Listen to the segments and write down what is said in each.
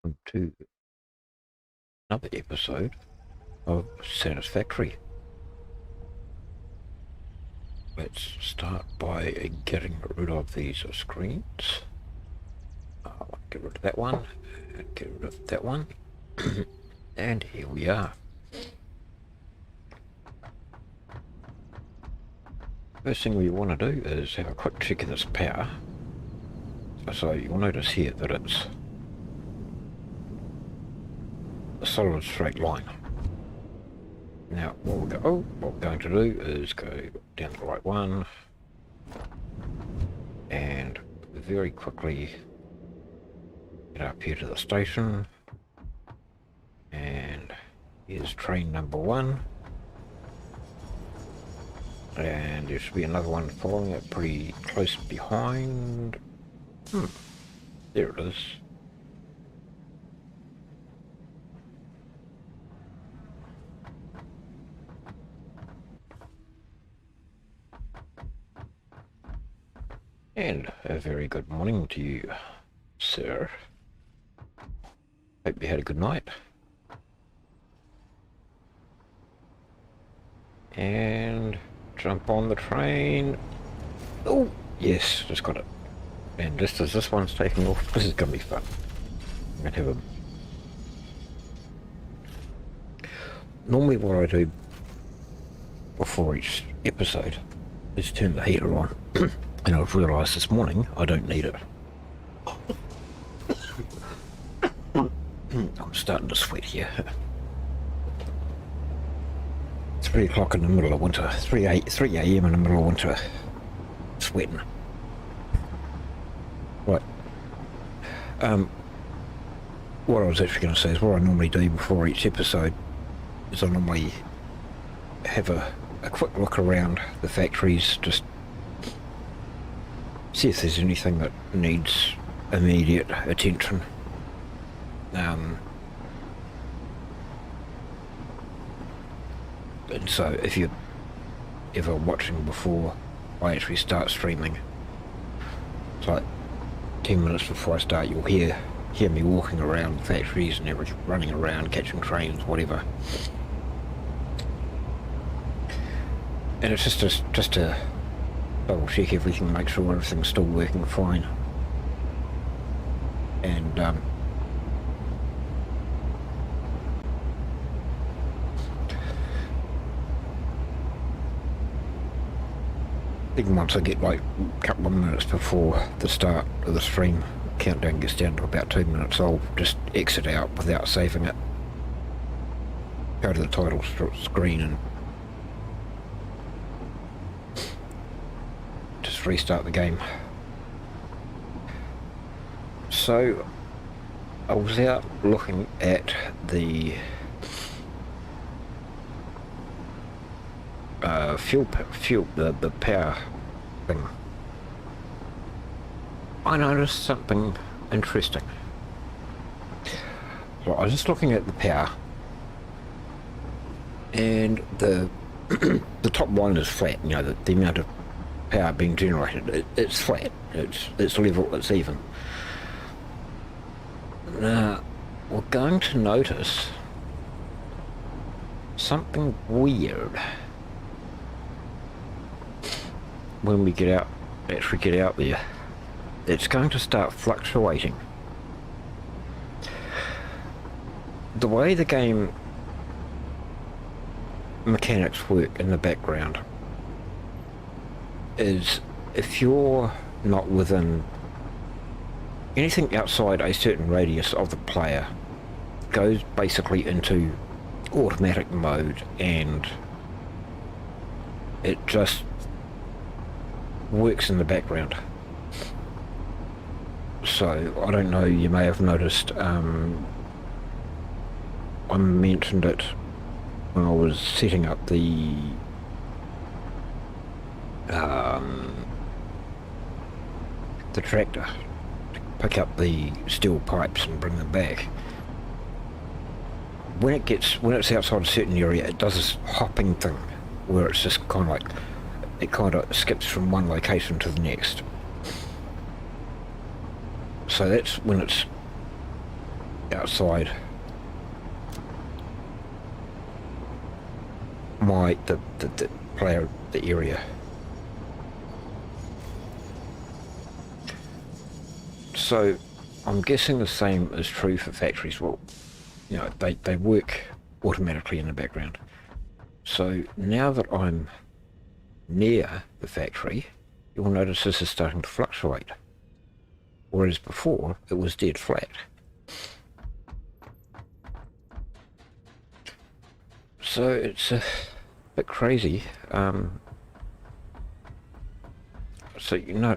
welcome to another episode of Satisfactory. Let's start by getting rid of these screens. Get rid of that one, and get rid of that one, and here we are. First thing we want to do is have a quick check of this power. So you'll notice here that it's a solid straight line. Now what we're going to do is go down the right one and very quickly get up here to the station, and here's train number 1, and there should be another one following it pretty close behind. There it is. And a very good morning to you, sir. Hope you had a good night. And jump on the train. Oh, yes, just got it. And just as this one's taking off, this is going to be fun. I'm going to have a... Normally what I do before each episode is turn the heater on. And I've realised this morning I don't need it. I'm starting to sweat here. 3 o'clock in the middle of winter, 3 a.m. in the middle of winter, sweating. Right. What I was actually going to say is what I normally do before each episode is I normally have a quick look around the factories, just see if there's anything that needs immediate attention. And so if you're ever watching before I actually start streaming, it's like 10 minutes before I start, you'll hear me walking around factories and running around, catching trains, whatever. And it's just to double check everything, make sure everything's still working fine. And I think once I get like a couple of minutes before the start of the stream, countdown gets down to about 2 minutes, I'll just exit out without saving it, go to the title screen and just restart the game. So I was out looking at the the power thing. I noticed something interesting. So I was just looking at the power, and the the top line is flat. You know, the amount of power being generated, it's flat. It's level. It's even. Now we're going to notice something weird when we actually get out there. It's going to start fluctuating. The way the game mechanics work in the background is if you're not within anything outside a certain radius of the player, goes basically into automatic mode, and it just works in the background. So I don't know, you may have noticed, I mentioned it when I was setting up the tractor to pick up the steel pipes and bring them back. When it's outside a certain area, it does this hopping thing where it's just kind of like, it kind of skips from one location to the next. So that's when it's outside the player, the area. So I'm guessing the same is true for factories. Well, you know, they work automatically in the background. So now that I'm near the factory, you'll notice this is starting to fluctuate. Whereas before, it was dead flat. So it's a bit crazy. So you know,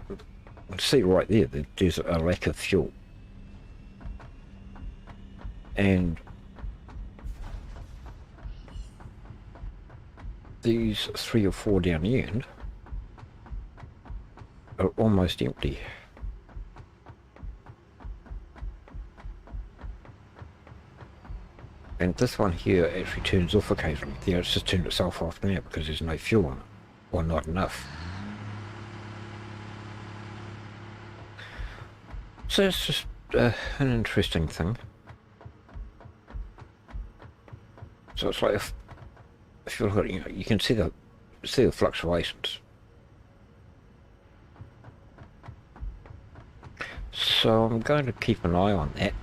see right there that there's a lack of fuel. And these 3 or 4 down the end are almost empty. And this one here actually turns off occasionally. Yeah, it's just turned itself off now because there's no fuel on it, or not enough. So it's just an interesting thing. So it's like if you look at it, you know, you can see the fluctuations. So I'm going to keep an eye on that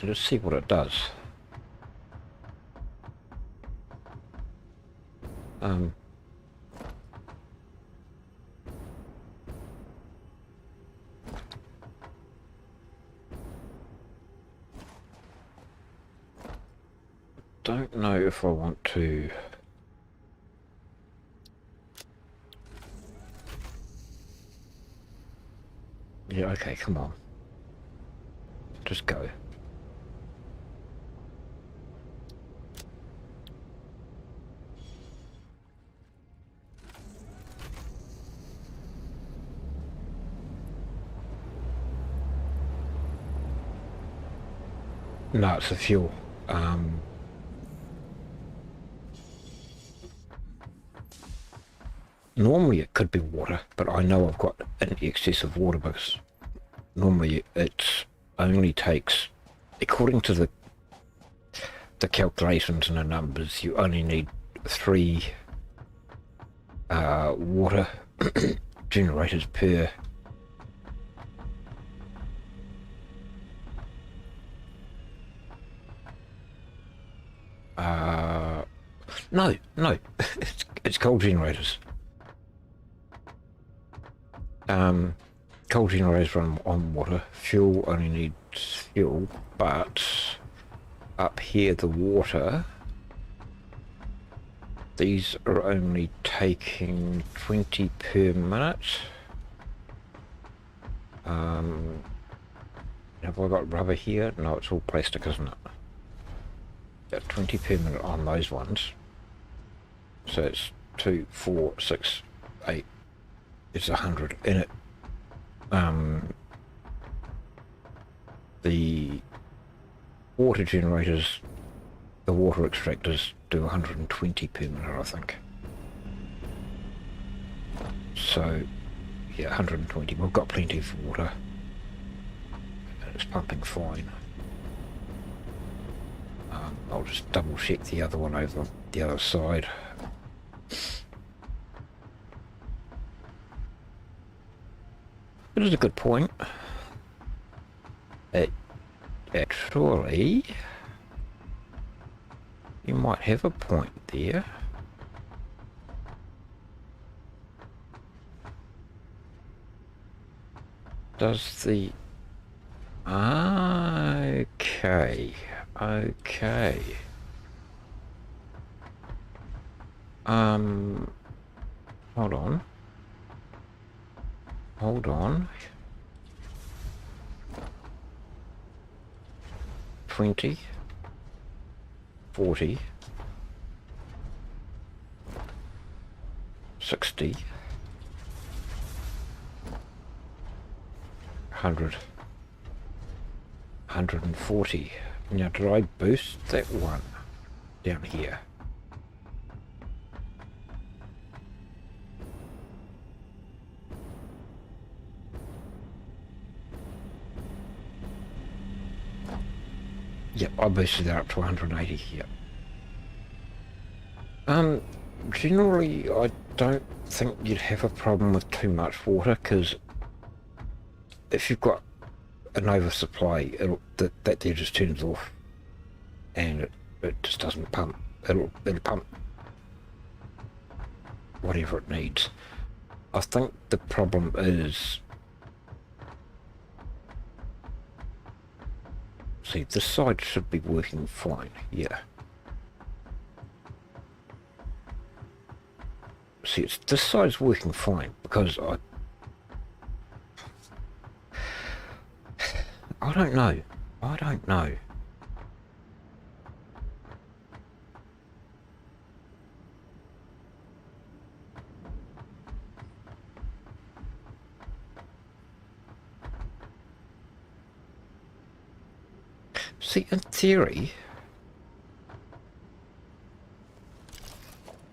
and just see what it does. Don't know if I want to yeah, okay, come on, just go. No, it's the fuel. Normally it could be water, but I know I've got an excess of water because normally it only takes, according to the calculations and the numbers, you only need 3 water generators per no, it's coal generators. Coal generators run on water. Fuel only needs fuel, but up here the water, these are only taking 20 per minute. Have I got rubber here? No, it's all plastic, isn't it? Yeah, 20 per minute on those ones. So it's 2, 4, 6, 8. It's 100 in it. The water generators, the water extractors do 120 per minute, I think. So yeah, 120. We've got plenty of water. It's pumping fine. I'll just double check the other one over the other side. It is a good point. Actually, you might have a point there. Does the... Okay. Hold on. 20, 40, 60, 100, 140. Now, did I boost that one down here? Yep, I boosted that up to 180, yep. Generally, I don't think you'd have a problem with too much water, because if you've got an oversupply, that there just turns off, and it just doesn't pump. It'll pump whatever it needs. I think the problem is, see, this side should be working fine, yeah. See, this side's working fine, because I don't know. I don't know. See, in theory,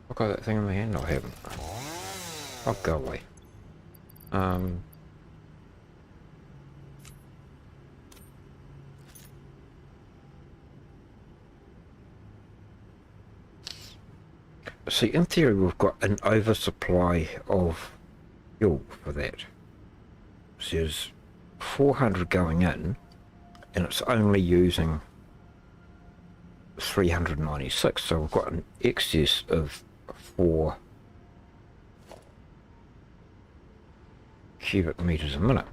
I've got that thing in my hand. No, I haven't. I'll go away. See, in theory, we've got an oversupply of fuel for that. So there's 400 going in, and it's only using 396, so we've got an excess of 4 cubic meters a minute.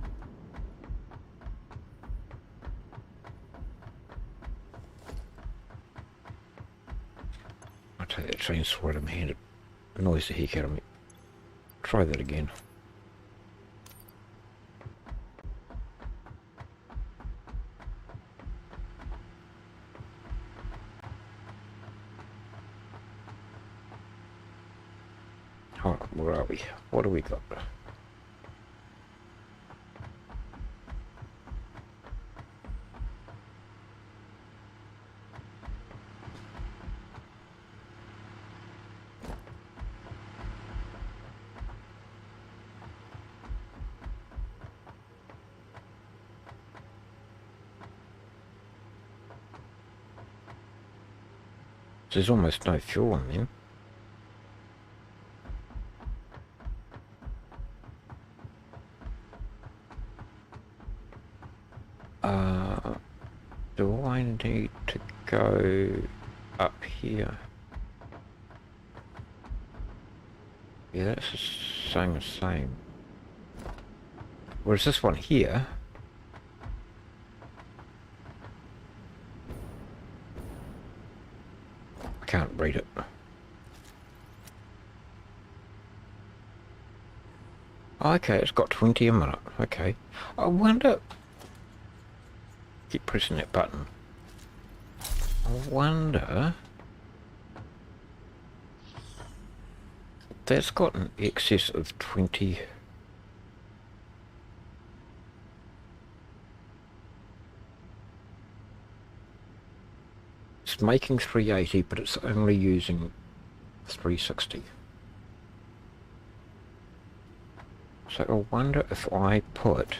I'll take that chainsaw out of my hand, it annoys the heck out of me. Try that again. Alright, where are we? What do we got? There's almost no fuel in them. Do I need to go up here? Yeah, that's the same. Whereas this one here, I can't read it. Okay, it's got 20 a minute. Okay. I wonder... Keep pressing that button. I wonder... That's got an excess of 20... It's making 380, but it's only using 360. So I wonder if I put...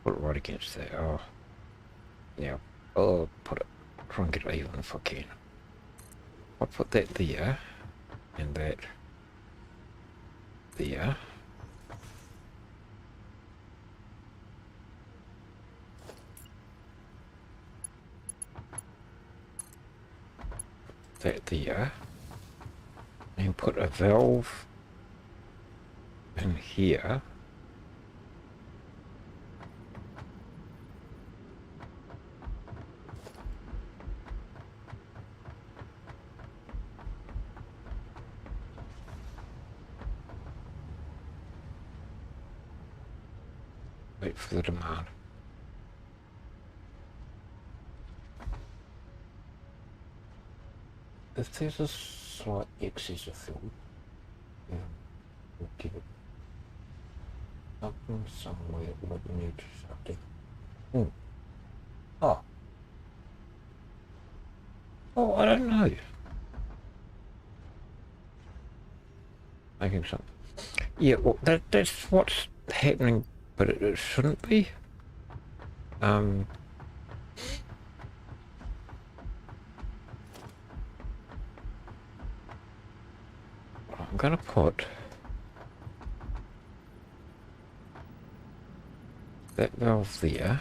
Put it right against that. Oh, yeah. I'll put it, try and get it even if I can. I'll put that there, and that there. That there. And put a valve in here. Wait for the demand. If there's a slight excess of fuel, we'll give it something somewhere what we need something. Oh, I don't know. making some. Yeah, well, that's what's happening, but it shouldn't be. I'm gonna put that valve there,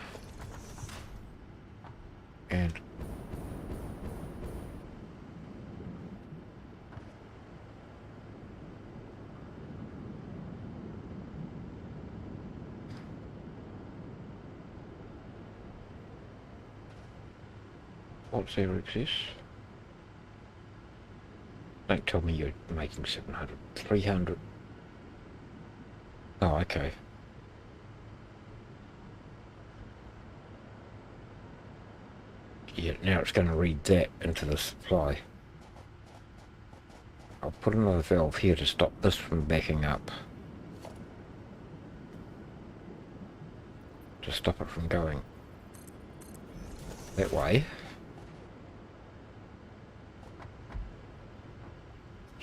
and what's there exists? Don't tell me you're making 700, 300. Oh, okay. Yeah, now it's going to read that into the supply. I'll put another valve here to stop this from backing up. To stop it from going that way.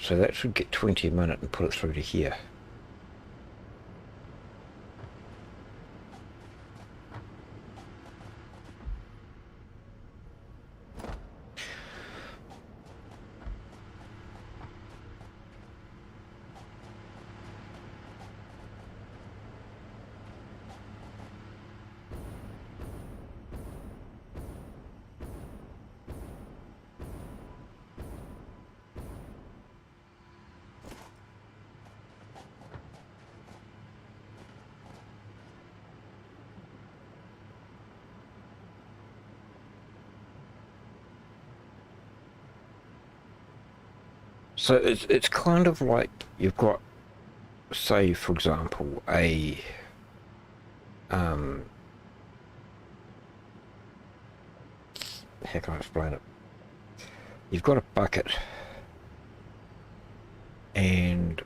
So that should get 20 a minute and put it through to here. So it's kind of like you've got, say for example, a how can I explain it? You've got a bucket and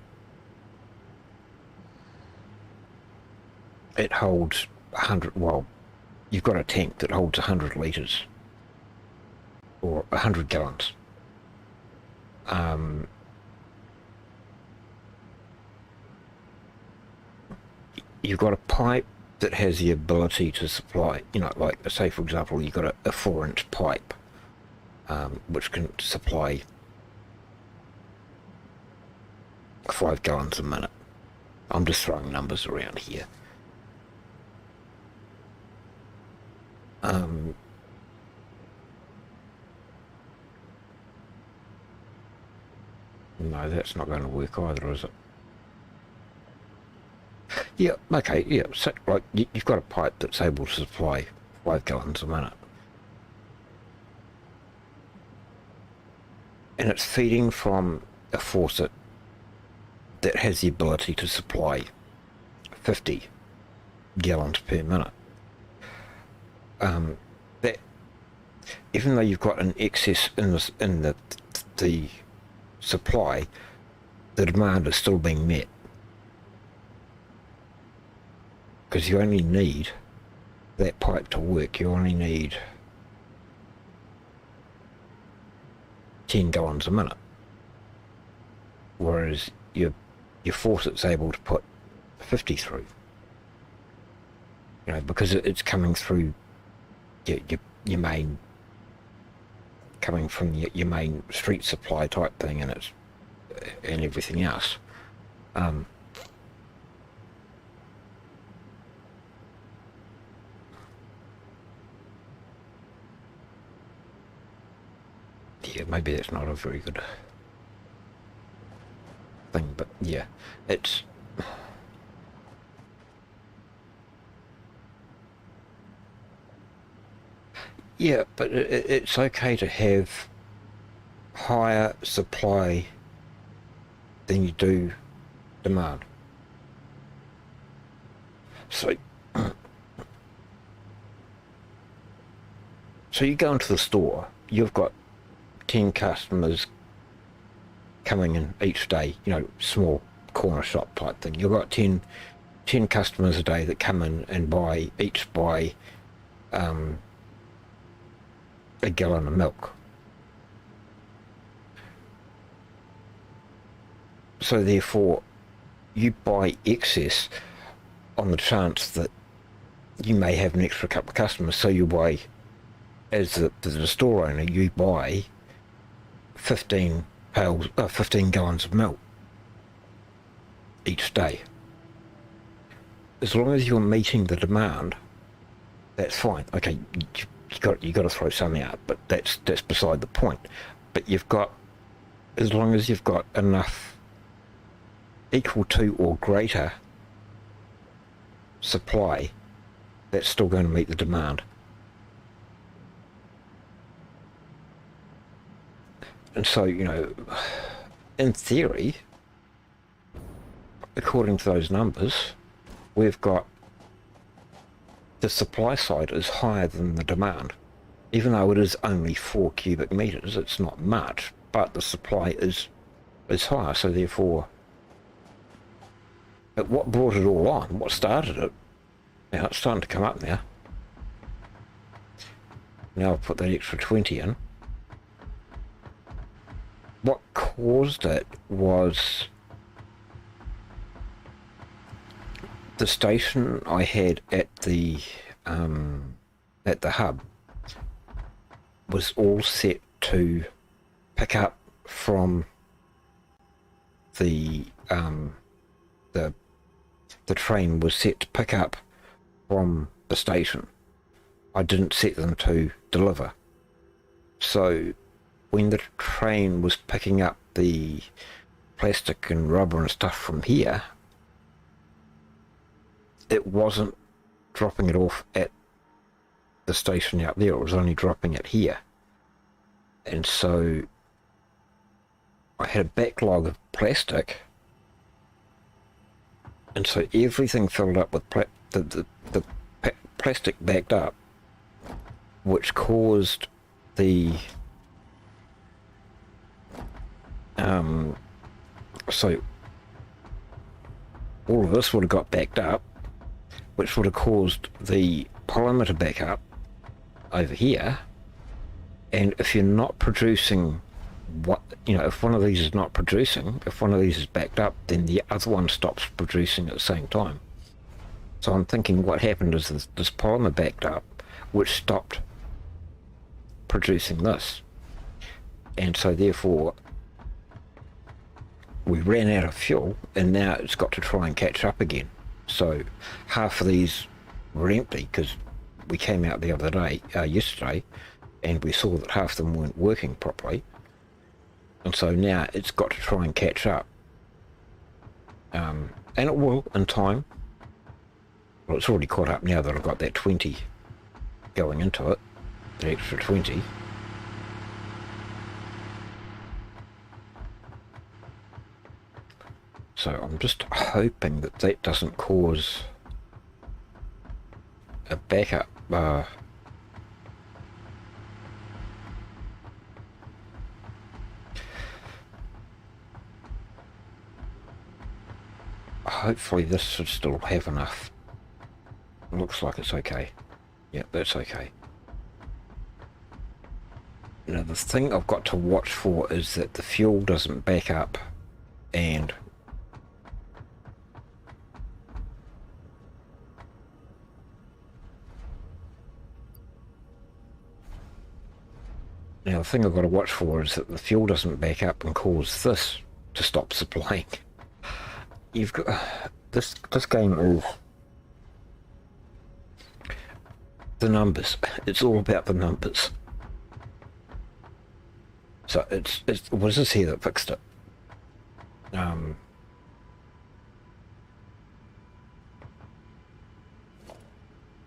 it holds 100, well, you've got a tank that holds 100 litres or 100 gallons. You've got a pipe that has the ability to supply, you know, like say for example, you've got a 4-inch pipe which can supply 5 gallons a minute. I'm just throwing numbers around here. No, that's not going to work either, is it? Yeah, okay, yeah, so like you've got a pipe that's able to supply 5 gallons a minute. And it's feeding from a faucet that has the ability to supply 50 gallons per minute. That even though you've got an excess in the supply, the demand is still being met. Because you only need that pipe to work, you only need 10 gallons a minute. Whereas your faucet's able to put 50 through. You know, because it's coming through your main, coming from your main street supply type thing, and everything else. Yeah, maybe that's not a very good thing, but yeah, it's yeah, but it's okay to have higher supply than you do demand. So so you go into the store, you've got 10 customers coming in each day, you know, small corner shop type thing. You've got 10 customers a day that come in and each buy a gallon of milk. So therefore, you buy excess on the chance that you may have an extra couple of customers. So you buy, as the store owner, you buy 15 gallons of milk each day. As long as you're meeting the demand, that's fine. Okay, you got to throw some out, but that's beside the point. But as long as you've got enough equal to or greater supply, that's still going to meet the demand. And so, in theory, according to those numbers, we've got the supply side is higher than the demand. Even though it is only 4 cubic meters, it's not much, but the supply is higher. So therefore, but what brought it all on, what started it, now it's starting to come up now. Now I've put that extra 20 in. What caused it was the station I had at the hub was all set to pick up from the train was set to pick up from the station. I didn't set them to deliver. So when the train was picking up the plastic and rubber and stuff from here, it wasn't dropping it off at the station out there, it was only dropping it here. And so I had a backlog of plastic, and so everything filled up with the plastic backed up, which caused the so all of this would have got backed up, which would have caused the polymer to back up over here. And if you're not producing if one of these is not producing, if one of these is backed up, then the other one stops producing at the same time. So I'm thinking what happened is this polymer backed up, which stopped producing this. And so therefore we ran out of fuel, and now it's got to try and catch up again. So half of these were empty because we came out the other day, yesterday, and we saw that half of them weren't working properly. And so now it's got to try and catch up. And it will in time. Well, it's already caught up now that I've got that 20 going into it, the extra 20. So I'm just hoping that that doesn't cause a backup. Hopefully this should still have enough. Looks like it's okay. Yeah, that's okay. Now the thing I've got to watch for is that the fuel doesn't back up and now the thing I've got to watch for is that the fuel doesn't back up and cause this to stop supplying. You've got this game is the numbers. It's all about the numbers. So it's what is this here that fixed it?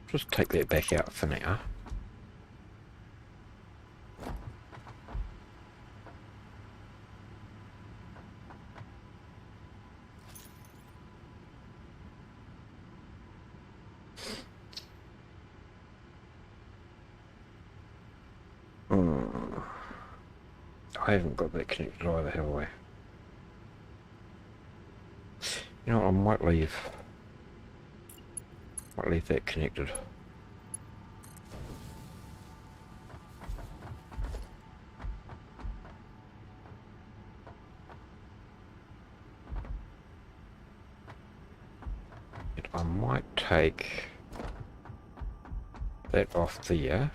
Just take that back out for now. I haven't got that connected either, have I? You know what, I might leave that connected. And I might take that off there.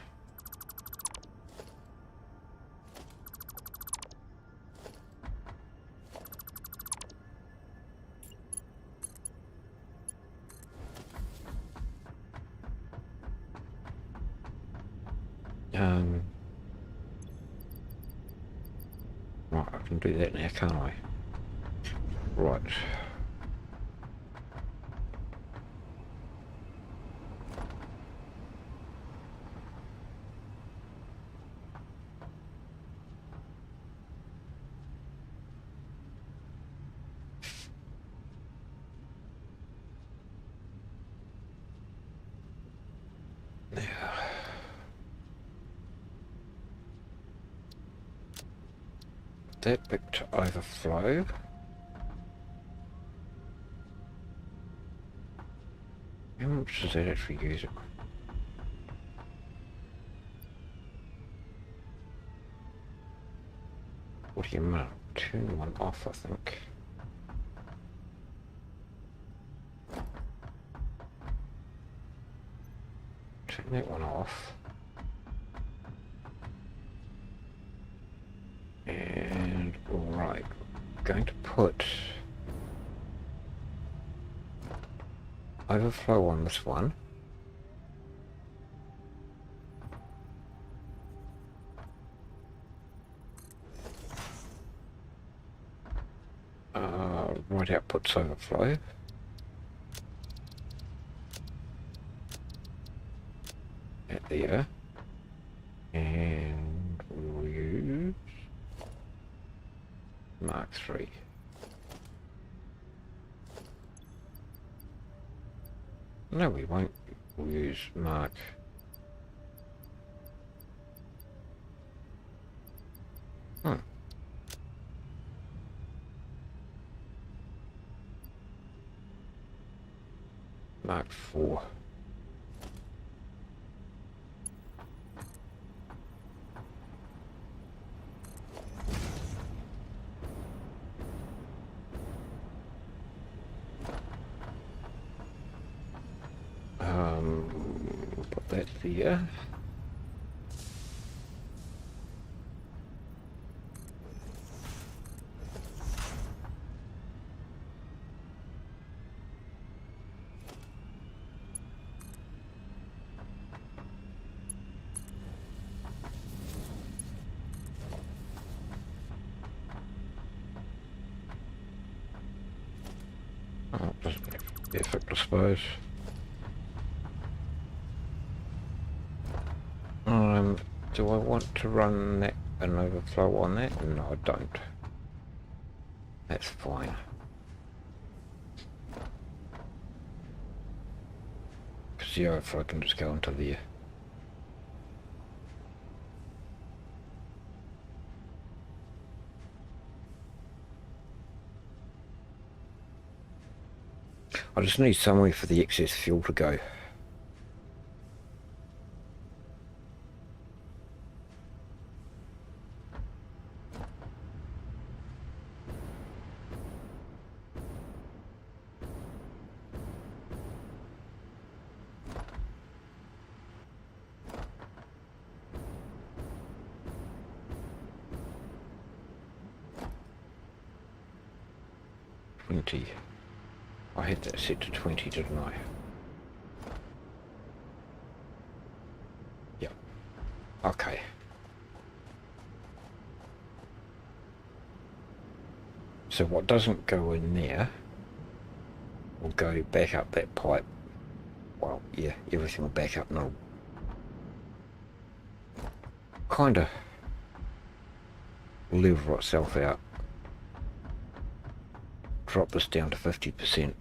Right, I can do that now, can't I? Right. Now, that bit to overflow. How much does that actually use it? What do you mean? Turn one off, I think. Turn that one off. And right, going to put overflow on this one. Right outputs overflow. At there. And we'll use Mark III. No, we won't. We'll use Mark. Mark IV. Put that there. Oh, it doesn't make the effect, I suppose. Do I want to run that an overflow on that? No, I don't. That's fine. Because the overflow can just go into there. I just need somewhere for the excess fuel to go. I had that set to 20, didn't I? Yep. Okay. So what doesn't go in there will go back up that pipe. Well, yeah, everything will back up and it'll kind of level itself out. Drop this down to 50%.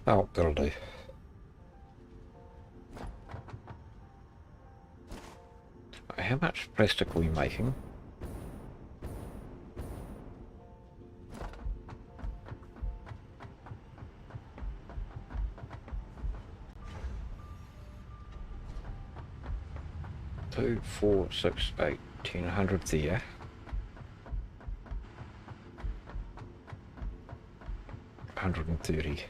Oh, that'll do. How much plastic are we making? Two, 4, 6, 8, 10, 100 there. $130.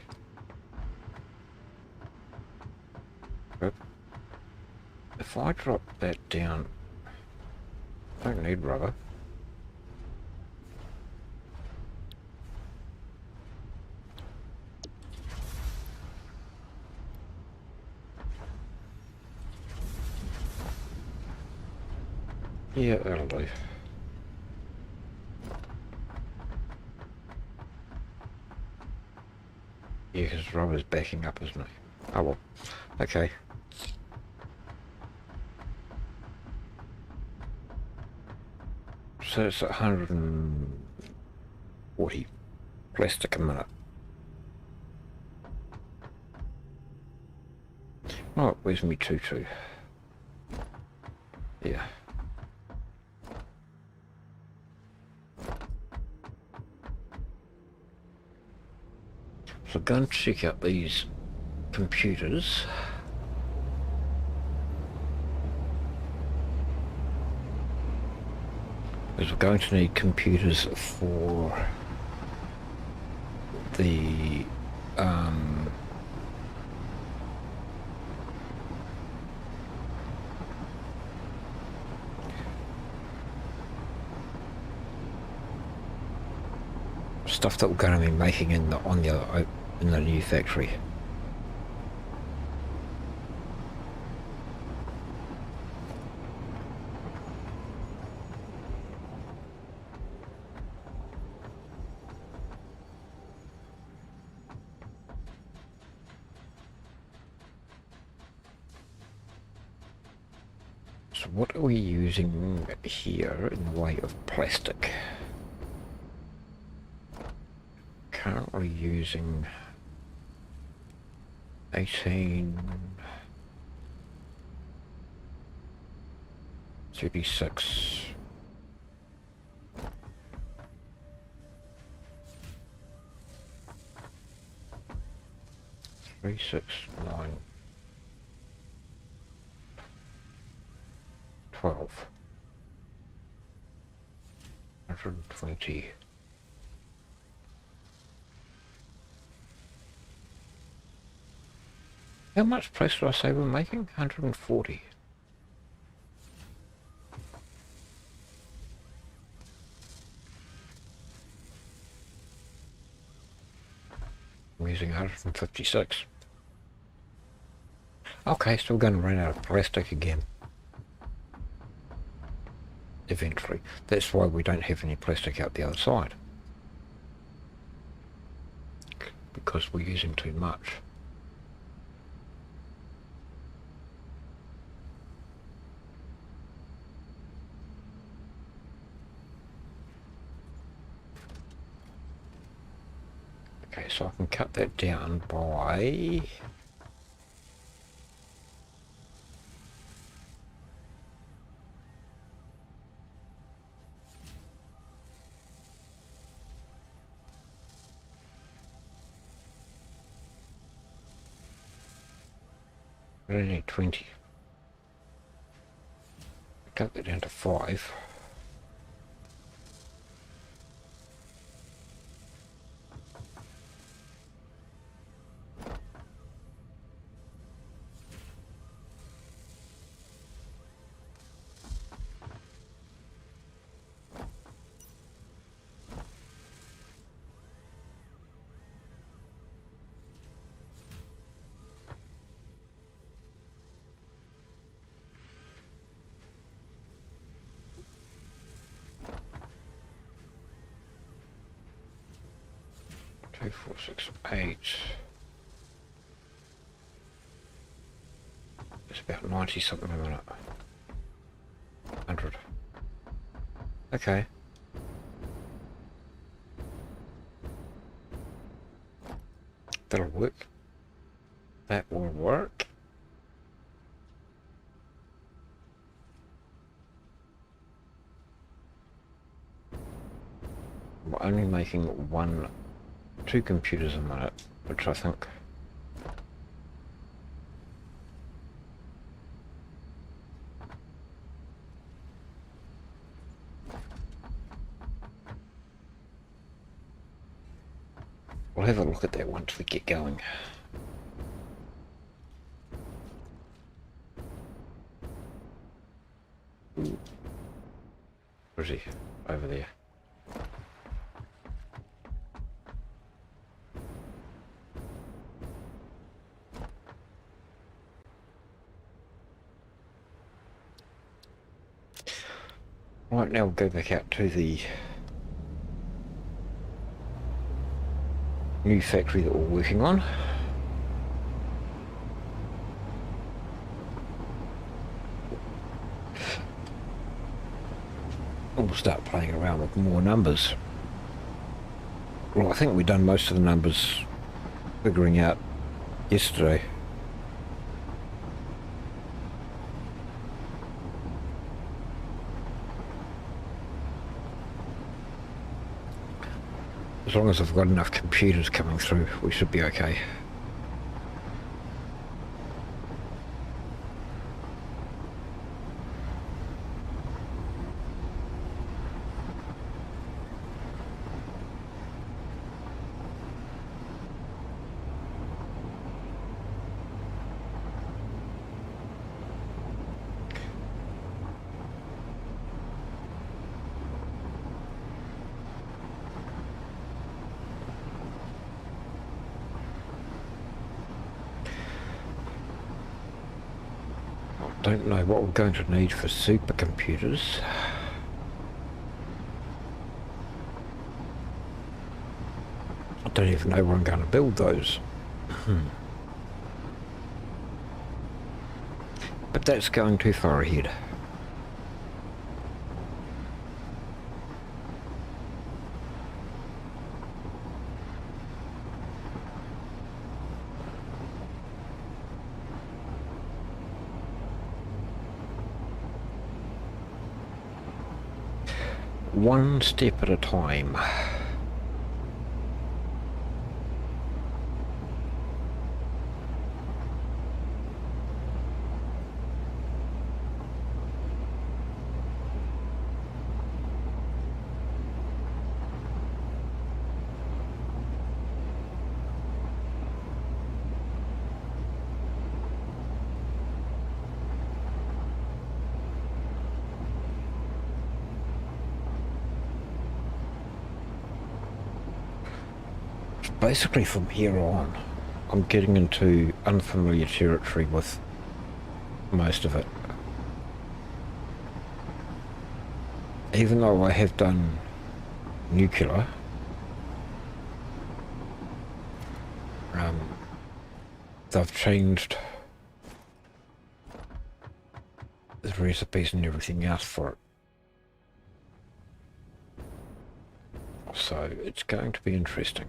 But if I drop that down, I don't need rubber. Yeah, that'll do. Yeah, because rubber's backing up, isn't it? Oh well, okay. So it's 140 plastic a minute. Oh, where's me tutu? Yeah. So go and check out these computers. Because we're going to need computers for the stuff that we're going to be making in the new factory. So what are we using here in the way of plastic? Currently using 18, 36, 3, 6, 9, 12, 120. How much plastic did I say we're making? 140. I'm using 156. Okay, still going to run out of plastic again. Eventually. That's why we don't have any plastic out the other side. Because we're using too much. Okay, so I can cut that down by... I only need 20. Cut that down to 5. Two, 4, 6, 8. It's about 90 something a minute. 100. Okay. That'll work. That will work. We're only making two computers a minute, which I think we'll have a look at that once we get going. Ooh. Where is he? Over there. Right, now we'll go back out to the new factory that we're working on. And we'll start playing around with more numbers. Well, I think we've done most of the numbers figuring out yesterday. As long as I've got enough computers coming through, we should be okay. Don't know what we're going to need for supercomputers. I don't even know where I'm going to build those. But that's going too far ahead. One step at a time. Basically from here on, I'm getting into unfamiliar territory with most of it. Even though I have done nuclear, they've changed the recipes and everything else for it. So it's going to be interesting.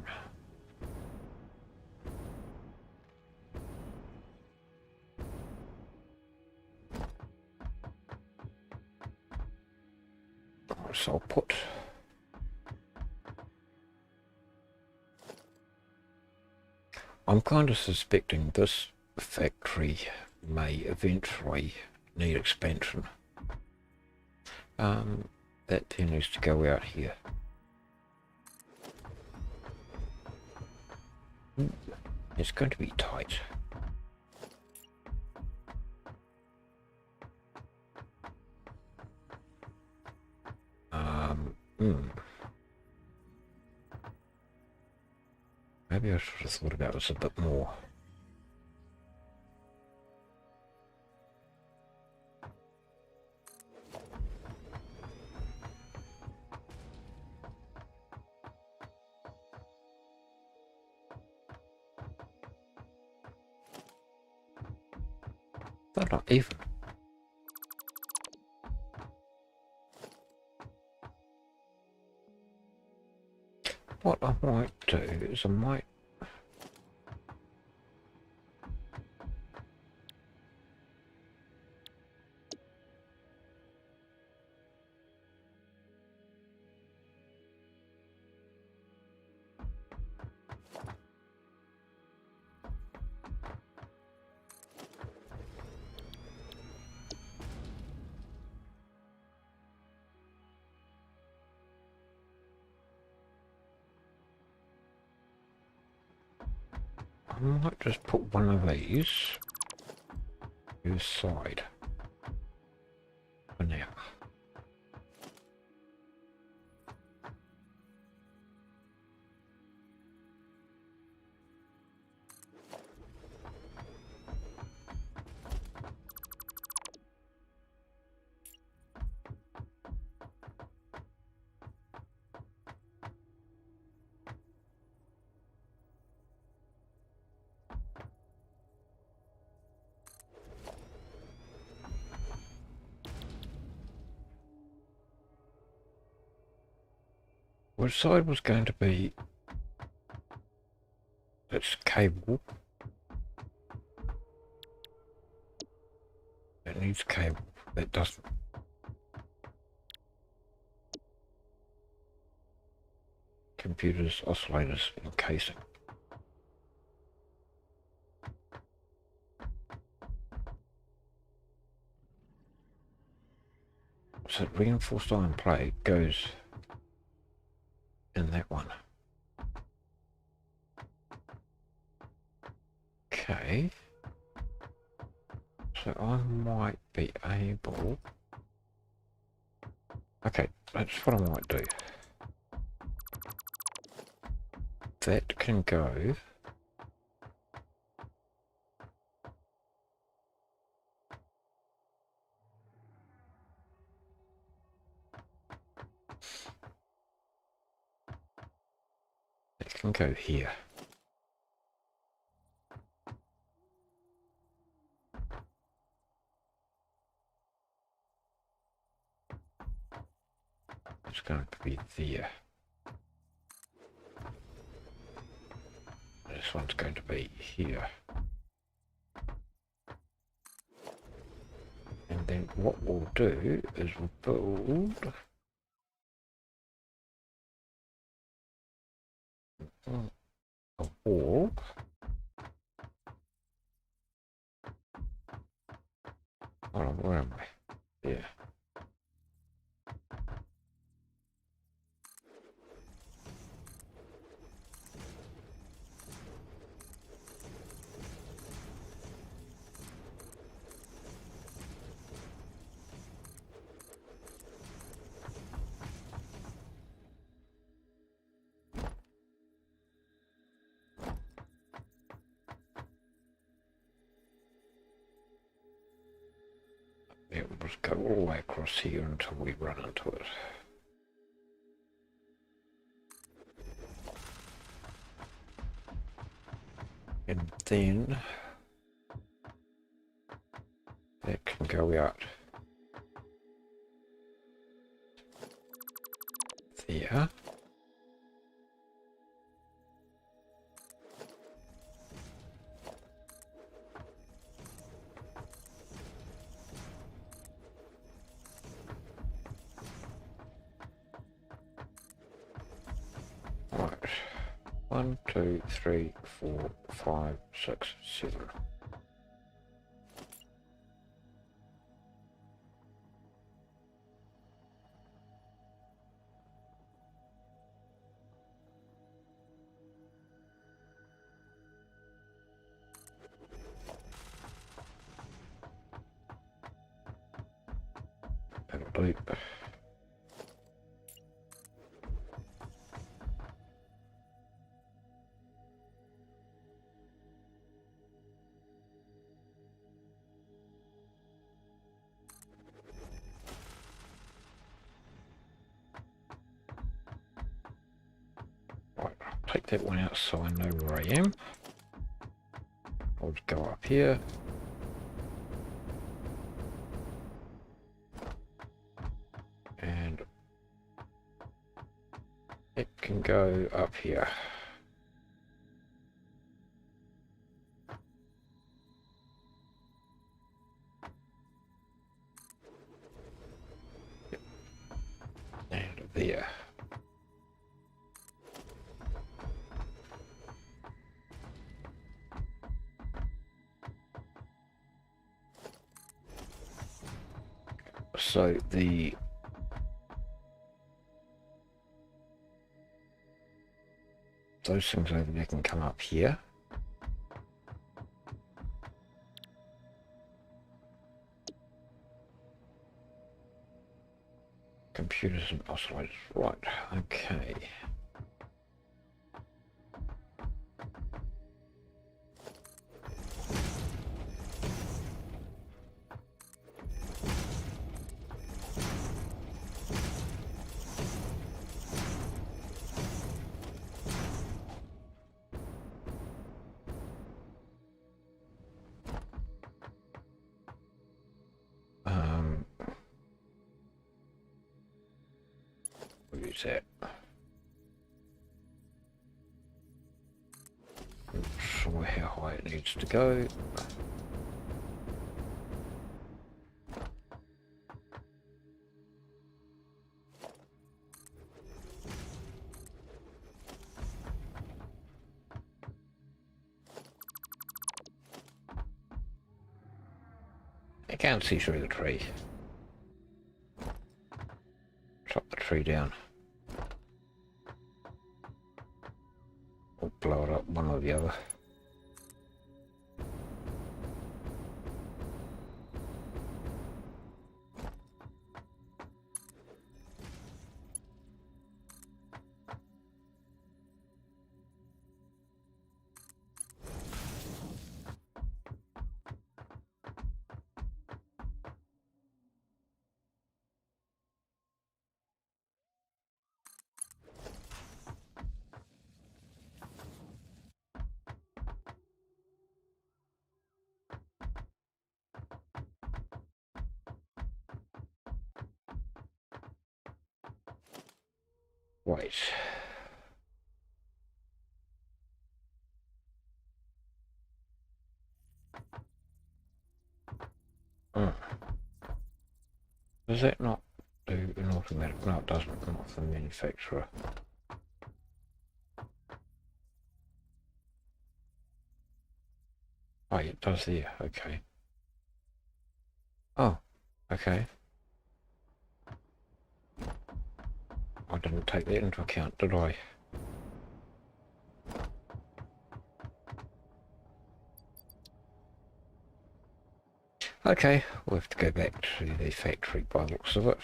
So I'll put I'm kind of suspecting this factory may eventually need expansion. That then needs to go out here. It's going to be tight. Maybe I should have thought about this a bit more. But not even. What I might do is I might I might just put one of these to the side for now. Which side was going to be its cable? It needs cable. That doesn't. Computers, oscillators, and casing. So reinforced iron plate goes in that one. Okay. So I might be able... Okay, that's what I might do. That can go... It can go here. It's going to be there. This one's going to be here. And then what we'll do is we'll build a wall. Hold on, where am I? Yeah. It will just go all the way across here until we run into it. And then that can go out there. Right. 1, 2, 3, 4, 5, 6, 7. That'll do. Right, I'll take that one out so I know where I am. I'll just go up here. And it can go up here. Yep. And there. So those things over there can come up here. computers and oscillators. Right, okay. We'll use that. Not sure how high it needs to go. I can't see through the tree. Chop the tree down. Or blow it up, one or the other. Wait. Oh. Does that not do an automatic? No, it doesn't. Not for the manufacturer. Oh, it does there. Okay. Oh, okay. I didn't take that into account, did I? Okay, we'll have to go back to the factory by the looks of it.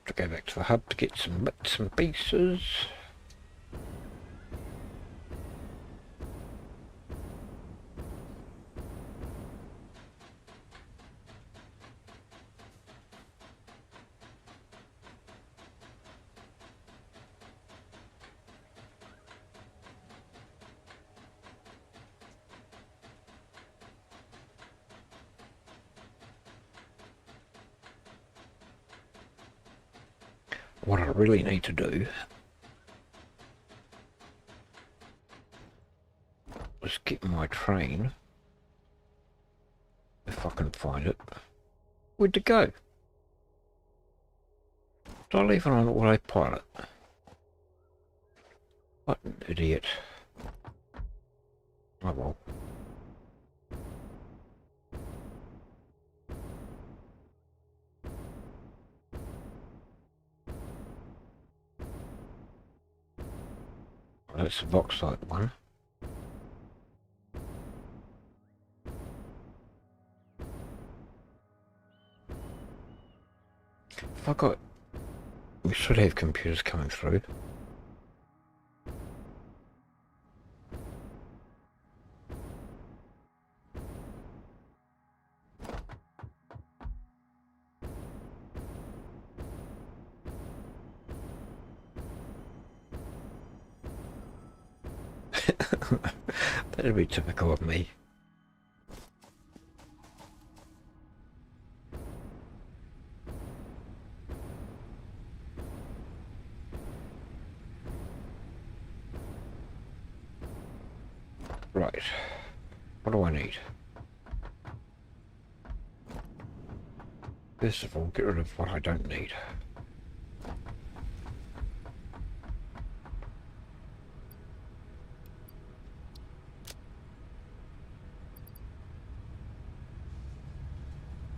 To go back to the hub to get some bits and pieces. What I really need to do is get my train, if I can find it. Where'd it go? Did I leave it on autopilot? What an idiot. Oh well. That's the bauxite one. If I got... We should have computers coming through. That'd be typical of me. Right. What do I need? First of all, get rid of what I don't need.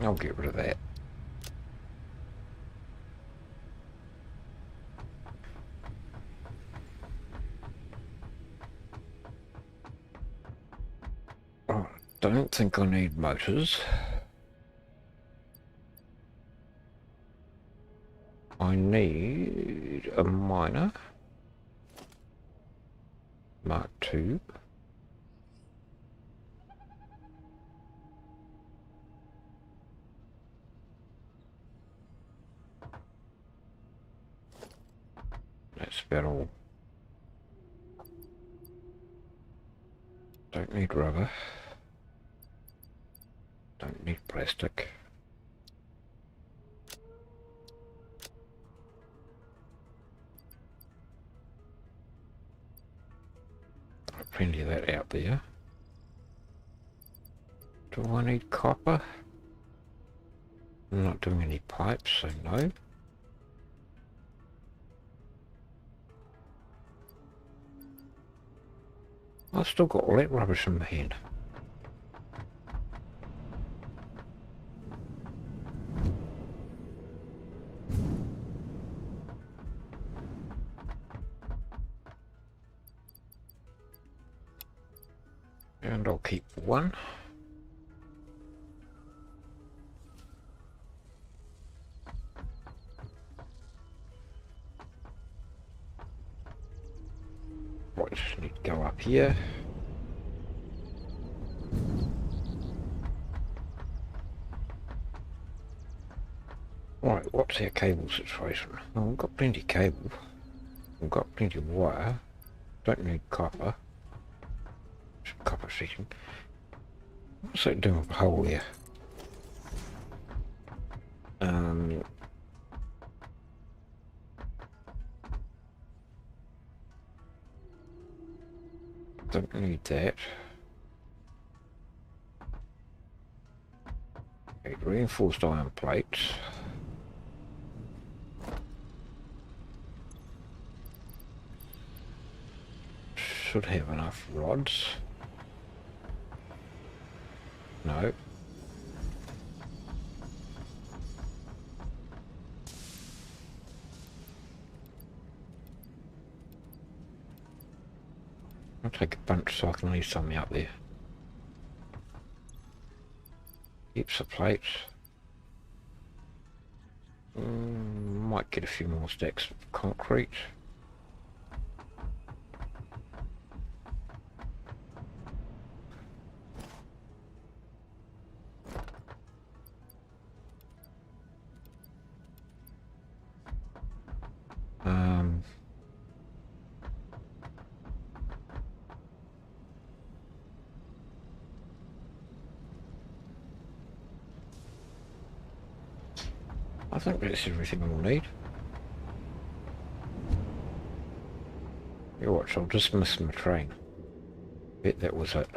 I'll get rid of that. Don't think I need motors. I need a miner. Mark II. That's about all. Don't need rubber. Don't need plastic. Plenty of that out there. Do I need copper? I'm not doing any pipes, so no. I've still got all that rubbish in my hand. And I'll keep one. Right, just need to go up here. Right, what's our cable situation? Well, we've got plenty of cable. We've got plenty of wire. Don't need copper. Some copper section. What's that doing with the hole here? Don't need that. Okay, reinforced iron plates. Should have enough rods. No. I'll take a bunch so I can leave some out there. Heaps of plates. Might get a few more stacks of concrete. I think that's everything we'll need. You watch, I'll just miss my train. Bet that was it.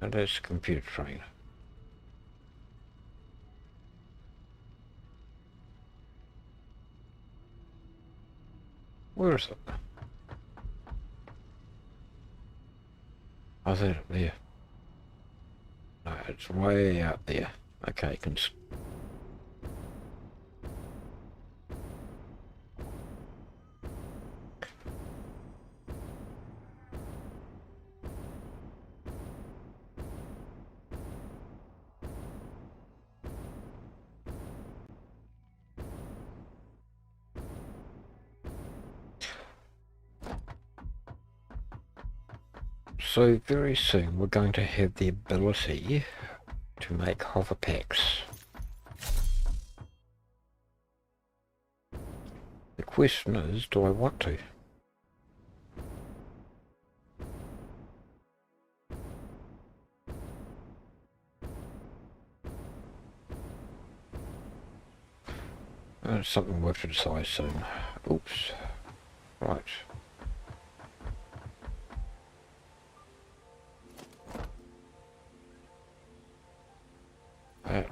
And there's the computer train. Where is it? Oh, is that up there? No, it's way out there. Okay, you can... So very soon we're going to have the ability to make hover packs. The question is, do I want to? It's something we'll have to decide soon. Oops. Right. That.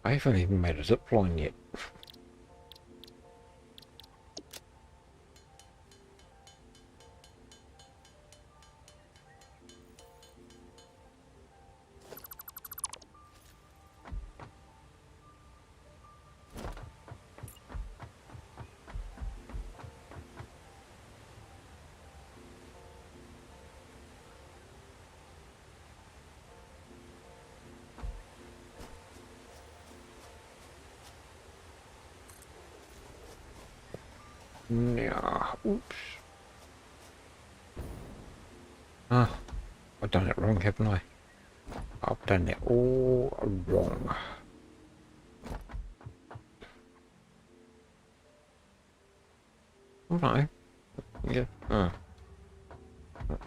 I haven't even made a zip line yet. Yeah, oops. Ah, I've done it wrong, haven't I? I've done it all wrong. Alright. Yeah. Not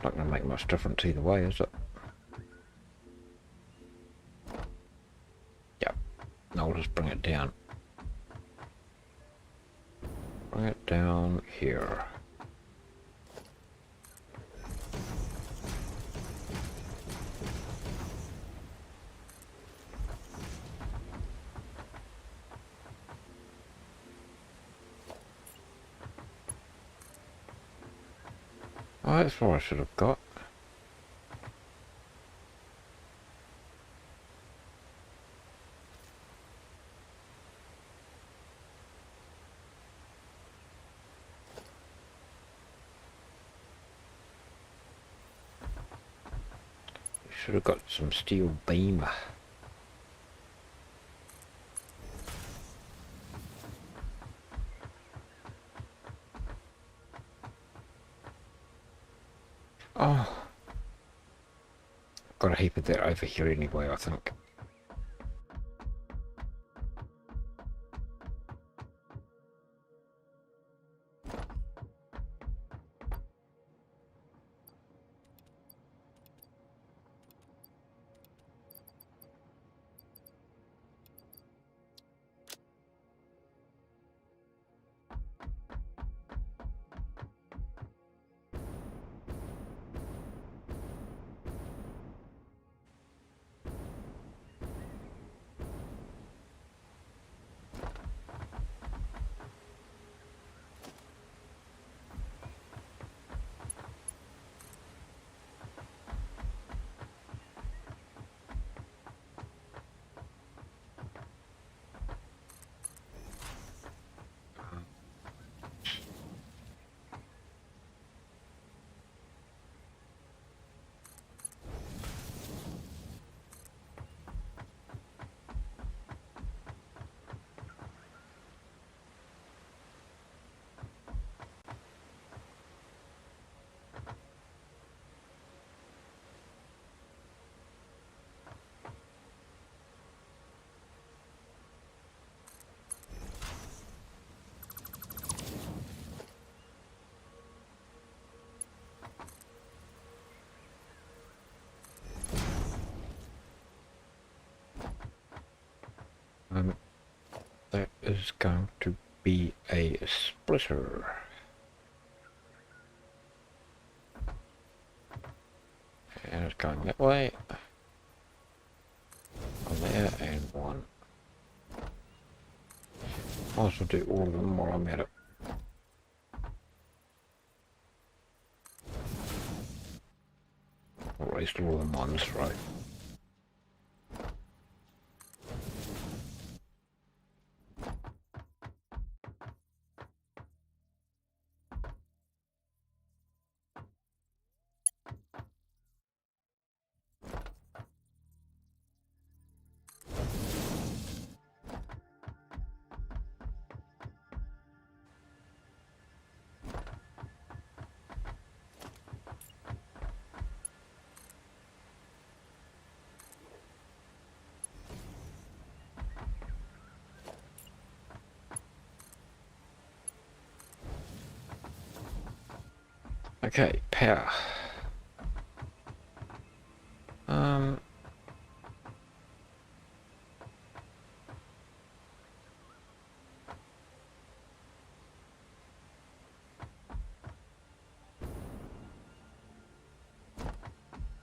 going to make much difference either way, is it? Yep. No, I'll just bring it down. Bring it down here. Oh, that's what I should have got. Should have got some steel beam. Oh, got a heap of that over here anyway, I think. That is going to be a splitter. And it's going that way. One there and one. I'll also do all of them while I'm at it. Or at least all of them on this row. Okay, power.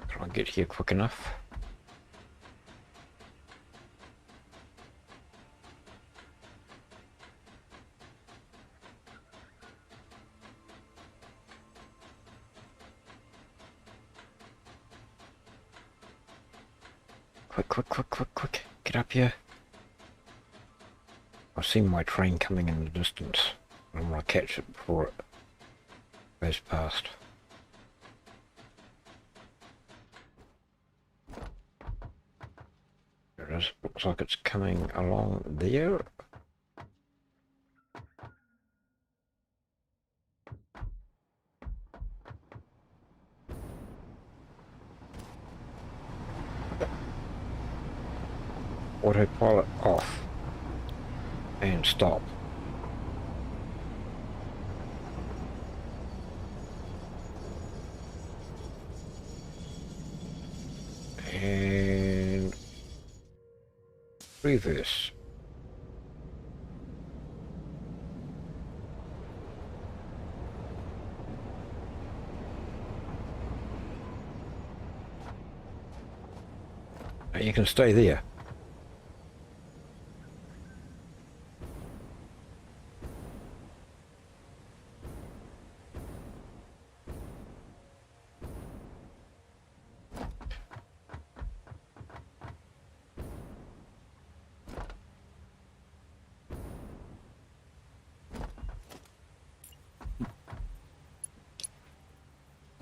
Try and get here quick enough. Quick. Get up here. I see my train coming in the distance. I want to catch it before it goes past. There it is. Looks like it's coming along there. autopilot off and stop. And reverse. Now you can stay there.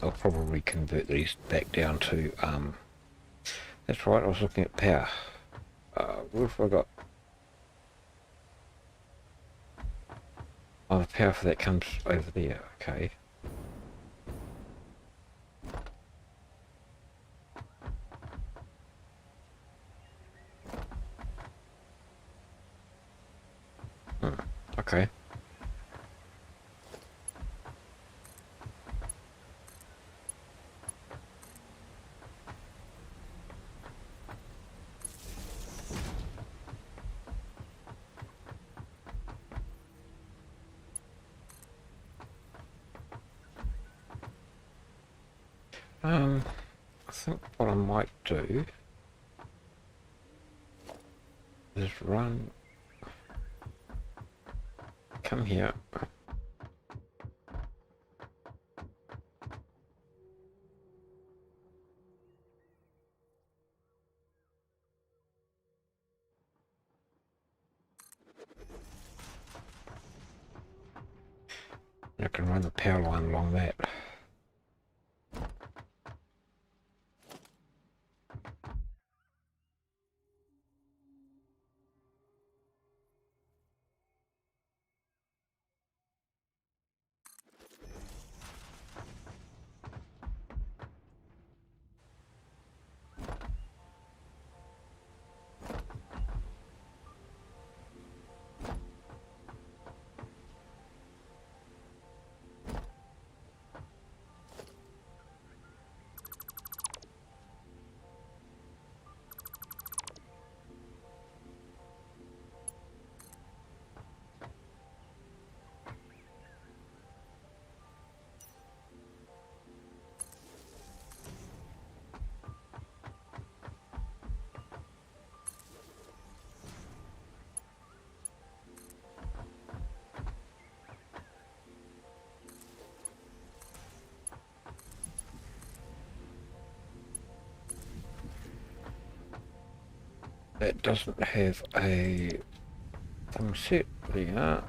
I'll probably convert these back down to, that's right, I was looking at power. What have I got? Oh, the power for that comes over there, okay. Okay. I think what I might do is come here. I can run the power line along that. That doesn't have a thing set there.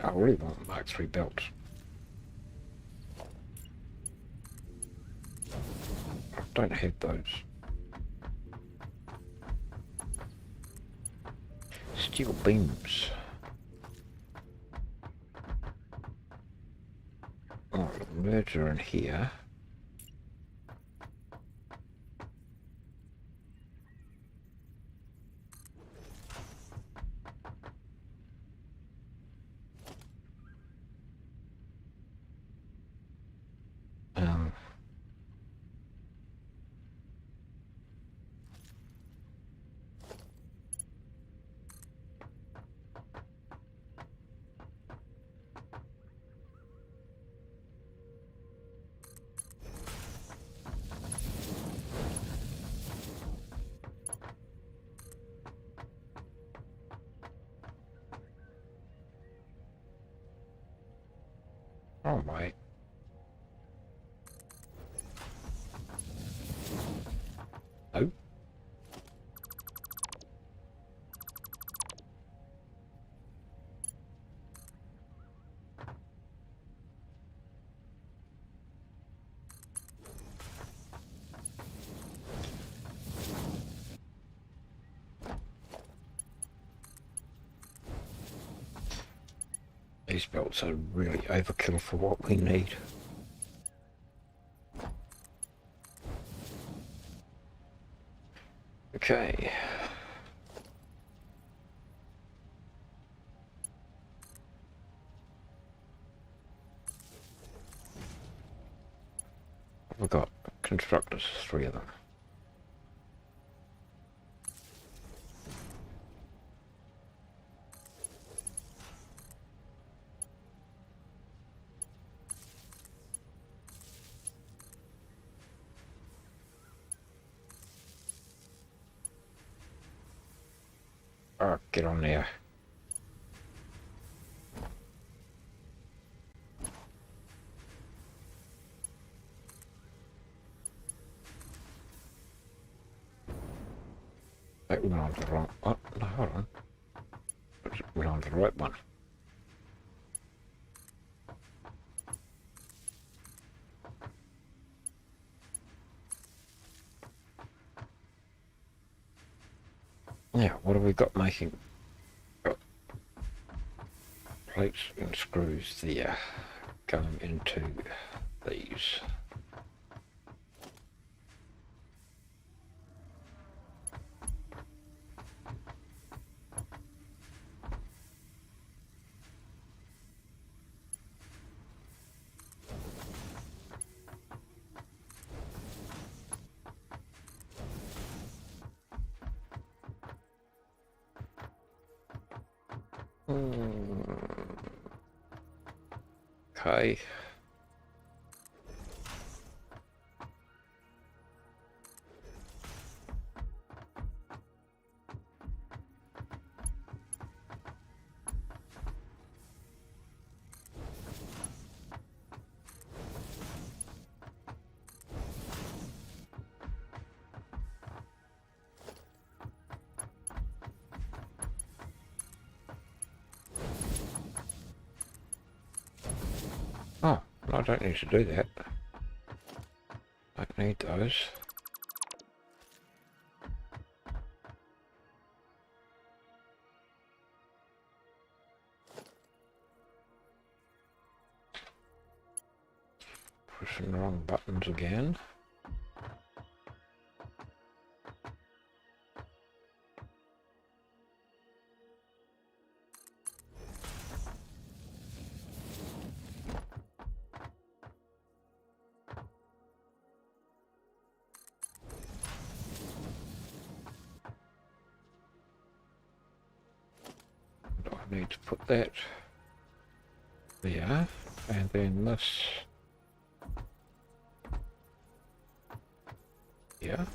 I really want Mark III belts. I don't have those. Steel beams. Oh, merger in here. Oh my. these belts are really overkill for what we need. Okay. We've got constructors, 3 of them. Oh, get on there. That went on the wrong... Oh, no, hold on. It went on the right one. Yeah, what have we got making... Got plates and screws there going into these. Okay. Oh, I don't need to do that. Don't need those. Pushing the wrong buttons again. I need to put that there, and then this here.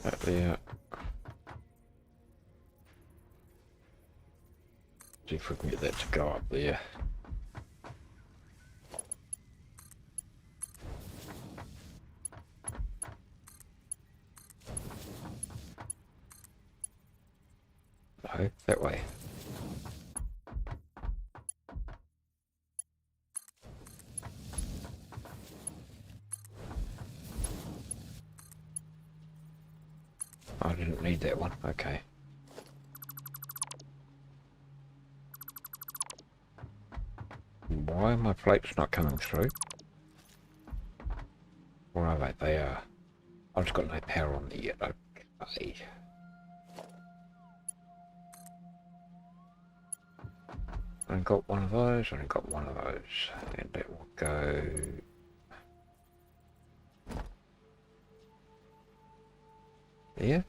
That there. See if we can get that to go up there. No, that way. I didn't need that one, okay. Why are my plates not coming through? Or are they? They are. I've just got no power on there yet, okay. I got one of those, I got one of those, and that will go there.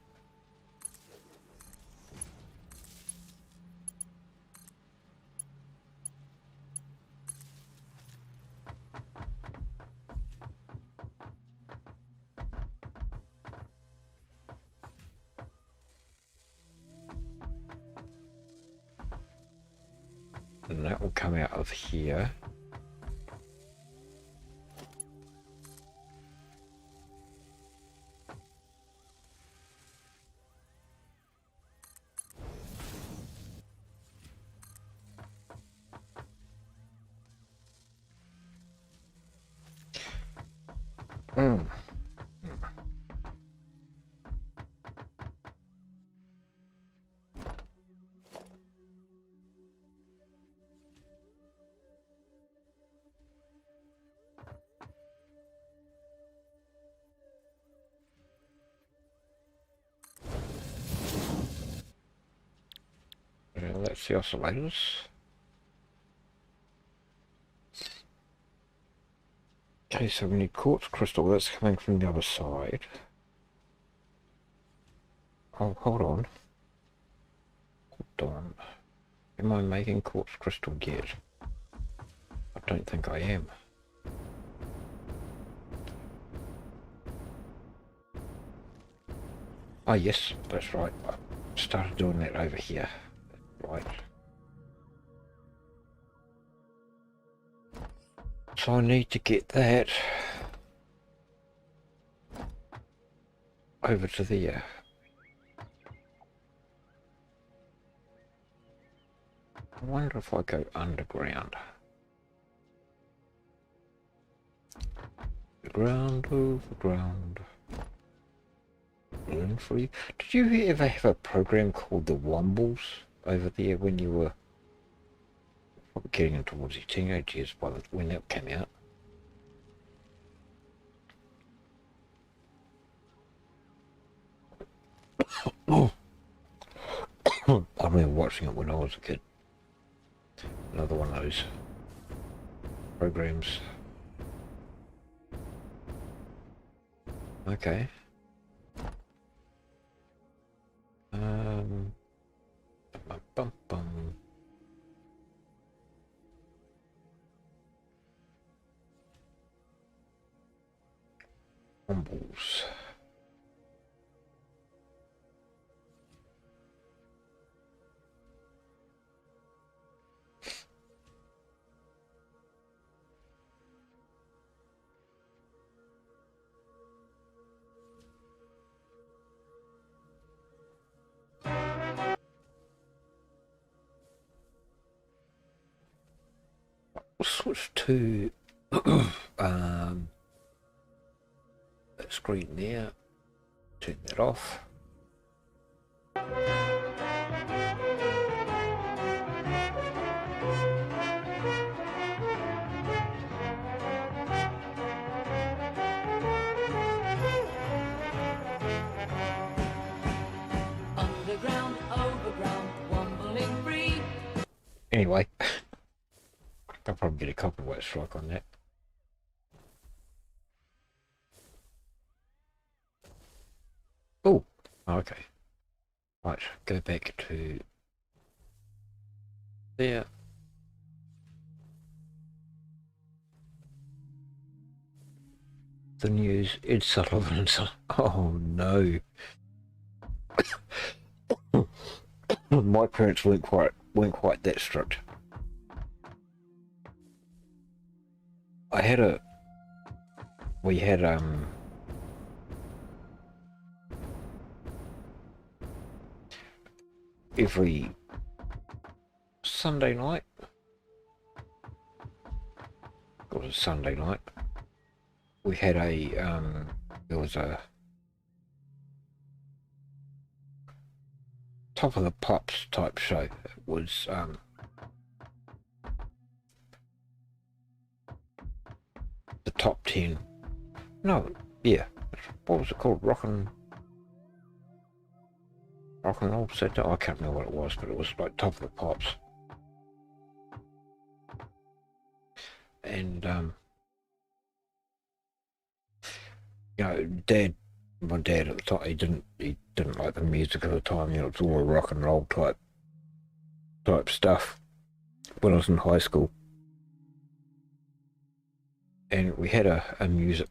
And that will come out of here. Mm. That's the oscillators. Okay, so we need quartz crystal. That's coming from the other side. Oh, hold on. Hold on. Am I making quartz crystal yet? I don't think I am. Oh yes, that's right. I started doing that over here. Right. So I need to get that over to there. I wonder if I go underground. Ground over ground. Learn free. Did you ever have a program called the Wombles over there when you were probably getting in towards your teenage years when that came out? Oh, I remember watching it when I was a kid. Another one of those programs. Okay. Bum, bum, bum. Wombles. We'll switch to that screen there. Turn that off. Underground, overground, wombling free. Anyway, I'll probably get a copyright strike on that. Oh, okay. Right, go back to there. The news, Ed Sullivan. Oh no. My parents weren't quite that strict. We had every Sunday night. It was a Sunday night. We had there was a Top of the Pops type show. It was the top 10. No, yeah. What was it called? Rock and Roll Center? I can't remember what it was, but it was like Top of the Pops. And you know, my dad at the time, he didn't like the music at the time. You know, it's all rock and roll type stuff. When I was in high school, and we had a music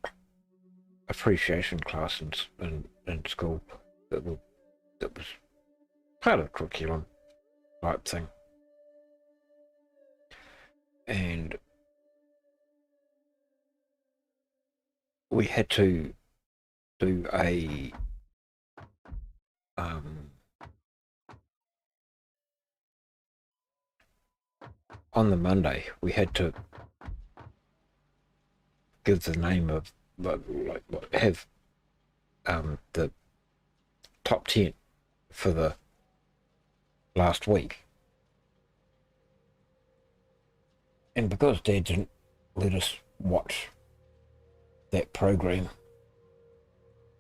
appreciation class in school that was part of the curriculum type thing, and we had to do a on the Monday we had to give the name of have the top 10 for the last week. And because Dad didn't let us watch that program,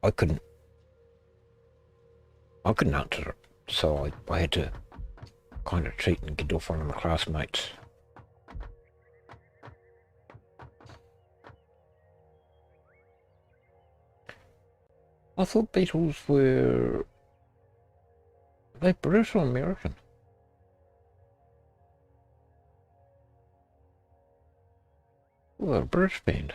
I couldn't answer it. So I had to kind of cheat and get off one of my classmates. I thought Beatles were they British or American? Well, they're a British band.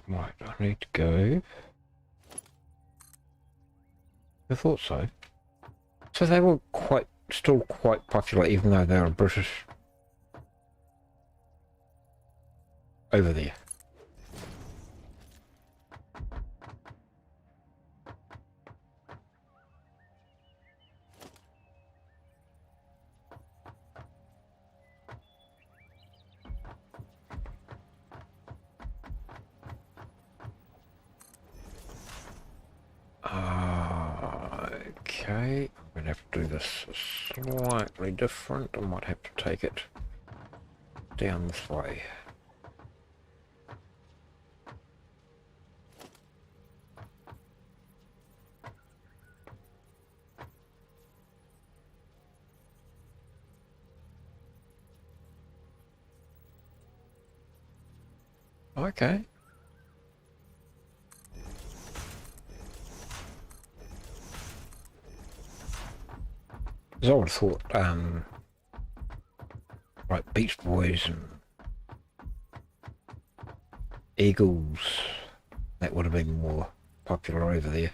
Right, I need to go. I thought so. So they were still quite popular, even though they were British over there. Okay, I'm going to have to do this slightly different. I might have to take it down this way. Okay. Because I would have thought, like Beach Boys and Eagles, that would have been more popular over there.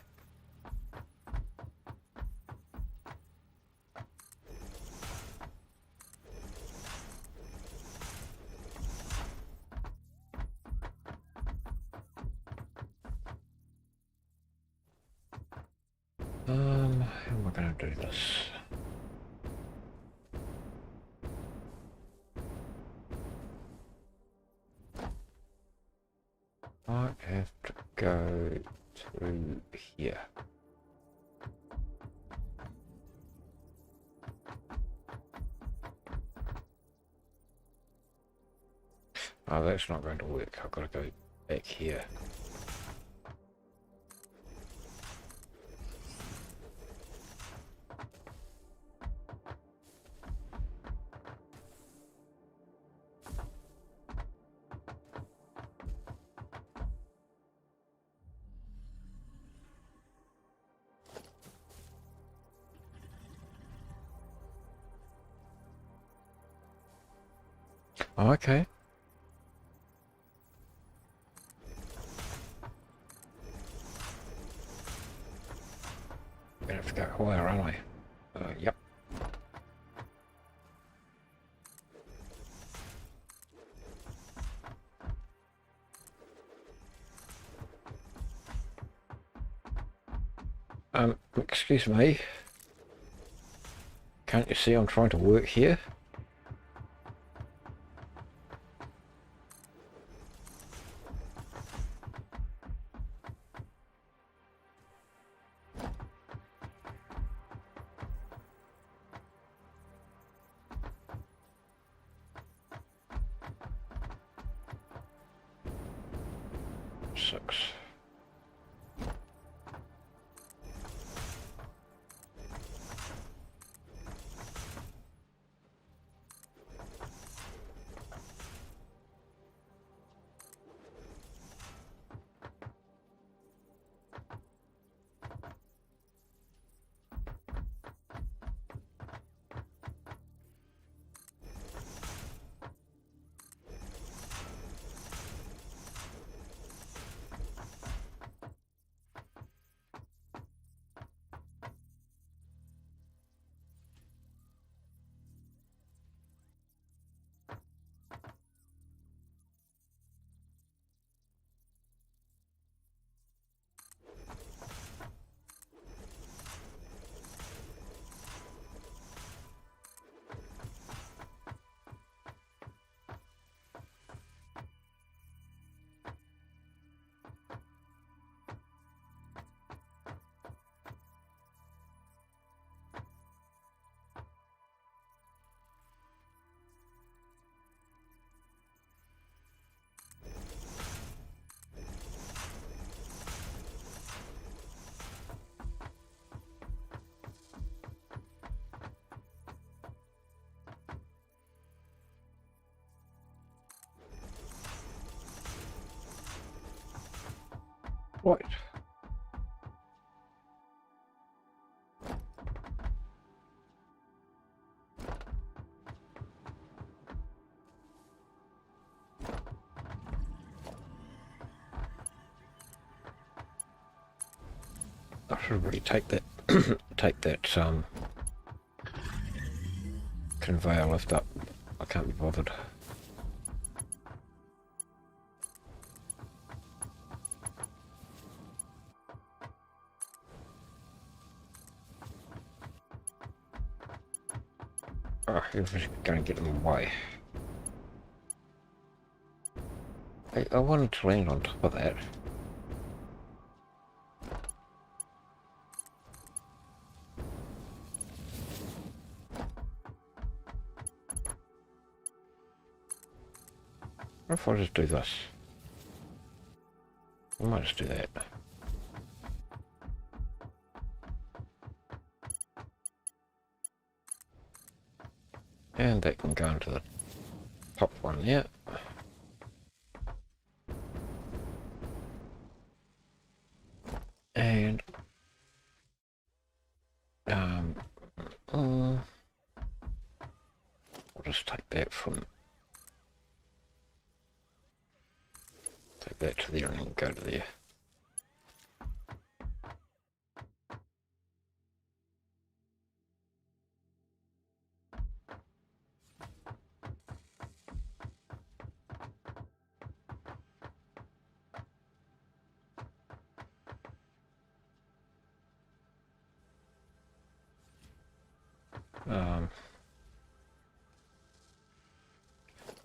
How am I going to do this? I have to go through here. Oh, that's not going to work. I've got to go back here. Oh, okay. Gonna have to go higher, aren't I? Yep. Excuse me. Can't you see I'm trying to work here? Six. I should really take that take that conveyor lift up. I can't be bothered. Oh, everybody's going to get in the way. I wanted to land on top of that. What if I just do this? I might just do that. And that can go into the top one there. And I'll just take that to there and then go to there.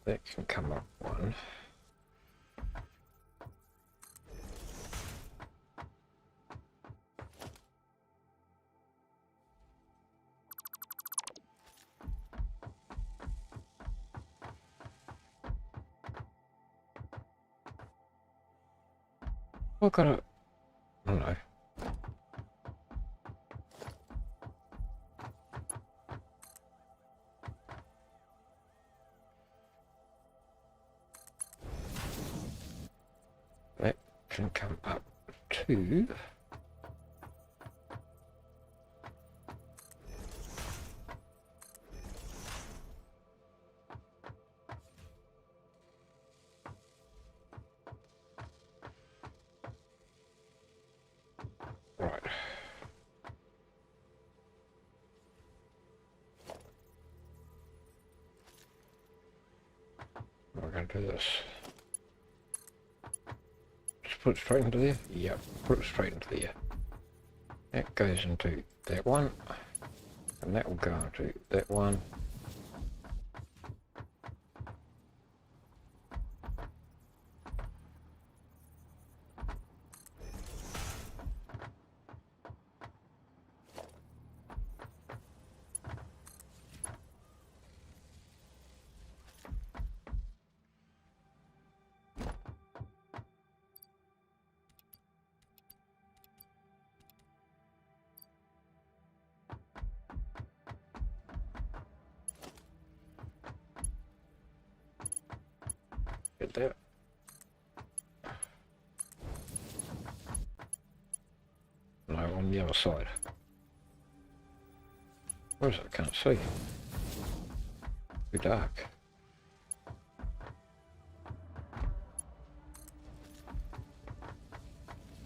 That can come up one. I've got a, I don't know. That can come up to right. We're going to do this. Just put it straight into there? Yep, put it straight into there. That goes into that one, and that will go into that one. Get that. No, on the other side. Where is it? I can't see. Too dark.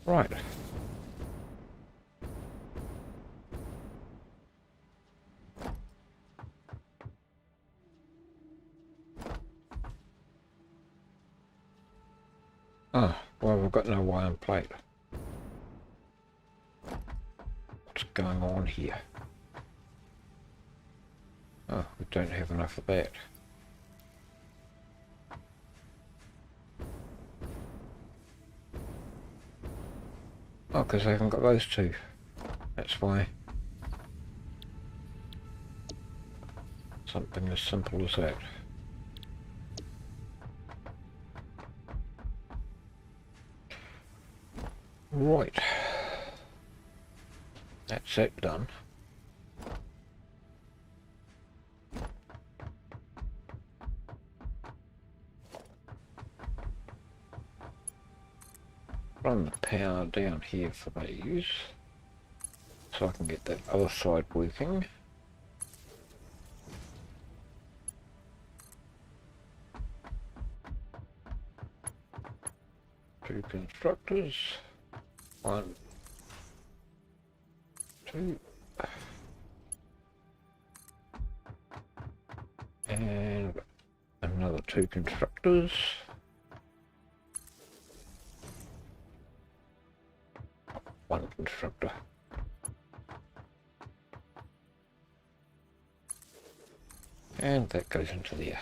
Right. Oh, well, we've got no iron plate. What's going on here? Oh, we don't have enough of that. Oh, because I haven't got those two. That's why. Something as simple as that. Right. That's that done. Run the power down here for these, so I can get that other side working. Two constructors, one 2. And another 2 constructors. One constructor. And that goes into there.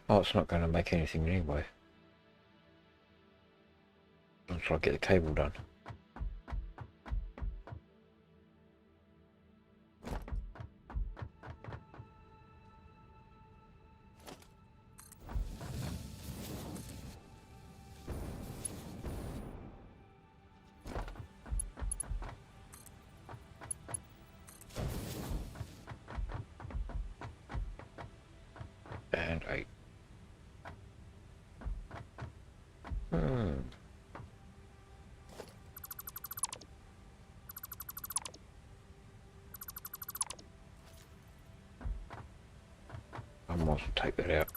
Oh, it's not going to make anything anyway. Let's try to get the cable done. And 8. I might as well take that out.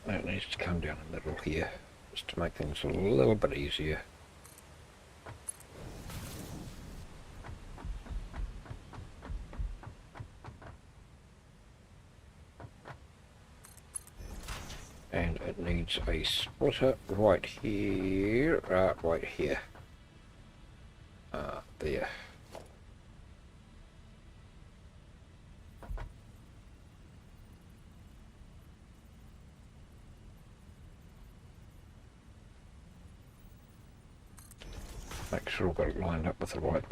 That needs to come down the middle here, just to make things a little bit easier. And it needs a splitter right here, right here. There. Make sure I've got it lined up with the right.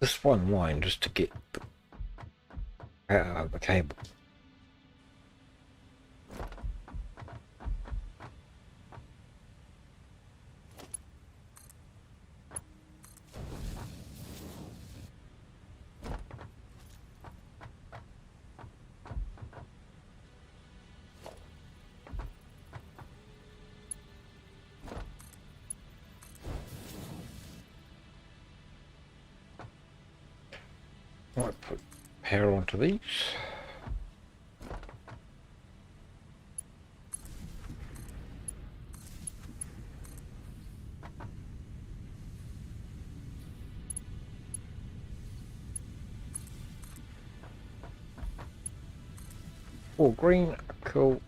This one line just to get the cable. Might put power onto these. All green, cool.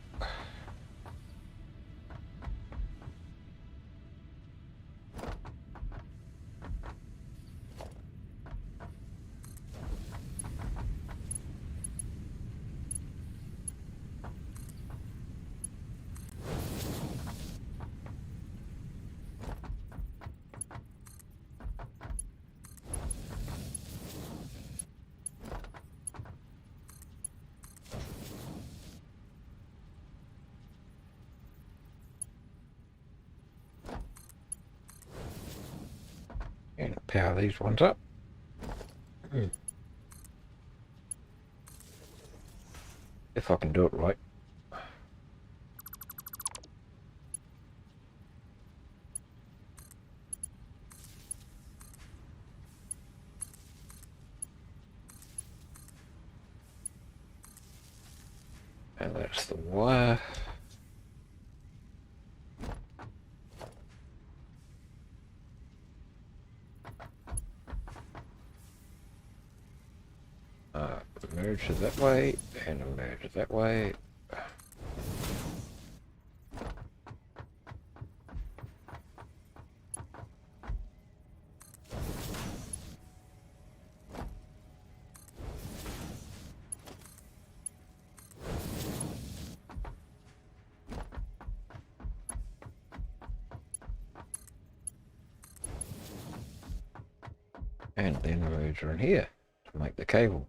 And power these ones up. If I can do it right. And that's the wire. Merge it that way, and merge it that way. And then merge her in here to make the cable.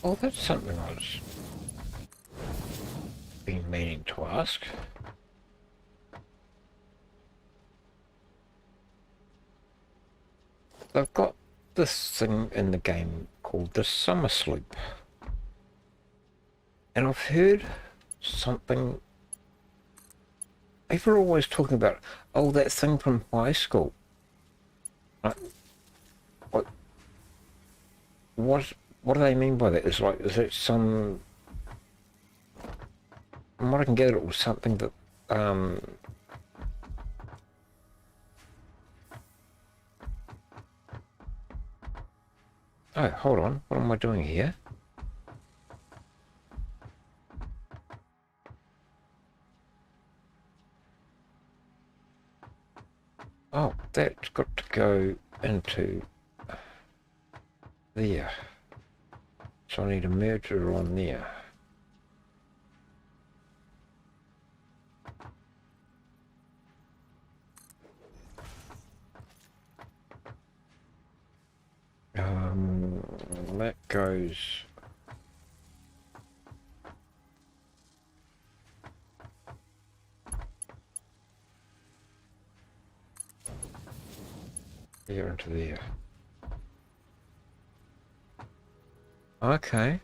Oh, that's something I was been meaning to ask. They've got this thing in the game called the summer sleep. And I've heard something. People are always talking about, oh, that thing from high school. Like, what do they mean by that? Is it some? From what I can gather, it was something that oh, hold on. What am I doing here? Oh, that's got to go into there. So I need a merger on there. That goes there into there. Okay.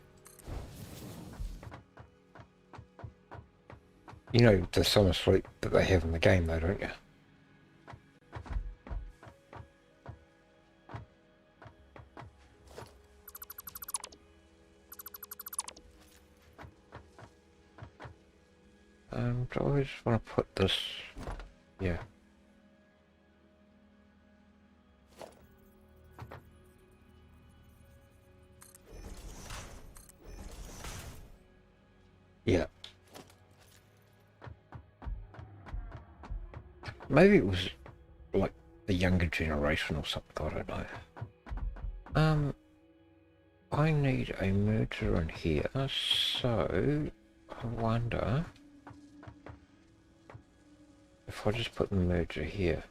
You know the summer sleep that they have in the game though, don't you? Do I just want to put this, yeah. Yeah. Maybe it was like the younger generation or something, I don't know. I need a merger in here, so I wonder if I just put the merger here.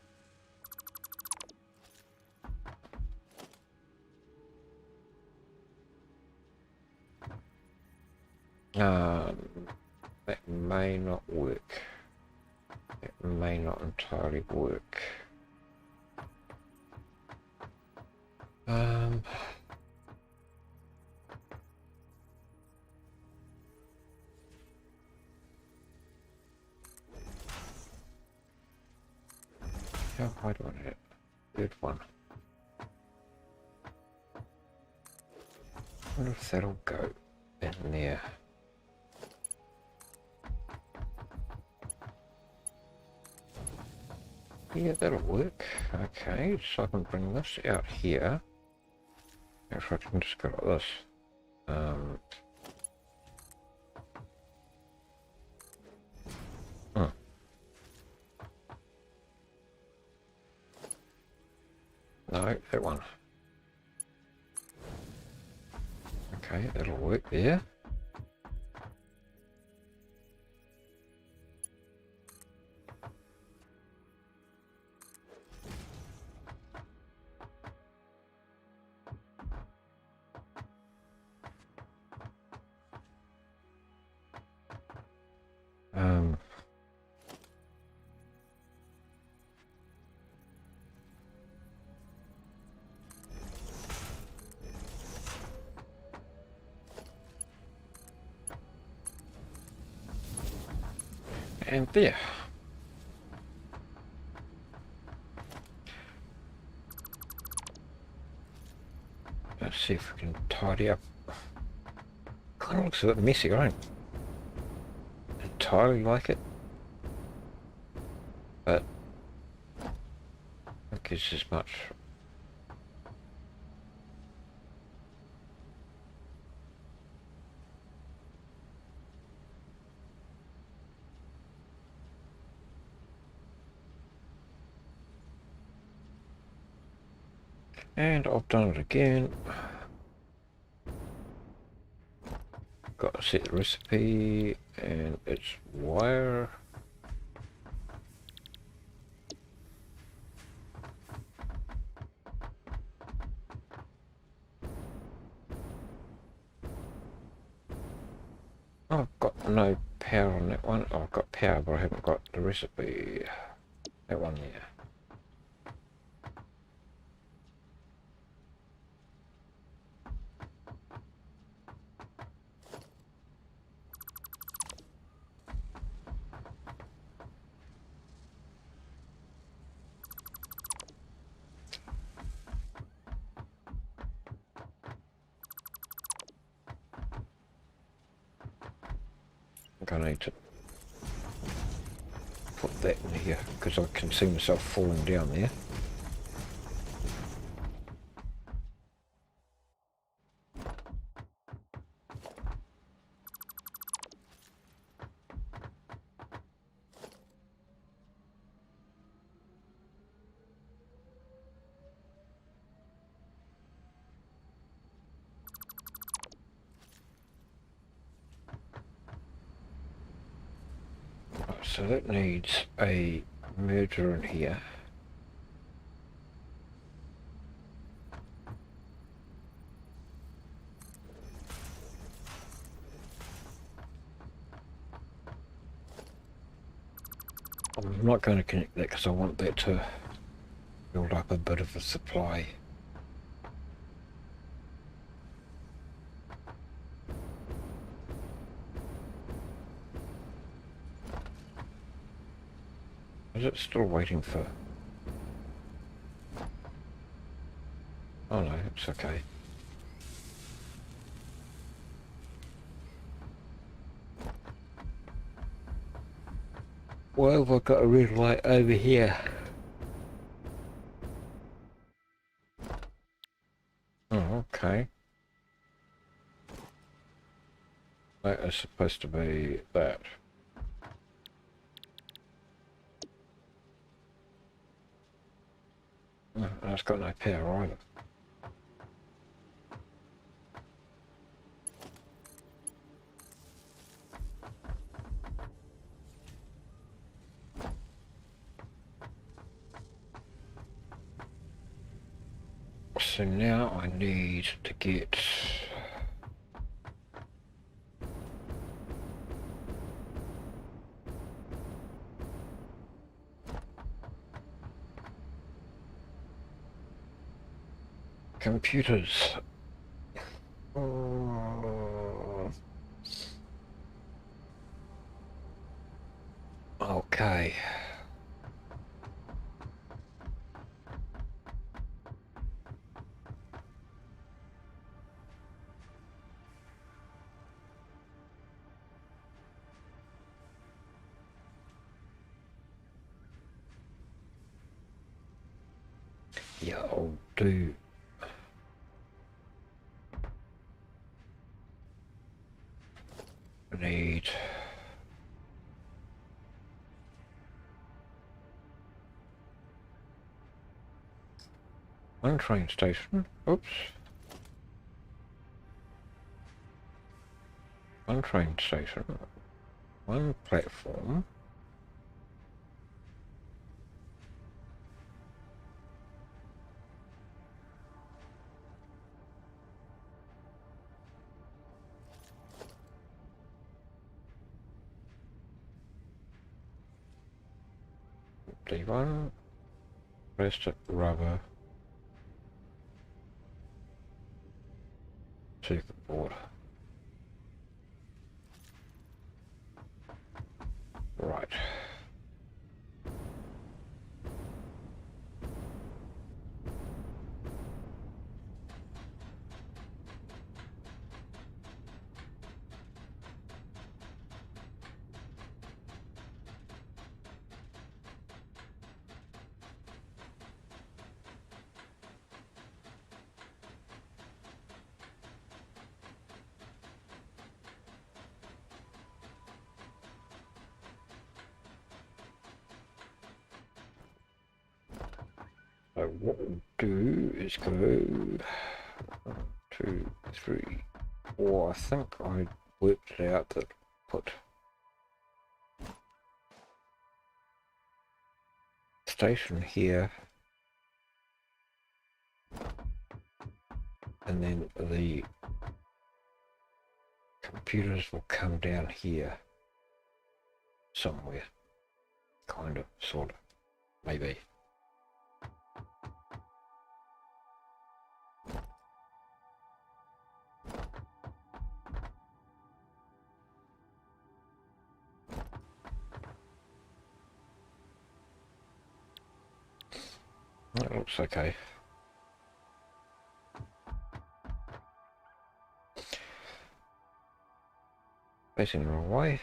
That may not work. It may not entirely work. How high do I want it? Third one. I wonder if that'll go in there. Yeah, that'll work. Okay, so I can bring this out here. Actually, I can just go like this. No, that one. Okay, that'll work there. And there. Let's see if we can tidy up. Kind of looks a bit messy, right? Entirely like it, but I think it's as much. And I've done it again. Got to set the recipe, and it's wire. I've got no power on that one. Oh, I've got power, but I haven't got the recipe. That one there. I'm gonna need to put that in here because I can see myself falling down there. Right, so that needs a merger in here. I'm not going to connect that because I want that to build up a bit of a supply. Is it still waiting for... Oh no, it's okay. Why have I got a red light over here? Oh, okay. That is supposed to be that. No, it's got no power either. So now I need to get... computers. Okay. Yeah, I'll do... I need... one train station. Oops. One train station. One platform. D1. Rest rubber. Circuit board. Right. So what we'll do is go 1, 2, 3, 4. I think I worked it out that put station here, and then the computers will come down here somewhere. Kind of, sort of, maybe. That looks okay. Facing the wrong way.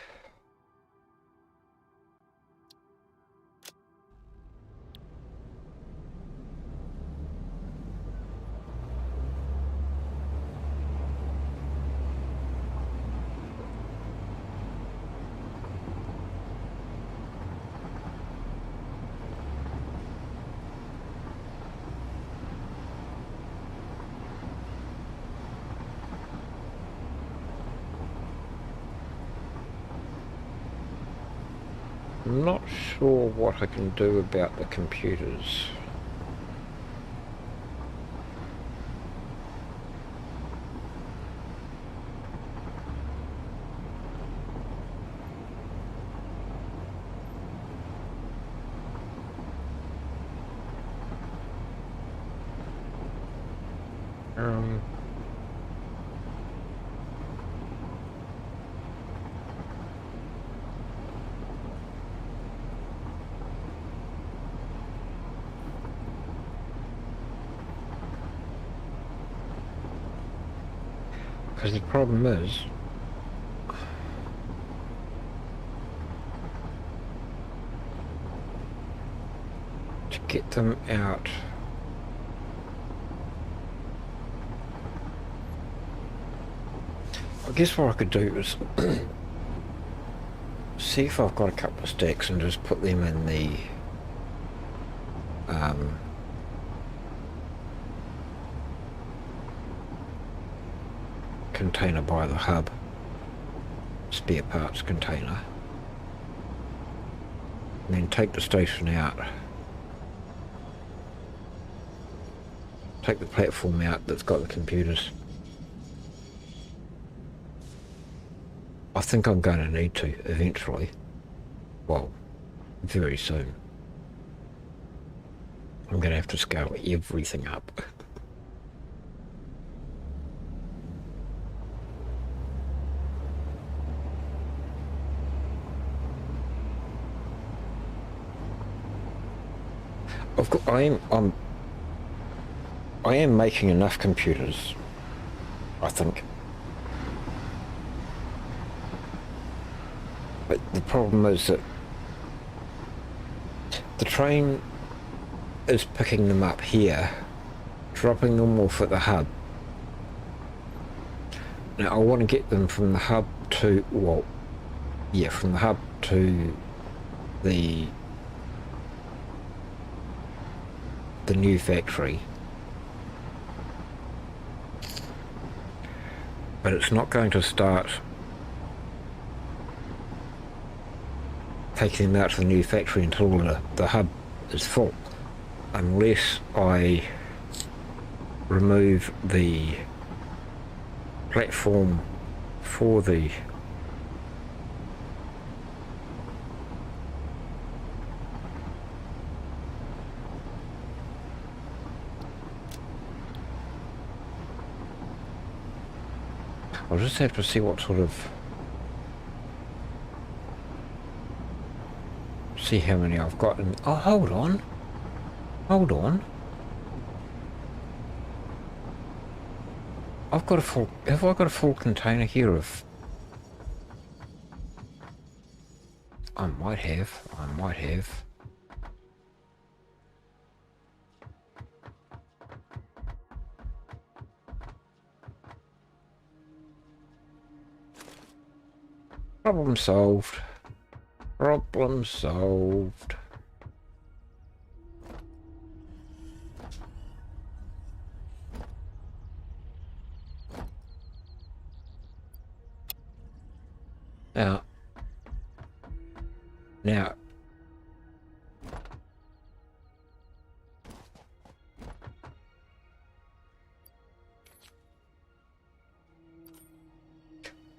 I'm not sure what I can do about the computers. Because the problem is, to get them out, I guess what I could do is see if I've got a couple of stacks and just put them in the container by the hub, spare parts container, and then take the station out, take the platform out that's got the computers. I think I'm going to need to eventually, well, very soon. I'm going to have to scale everything up. Of course, I am making enough computers, I think. But the problem is that the train is picking them up here, dropping them off at the hub. Now I want to get them from the hub to, well, yeah, from the hub to the new factory. But it's not going to start taking them out to the new factory until the hub is full, unless I remove the platform for the I'll just have to see what sort of see how many I've got. And oh, hold on. Hold on. I've got a full... Have I got a full container here of... I might have. I might have. Problem solved. Problem solved. Now,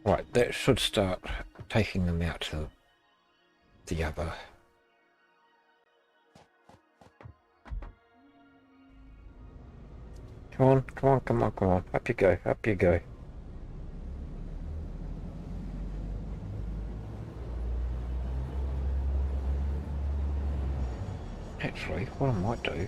right, that should start taking them out to the other. Come on, come on, come on, come on. Up you go, up you go. Actually, what I might do...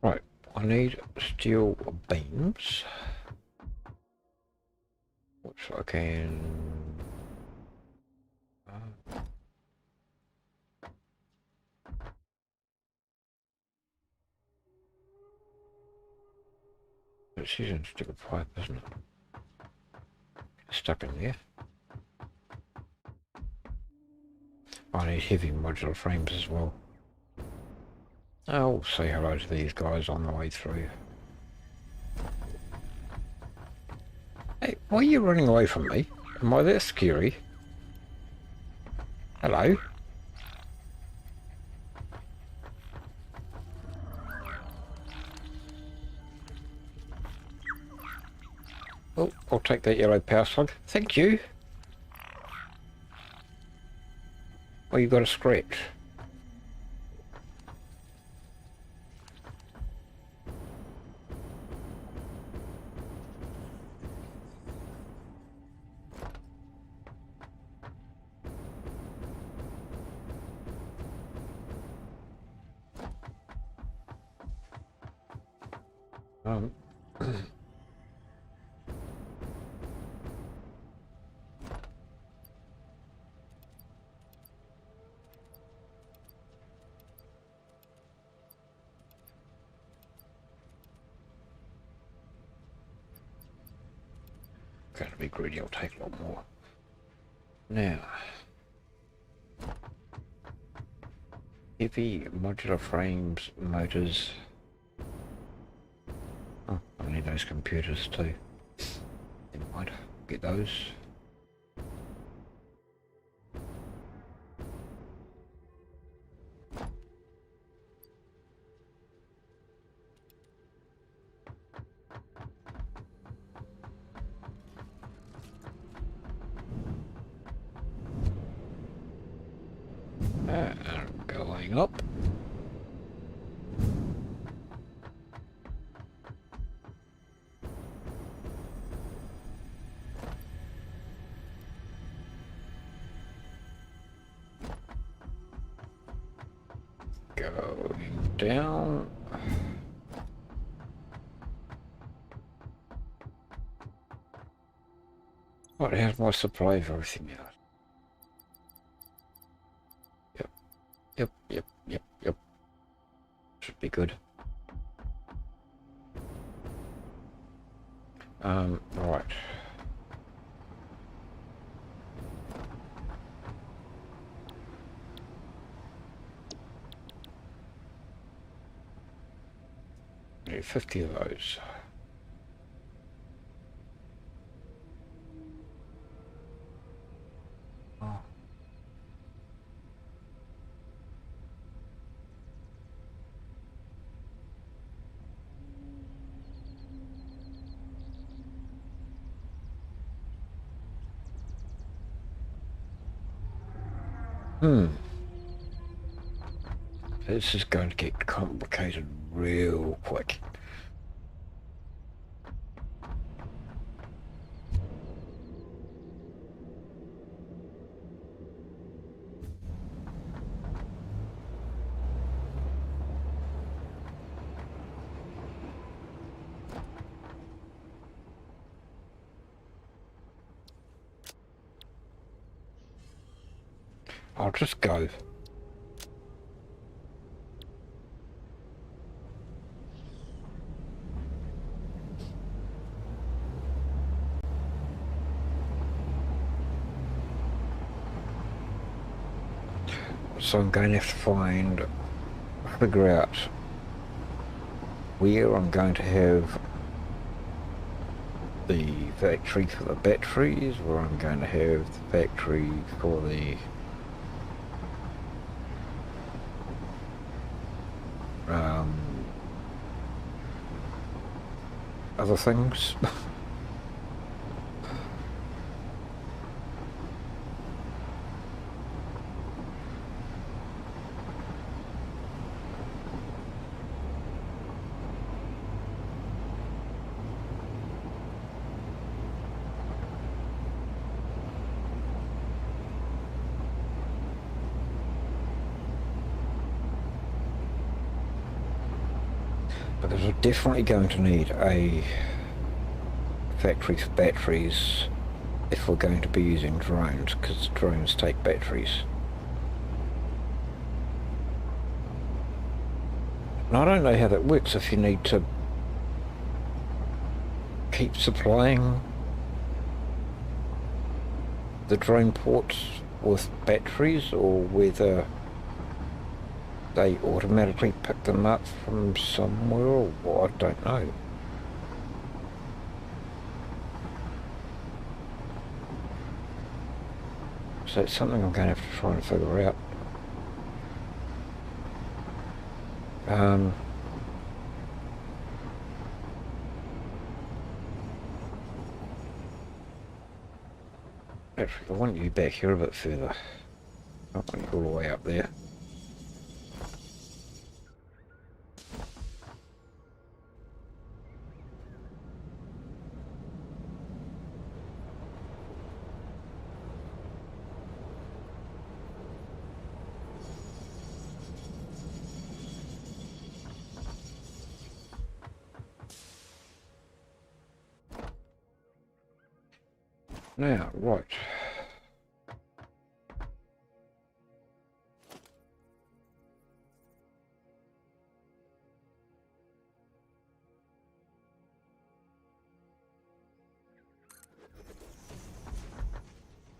Right, I need steel beams, which I can... It's using steel pipe, isn't it? Stuck in there. I need heavy modular frames as well. I'll say hello to these guys on the way through. Hey, why are you running away from me? Am I that scary? Hello? Oh, I'll take that yellow power slug. Thank you. Oh, you got a scratch. Going to be greedy, I'll take a lot more. Now, heavy modular frames, motors. Oh, I need those computers too. Never mind, get those. Going up. Going down. What has my supply of everything out? Yep. Should be good. Right. 50 of those. Oh. This is going to get complicated real quick. I'll just go. So I'm going to have to figure out where I'm going to have the factory for the batteries, where I'm going to have the factory for the other things. Because we're definitely going to need a factory for batteries if we're going to be using drones, because drones take batteries. And I don't know how that works, if you need to keep supplying the drone ports with batteries, or whether they automatically pick them up from somewhere, or what, I don't know. So it's something I'm going to have to try and figure out. Actually, I want you back here a bit further. I don't want you all the way up there. Now, right.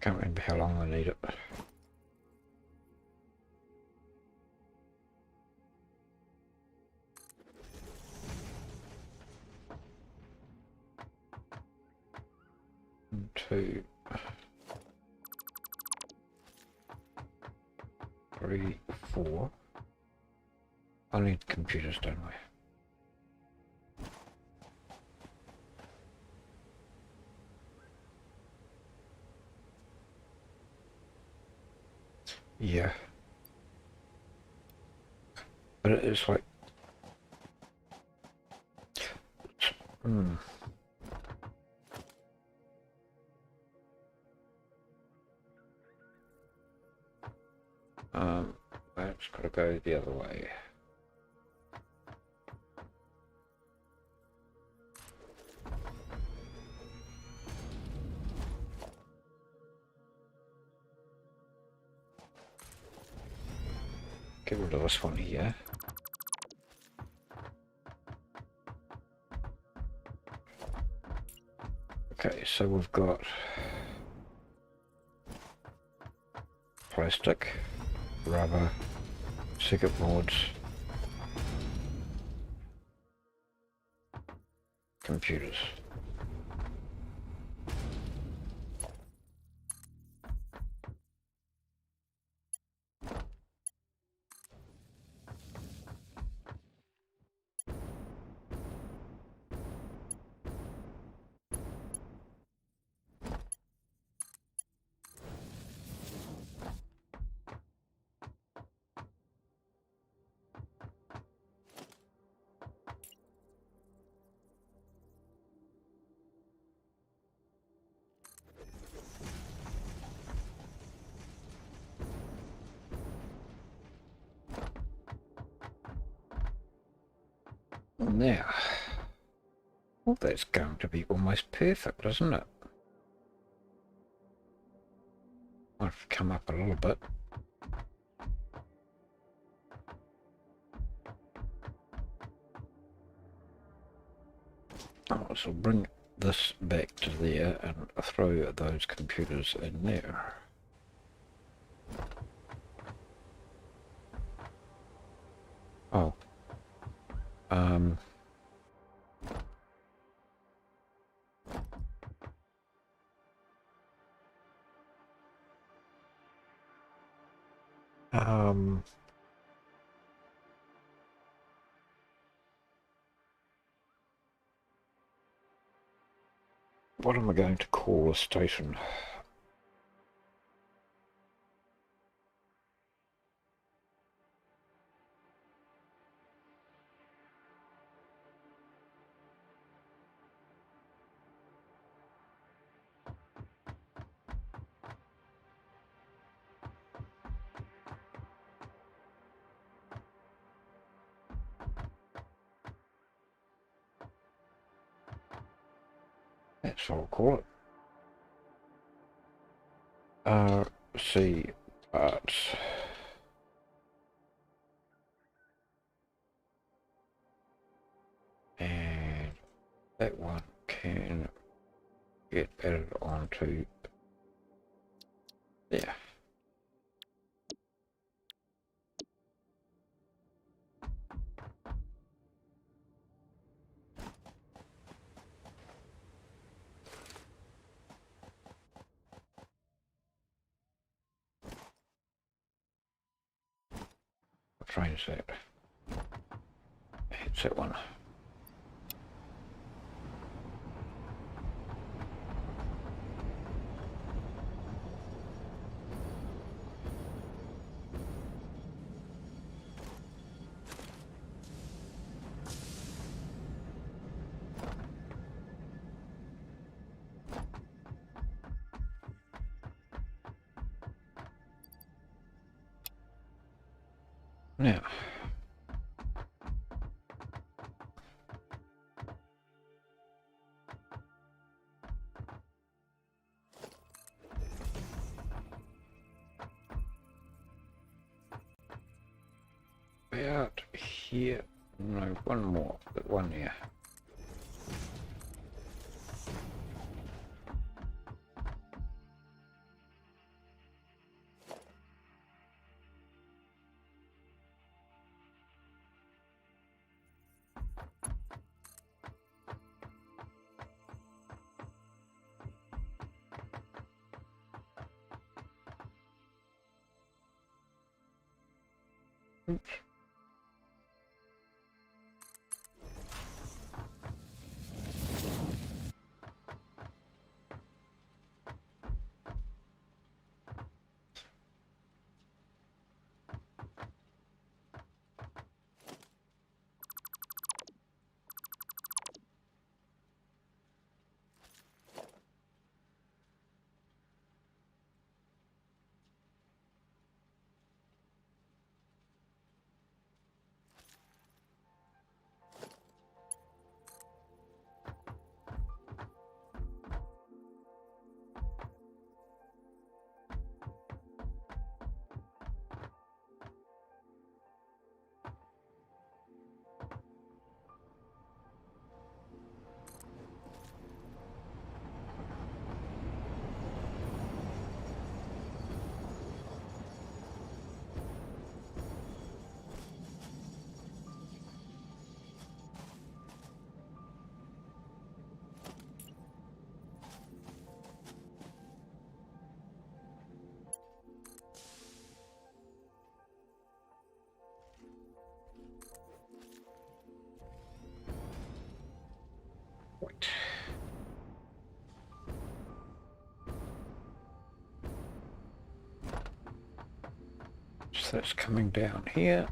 Can't remember how long I need it. One, 2, 3, 4. I need computers, don't I? Yeah. But it's like... That's got to go the other way. Get rid of this one here. Okay, so we've got plastic, rubber, circuit boards, computers. Now, well, that's going to be almost perfect, isn't it? I've come up a little bit. Oh, so bring this back to there and throw those computers in there. Oh. Um. What am I going to call a station? That's what I'll call it. C parts. And that one can get added onto there. What train is that? It's that one. Now, about here, no, one more, but one here. Oops. So that's coming down here.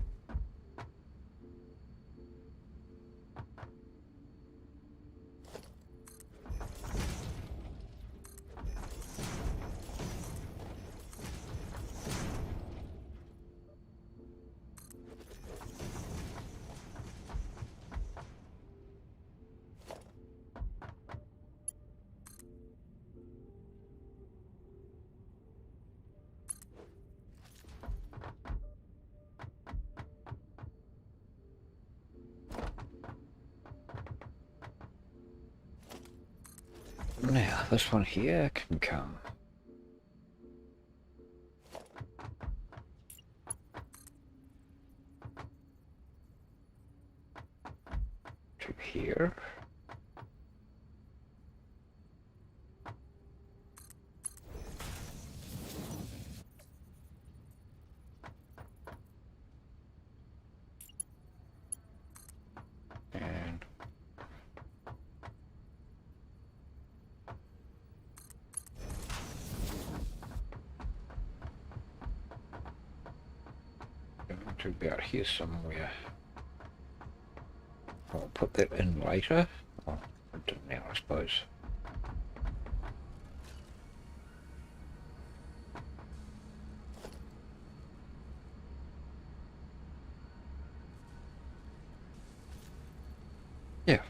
Now, this one here can come to here. And going to about here somewhere. I'll put that in later. I'll put it now, I suppose. Yeah.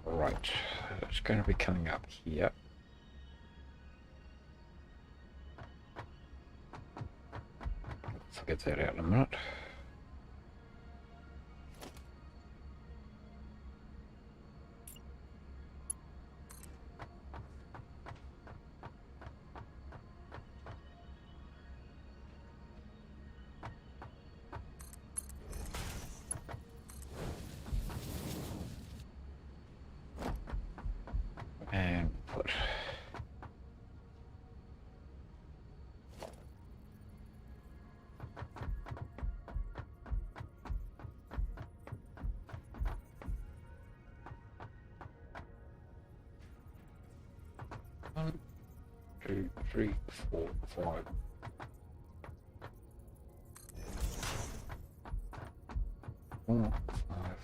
Right. It's going to be coming up here. Let's get that out in a minute. And put one, two, three, four, five. Four, five.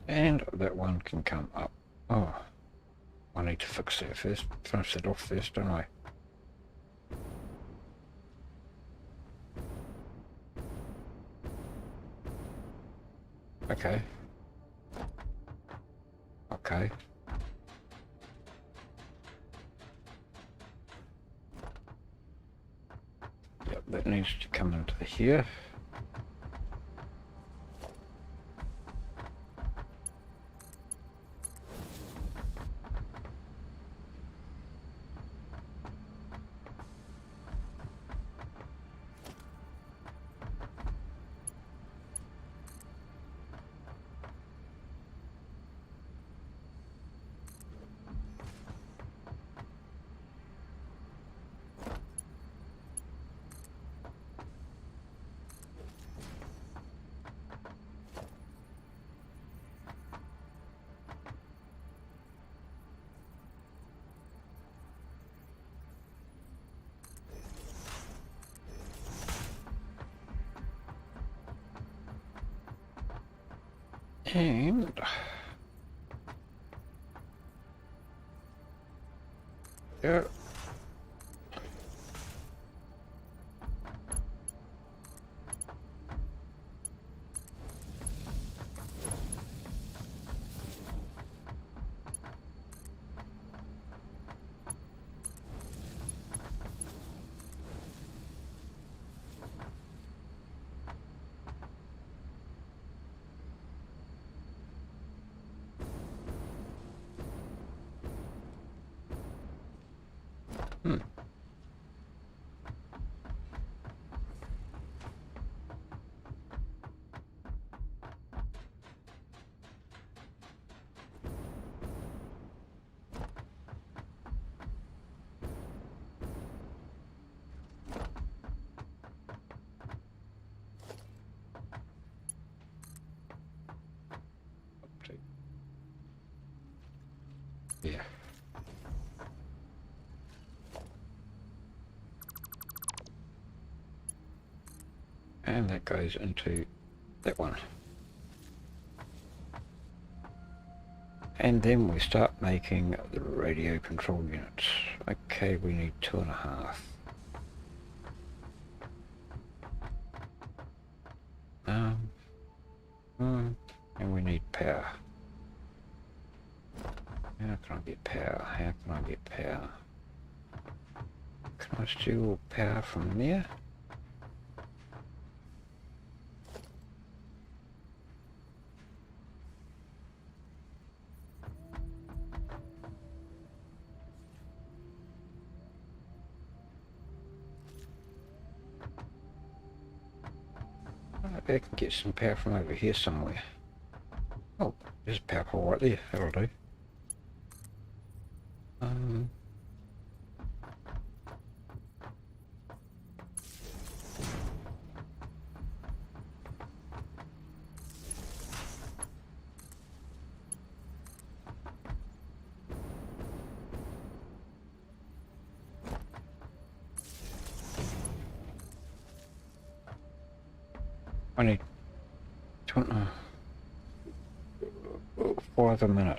And that one can come up. Oh, I need to fix that first. Finish that off first, don't I? Okay. Okay. Yep, that needs to come into here. And there. Hmm. Yeah. And that goes into that one. And then we start making the radio control units. Okay, we need 2.5. And we need power. How can I get power? How can I get power? Can I steal power from there? I can get some power from over here somewhere. Oh, there's a power pole right there. That'll do. I need 5 a minute.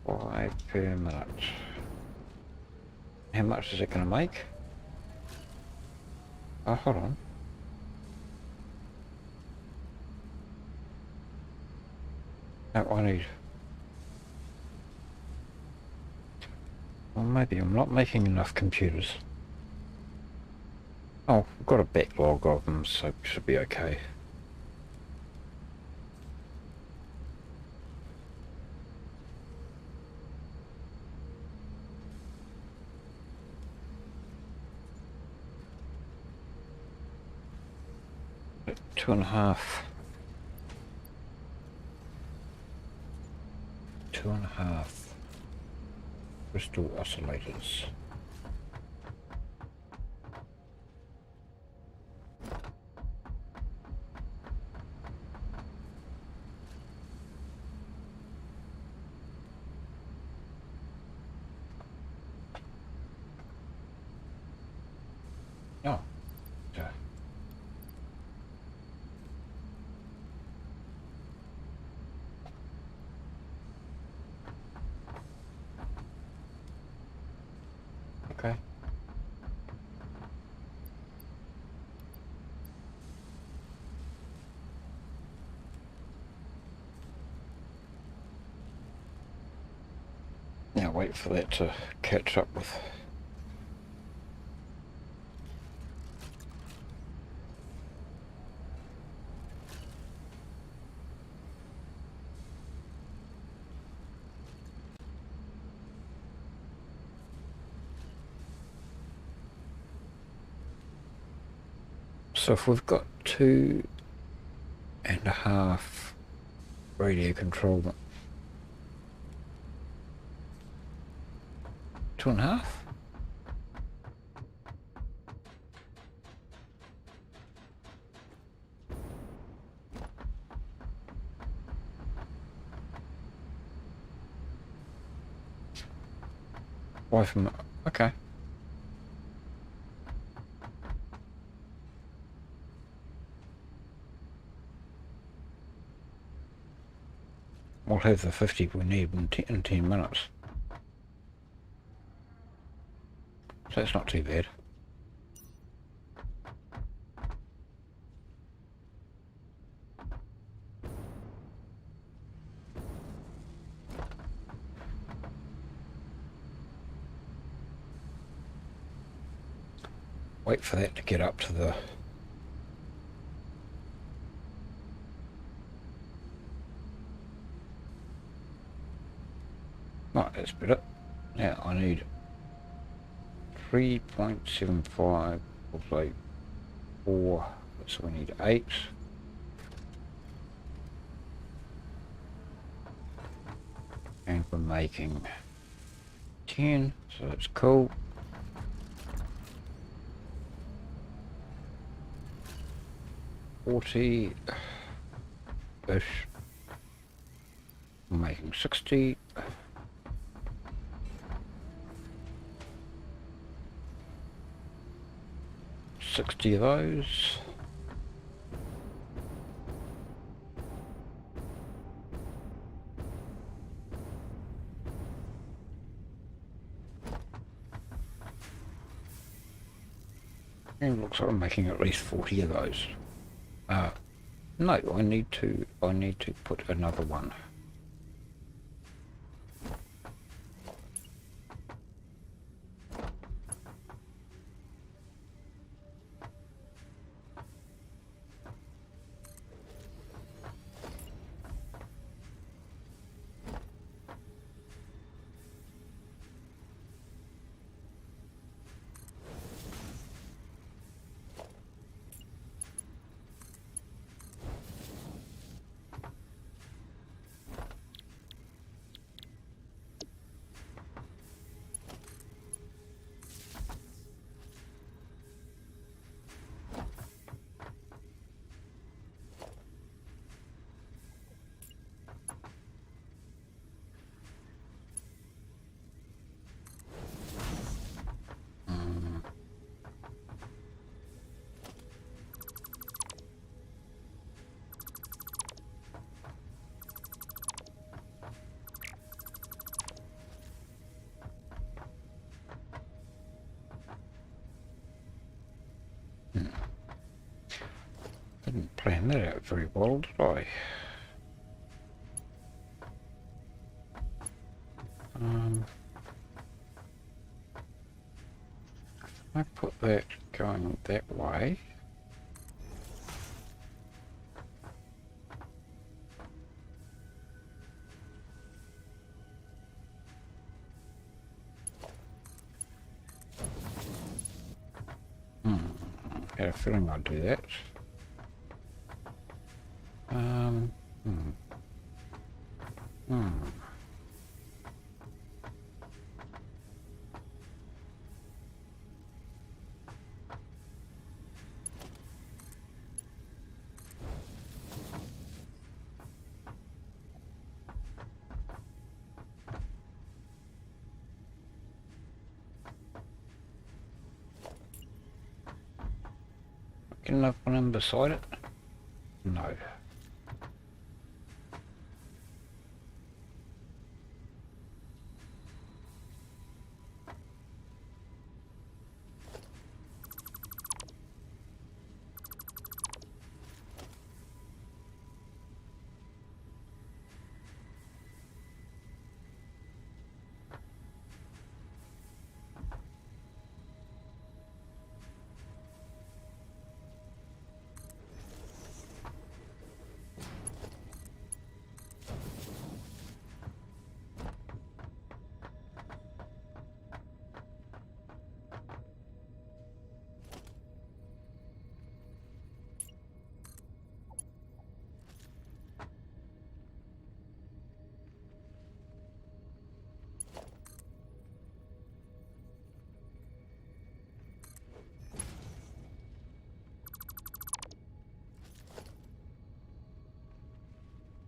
5 per minute. How much is it going to make? Oh, hold on. No, I need... Well, maybe I'm not making enough computers. Oh, I've got a backlog of them, so it should be okay. Two and a half. 2.5 crystal oscillators. Oh, so. Okay. Now wait for that to catch up with. So if we've got 2.5 radio control, 2.5? Why from... Okay. We'll have the 50 we need in 10 minutes. So that's not too bad. Wait for that to get up to the... Right, that's better. Now I need 3.75, also 4, so we need 8. And we're making 10, so that's cool. $40-ish. We're making 60. 60 of those. And it looks like I'm making at least 40 of those. No, I need to put another one. Didn't plan that out very well, did I? I put that going that way. I had a feeling I'd do that. Get enough one in beside it? No.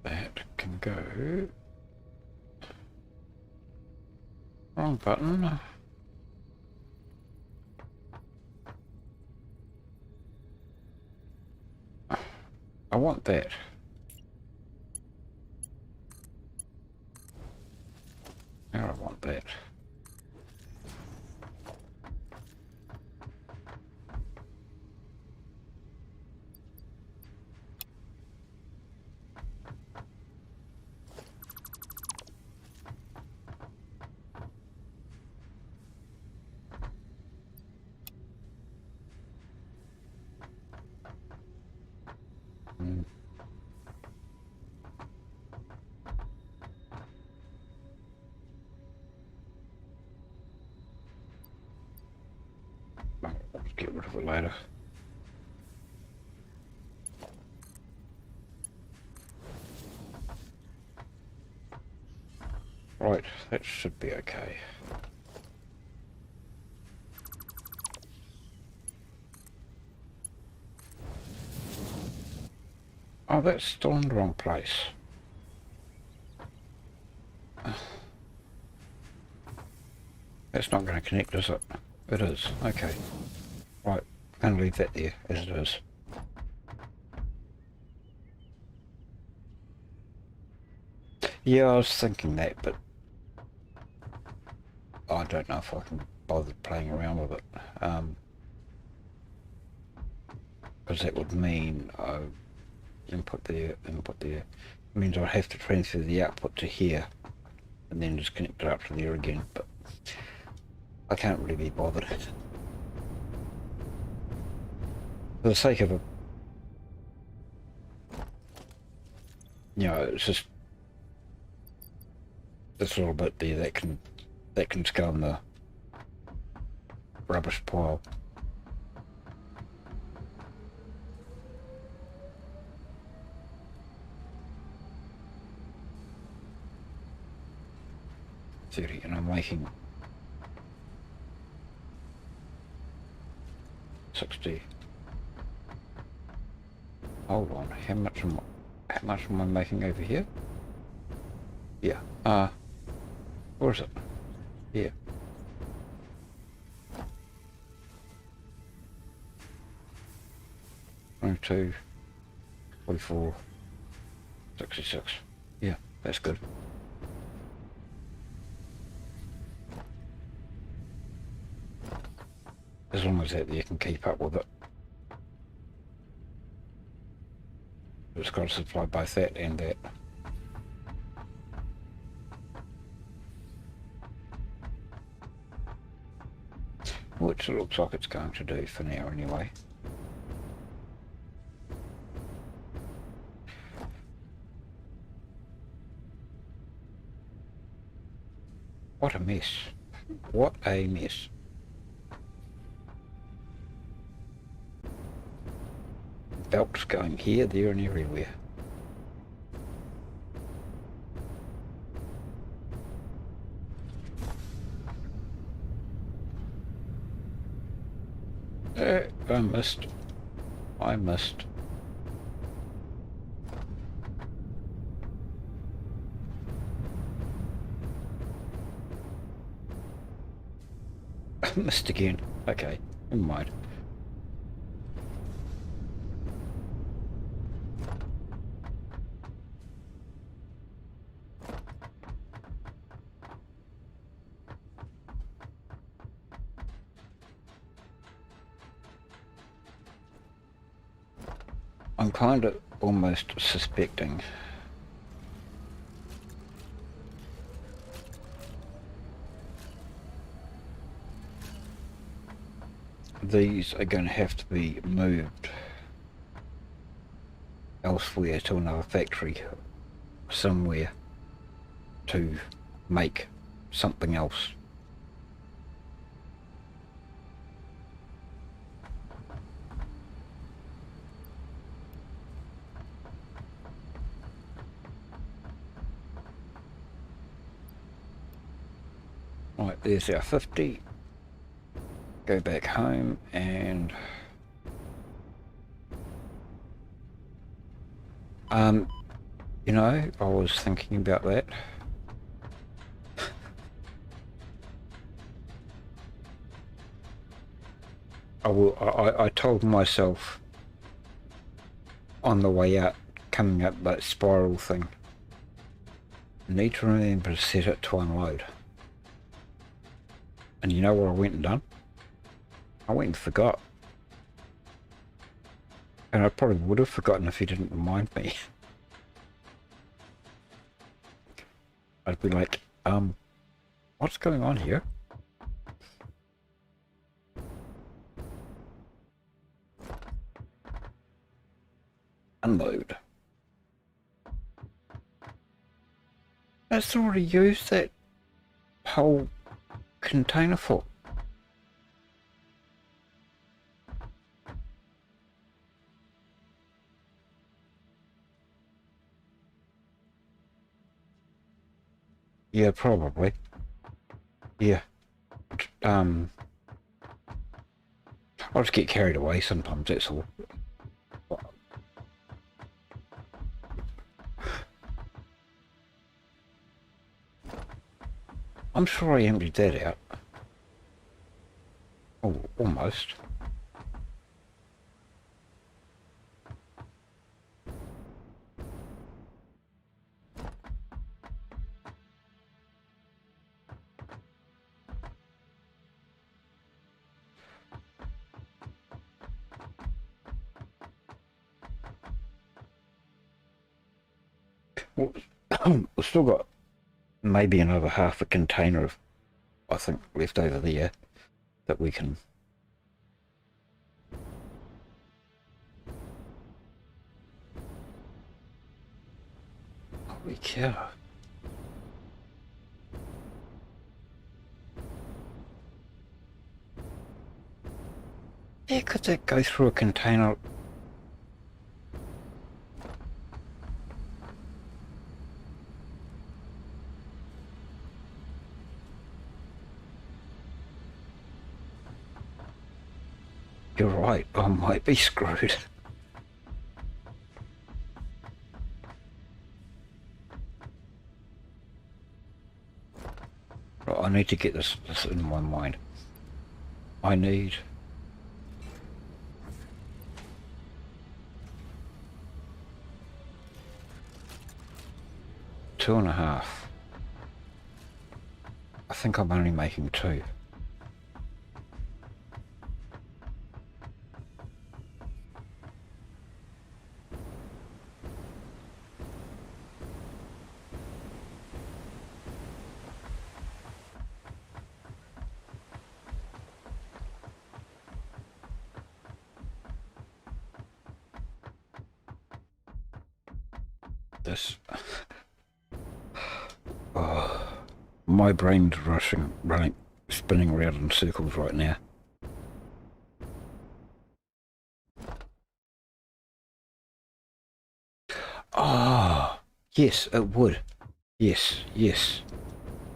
That can go. Wrong button. I want that. Now I want that. of it later. Right, that should be okay. Oh, that's still in the wrong place. That's not going to connect, is it? It is. Okay. Right, I'm going to leave that there as it is. Yeah, I was thinking that, but I don't know if I can bother playing around with it. Because that would mean input there, input there. It means I'd have to transfer the output to here and then just connect it up to there again, but I can't really be bothered. For the sake of it, you know, it's just this little bit there that can just go in the rubbish pile. And I'm making 60. Hold on, how much am I making over here? Yeah, where is it? Here. $22, 44, 66. Yeah, that's good. As long as that you can keep up with it. It's got to supply both that and that. Which it looks like it's going to do for now anyway. What a mess. What a mess. Belts going here, there and everywhere. I missed. I missed. I missed again. Okay, never mind. I'm kind of almost suspecting these are going to have to be moved elsewhere to another factory somewhere to make something else. Right, there's our 50. Go back home and you know, I was thinking about that. I told myself on the way out, coming up that spiral thing, I need to remember to set it to unload. And you know what I went and done? I went and forgot. And I probably would have forgotten if he didn't remind me. I'd be like, what's going on here? Unload. That's already used that whole container full. Yeah, probably. Yeah. Um, I just get carried away sometimes, that's all. I'm sure I emptied that out. Oh, almost. Well, we've still got maybe another half a container of, I think, left over there that we can... Holy cow. Yeah, could that go through a container? You're right, I might be screwed. Right, I need to get this in my mind. I need... 2.5. I think I'm only making 2. This... Oh, my brain's running, spinning around in circles right now. Oh, yes, it would. Yes, yes,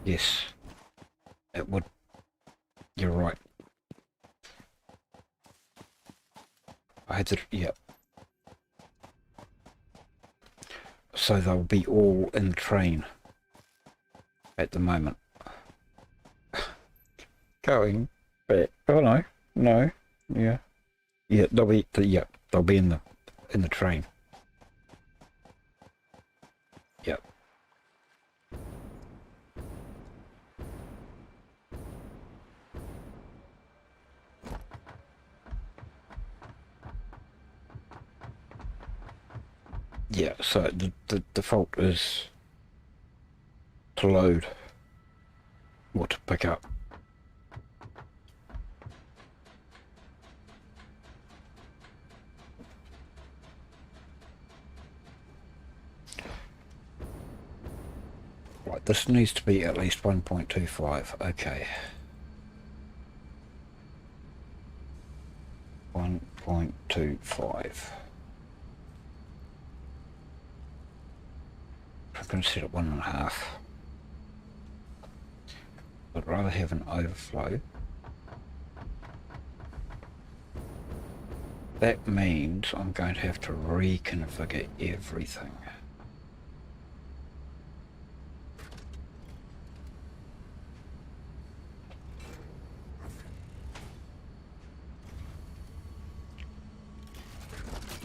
yes. It would. You're right. I had to, yeah. So they'll be all in the train at the moment. Going back. Oh no, no, yeah, yeah. They'll be in the train. Yep. Yeah. So the default is to load or to pick up. Right, this needs to be at least 1.25. Okay. 1.25. I'm going to set it 1.5. I'd rather have an overflow. That means I'm going to have to reconfigure everything.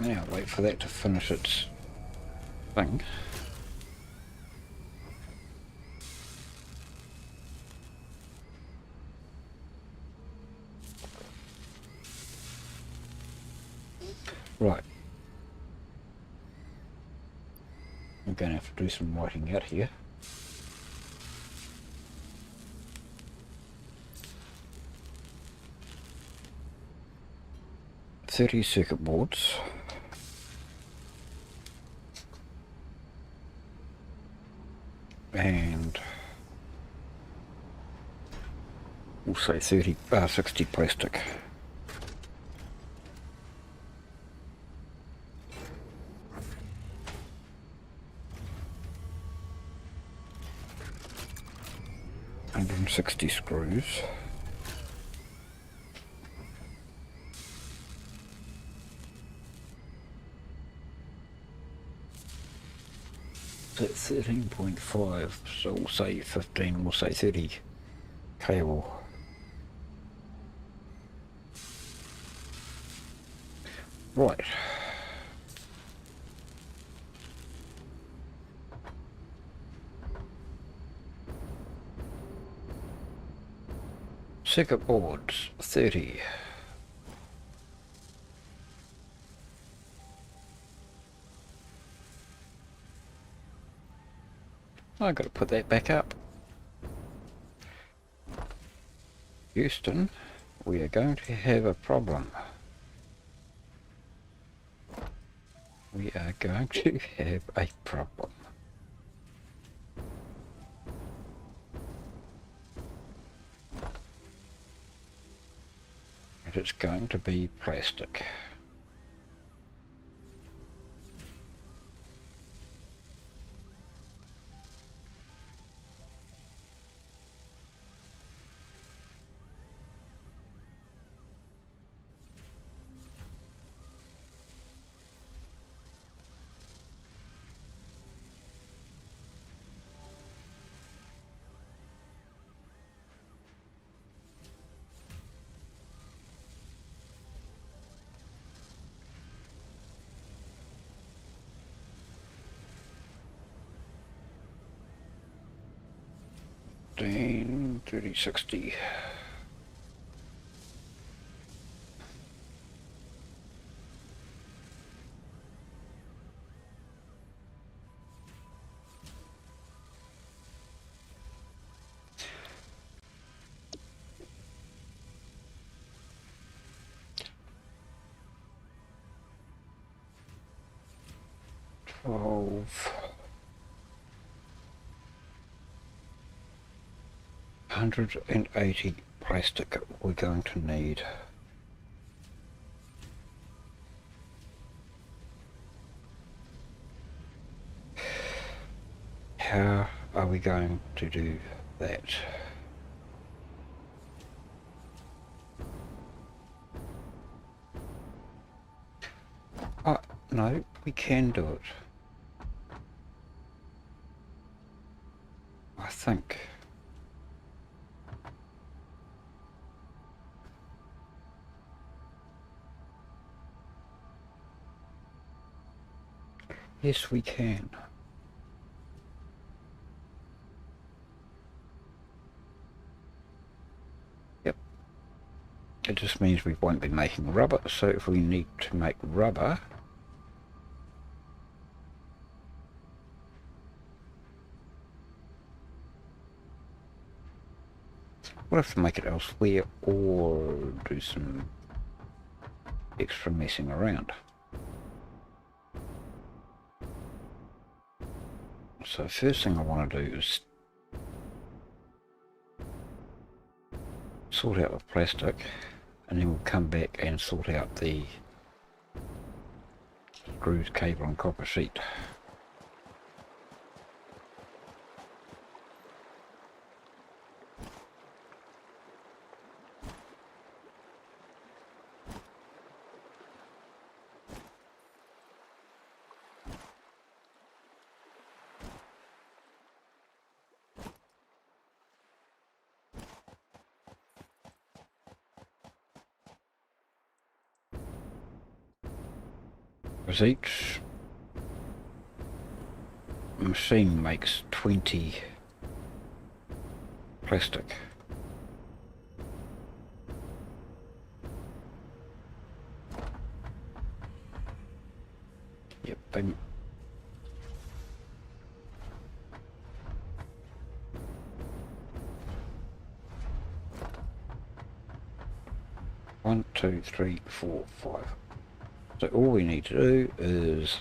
Now wait for that to finish its thing. Right. I'm going to have to do some writing out here. .30 circuit boards. And we'll say 60 plastic. 160 screws. At 13.5, so we'll say 15, we'll say 30 cable. Right. Circuit boards, 30. I've got to put that back up. Houston, we are going to have a problem. We are going to have a problem. And it's going to be plastic. Fifteen, 30, 60. $12. 180 plastic we're going to need. How are we going to do that? Oh, no, we can do it. I think. Yes, we can. Yep. It just means we won't be making rubber, so if we need to make rubber, we'll have to make it elsewhere or do some extra messing around. So first thing I want to do is sort out the plastic, and then we'll come back and sort out the screws, cable and copper sheet. Because each machine makes 20 plastic. Yep, bang. One, two, three, four, 5. So all we need to do is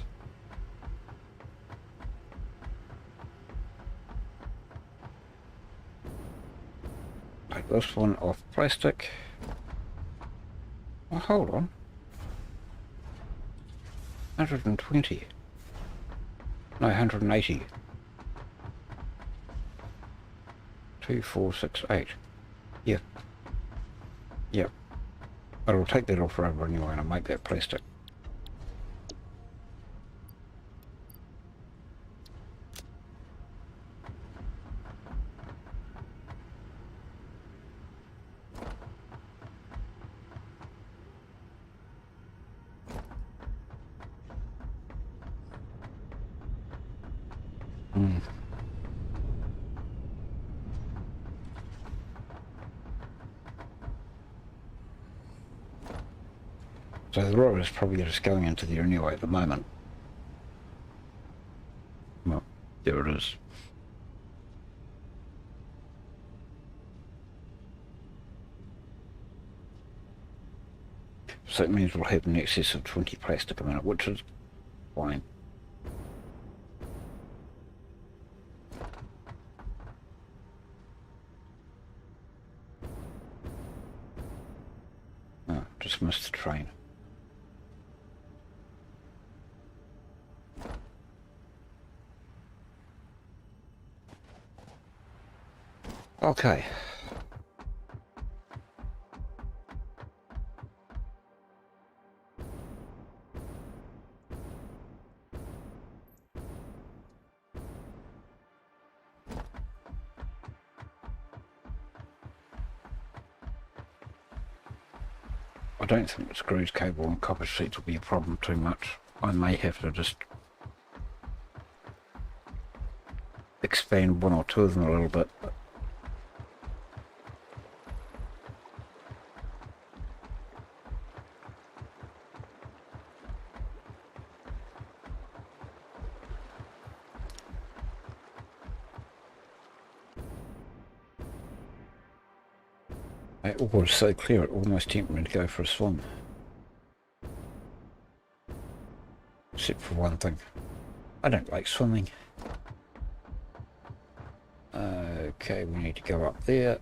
take this one off plastic. Oh, hold on. 120. No, 180. 2, 4, 6, 8. Yep. Yep. But I'll take that off rubber anyway and I'll make that plastic. So the rod is probably just going into there anyway at the moment. Well, there it is. So it means we'll have in excess of 20 plastic a minute, which is fine. Oh, just missed the train. Okay. I don't think the screws, cable and copper sheets will be a problem too much. I may have to just expand one or two of them a little bit. That water's so clear it almost tempted me to go for a swim. Except for one thing. I don't like swimming. Okay, we need to go up there.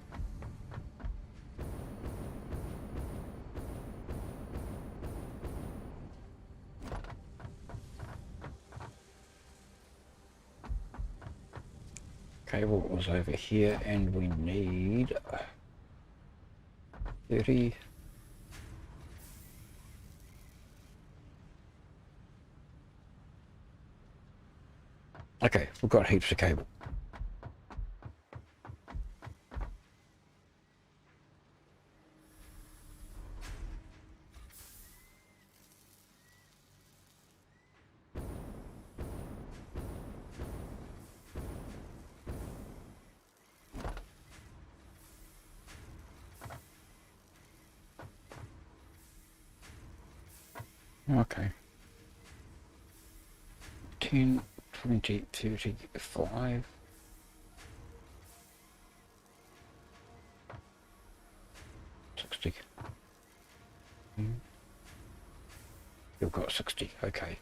Cable was over here and we need 30. Okay, we've got heaps of cable. Okay. 10, 20, 35. You've got 60, okay.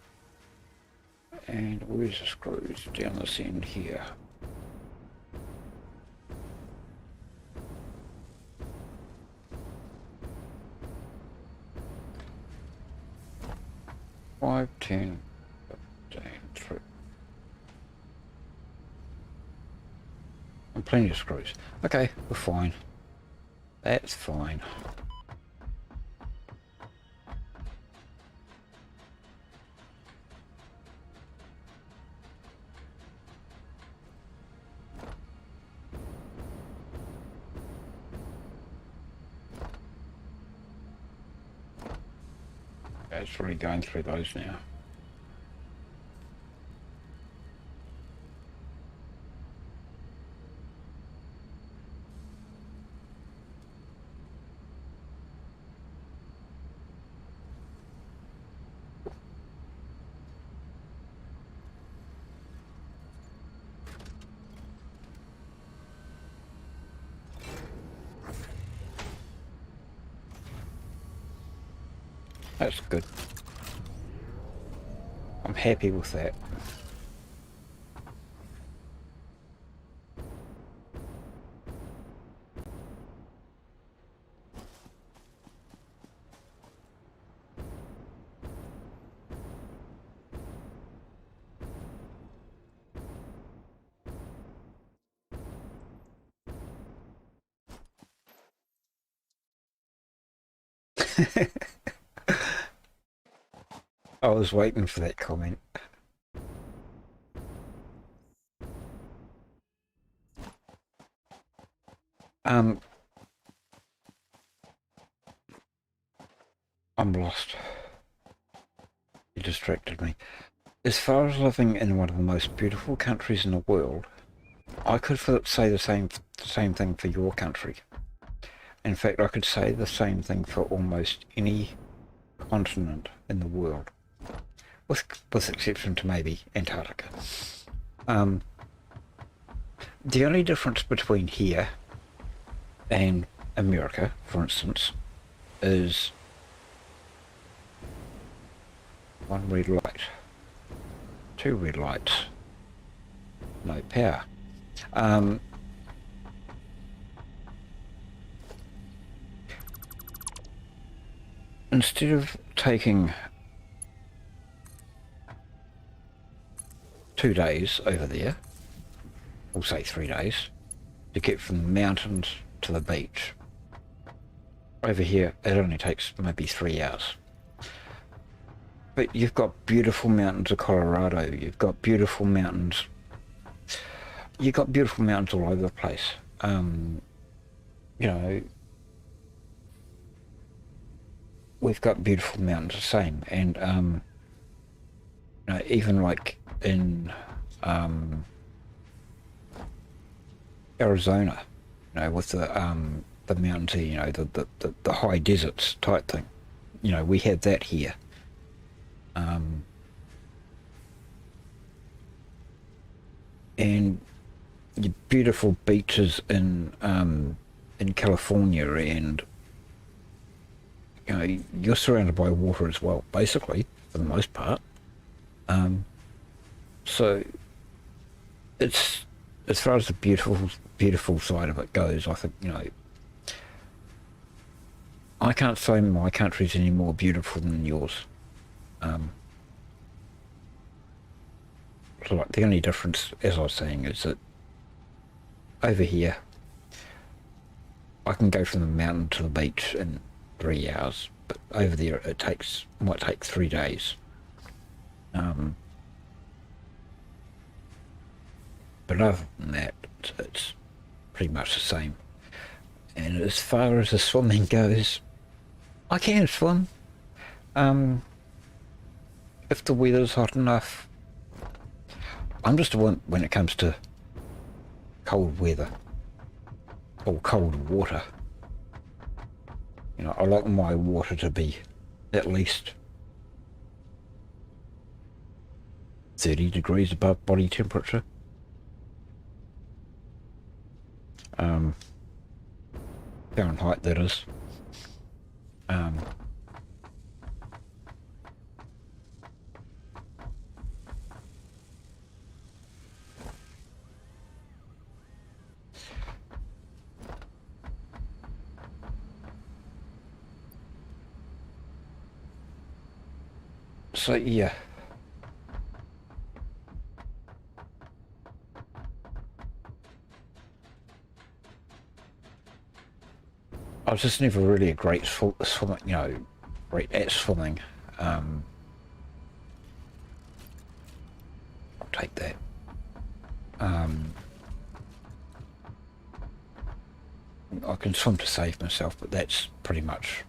And where's the screws? Down this end here. Five, 10, 15, 3. And plenty of screws. Okay, we're fine. That's fine. It's really going through those now. That's good. I'm happy with that. I was waiting for that comment. I'm lost. You distracted me. As far as living in one of the most beautiful countries in the world, I could say the same thing for your country. In fact, I could say the same thing for almost any continent in the world, with exception to maybe Antarctica. The only difference between here and America, for instance, is one red light, two red lights, no power. Instead of taking 2 days over there, we'll say 3 days, to get from the mountains to the beach, over here it only takes maybe 3 hours. But you've got beautiful mountains of Colorado, you've got beautiful mountains all over the place. You know, we've got beautiful mountains the same, and you know, even like in Arizona, you know, with the mountains, you know, the high deserts type thing, you know, we have that here. And your beautiful beaches in California, and you know, you're surrounded by water as well, basically, for the most part. So it's, as far as the beautiful side of it goes, I think, you know, I can't say my country's any more beautiful than yours. So like, the only difference, as I was saying, is that over here I can go from the mountain to the beach in 3 hours, but over there it might take 3 days. But other than that, it's pretty much the same. And as far as the swimming goes, I can swim. If the weather's hot enough. I'm just a wimp when it comes to cold weather or cold water. You know, I like my water to be at least 30 degrees above body temperature. Fahrenheit, that is. So yeah. I was just never really a great swimmer, you know, great at swimming. I'll take that. I can swim to save myself, but that's pretty much.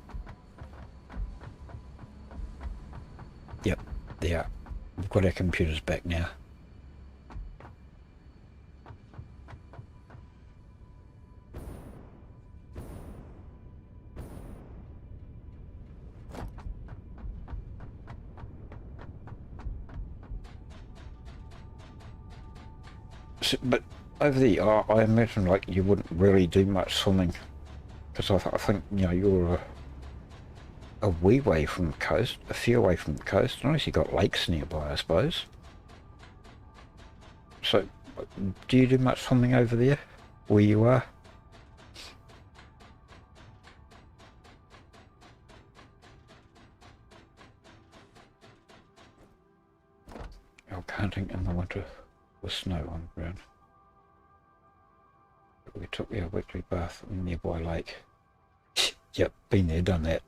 Yep, there. We've got our computers back now. So, but over there, I imagine like you wouldn't really do much swimming, because I think, you know, you're a wee way from the coast, a few away from the coast, unless you've got lakes nearby, I suppose. So, do you do much swimming over there, where you are? Elk hunting in the winter with snow on the ground. We took our weekly bath in a nearby lake. Yep, been there, done that.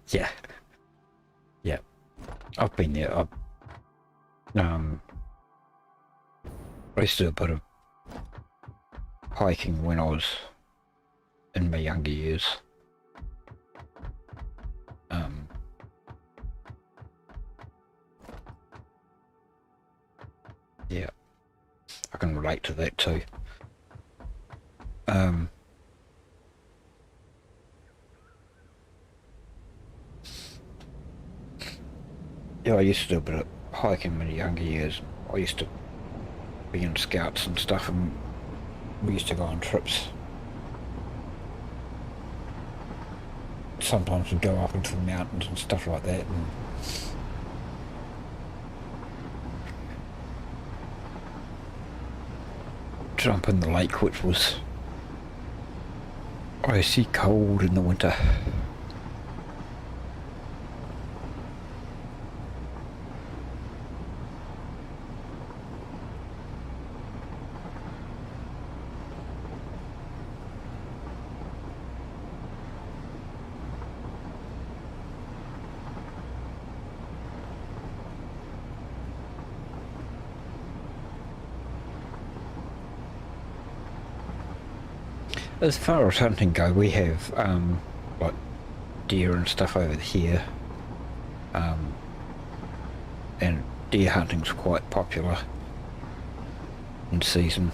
Yeah, yeah. I've been there. I used to do a bit of hiking when I was in my younger years. Yeah, I can relate to that too. Yeah, I used to do a bit of hiking in my younger years. I used to be in scouts and stuff, and we used to go on trips. Sometimes we'd go up into the mountains and stuff like that, and jump in the lake, which was icy cold in the winter. As far as hunting go, we have like deer and stuff over here, and deer hunting's quite popular in season.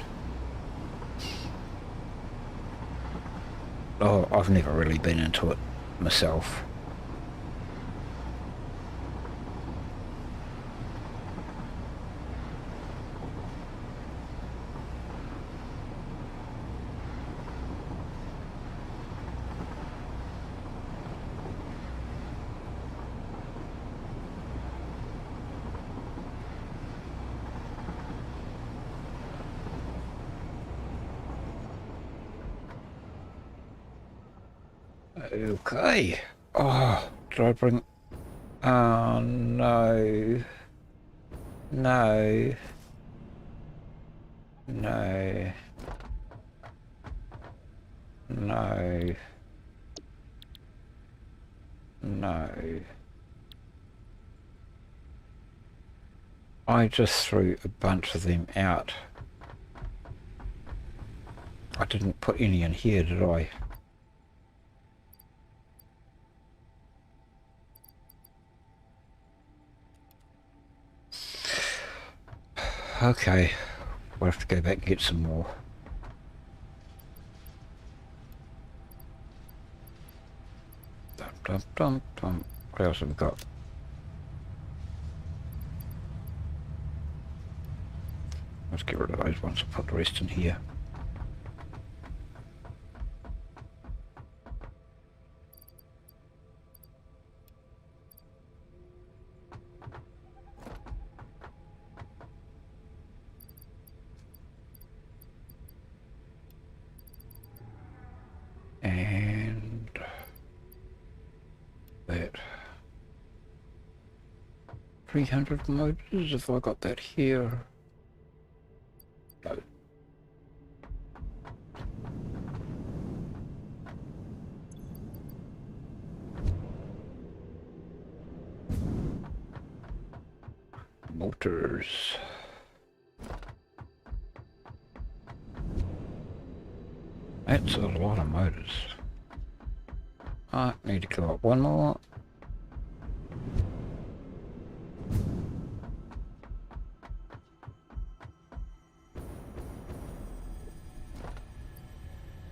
Oh, I've never really been into it myself. Okay. Oh, did I bring... Oh, no. No. No. No. No. I just threw a bunch of them out. I didn't put any in here, did I? Okay, we'll have to go back and get some more. Dum, dum, dum, dum. What else have we got? Let's get rid of those ones and put the rest in here. And that 300 motors, have I got that here? No. Motors. That's a lot of motors. I need to go up one more.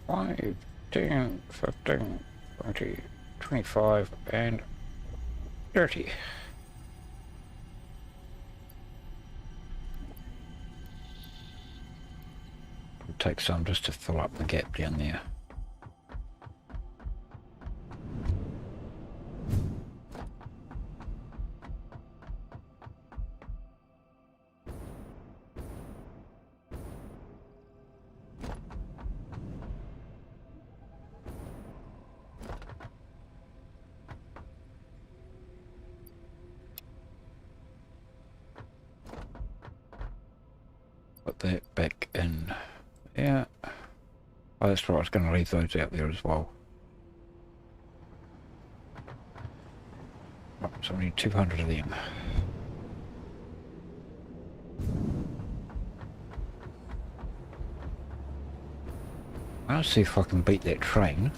Five, 10, 15, 20, 25, and 30. It'll take some just to fill up the gap down there. Put that back in there. Oh, that's right, I was going to leave those out there as well. so we need 200 of them. I'll see if I can beat that train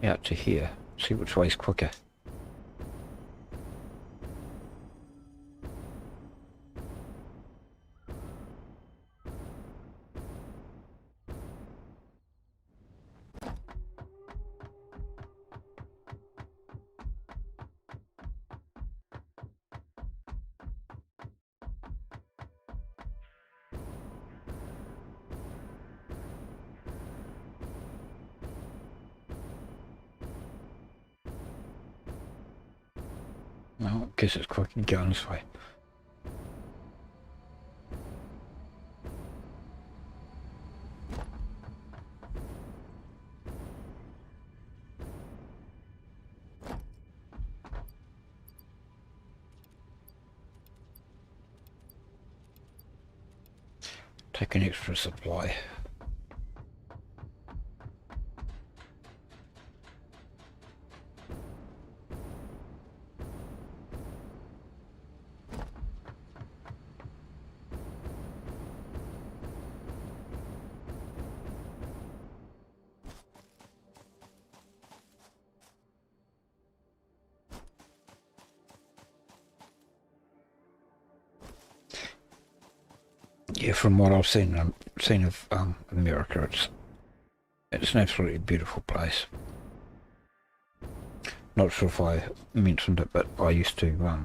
out to here. See which way's quicker. No, I guess it's quick and going this way. Take an extra supply. Yeah, from what I've seen of America, it's an absolutely beautiful place. Not sure if I mentioned it, but I used to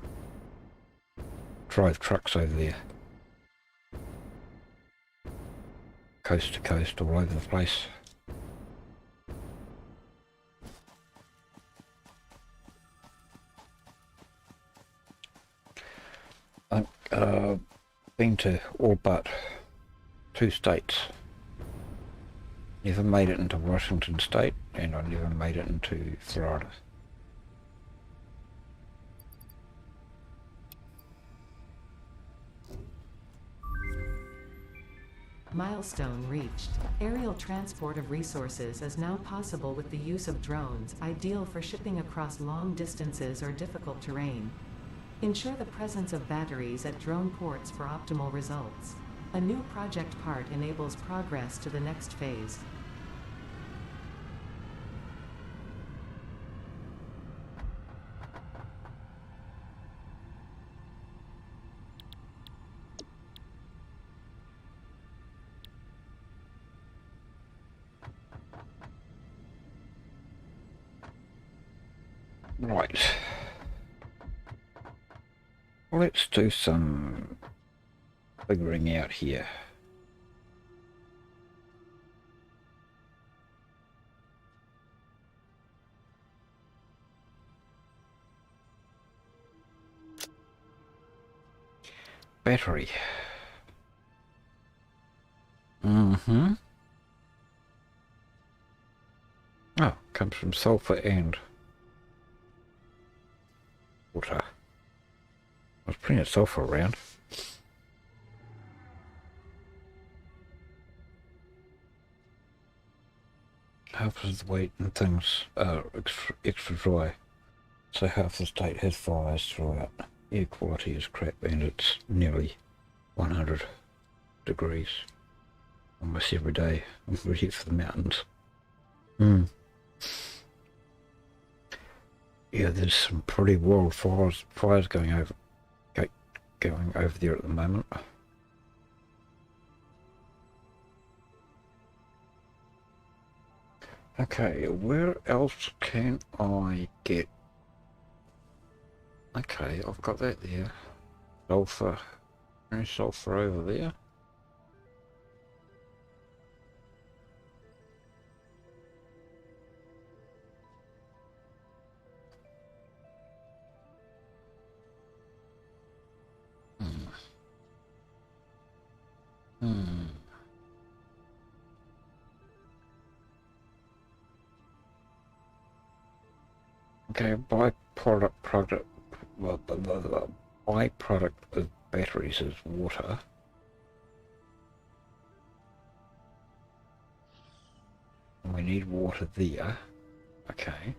drive trucks over there, coast to coast, all over the place. I've been to all but 2 states. Never made it into Washington State, and I never made it into Florida. Milestone reached. Aerial transport of resources is now possible with the use of drones, ideal for shipping across long distances or difficult terrain. Ensure the presence of batteries at drone ports for optimal results. A new project part enables progress to the next phase. Right. Let's do some figuring out here. Battery. Mm-hmm. Oh, comes from sulfur and water. There's plenty of sulfur around. Half of the weight and things are extra dry, so half the state has fires throughout. Air quality is crap, and it's nearly 100 degrees almost every day. I'm ready for the mountains. Yeah, there's some pretty wild fires going over there at the moment. Okay, where else can I get? Okay, I've got that there. Sulfur. Any sulfur over there? Okay, byproduct of batteries is water. We need water there. Okay.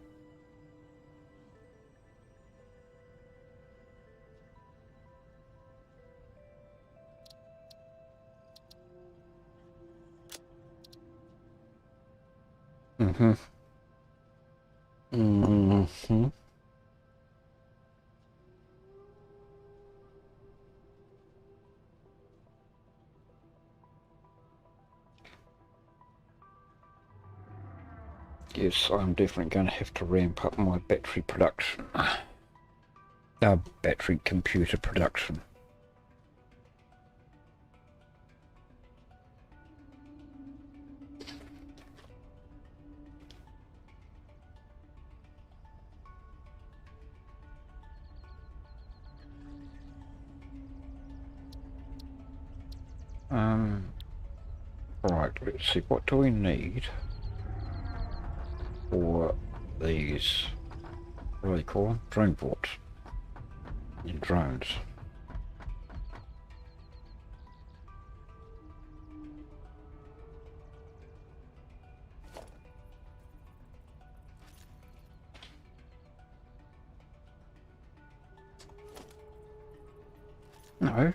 Mm-hmm. Mm-hmm. Yes, I'm definitely going to have to ramp up my battery production. Battery computer production. Right, let's see, what do we need for these, what do they call them? Drone ports and drones. No.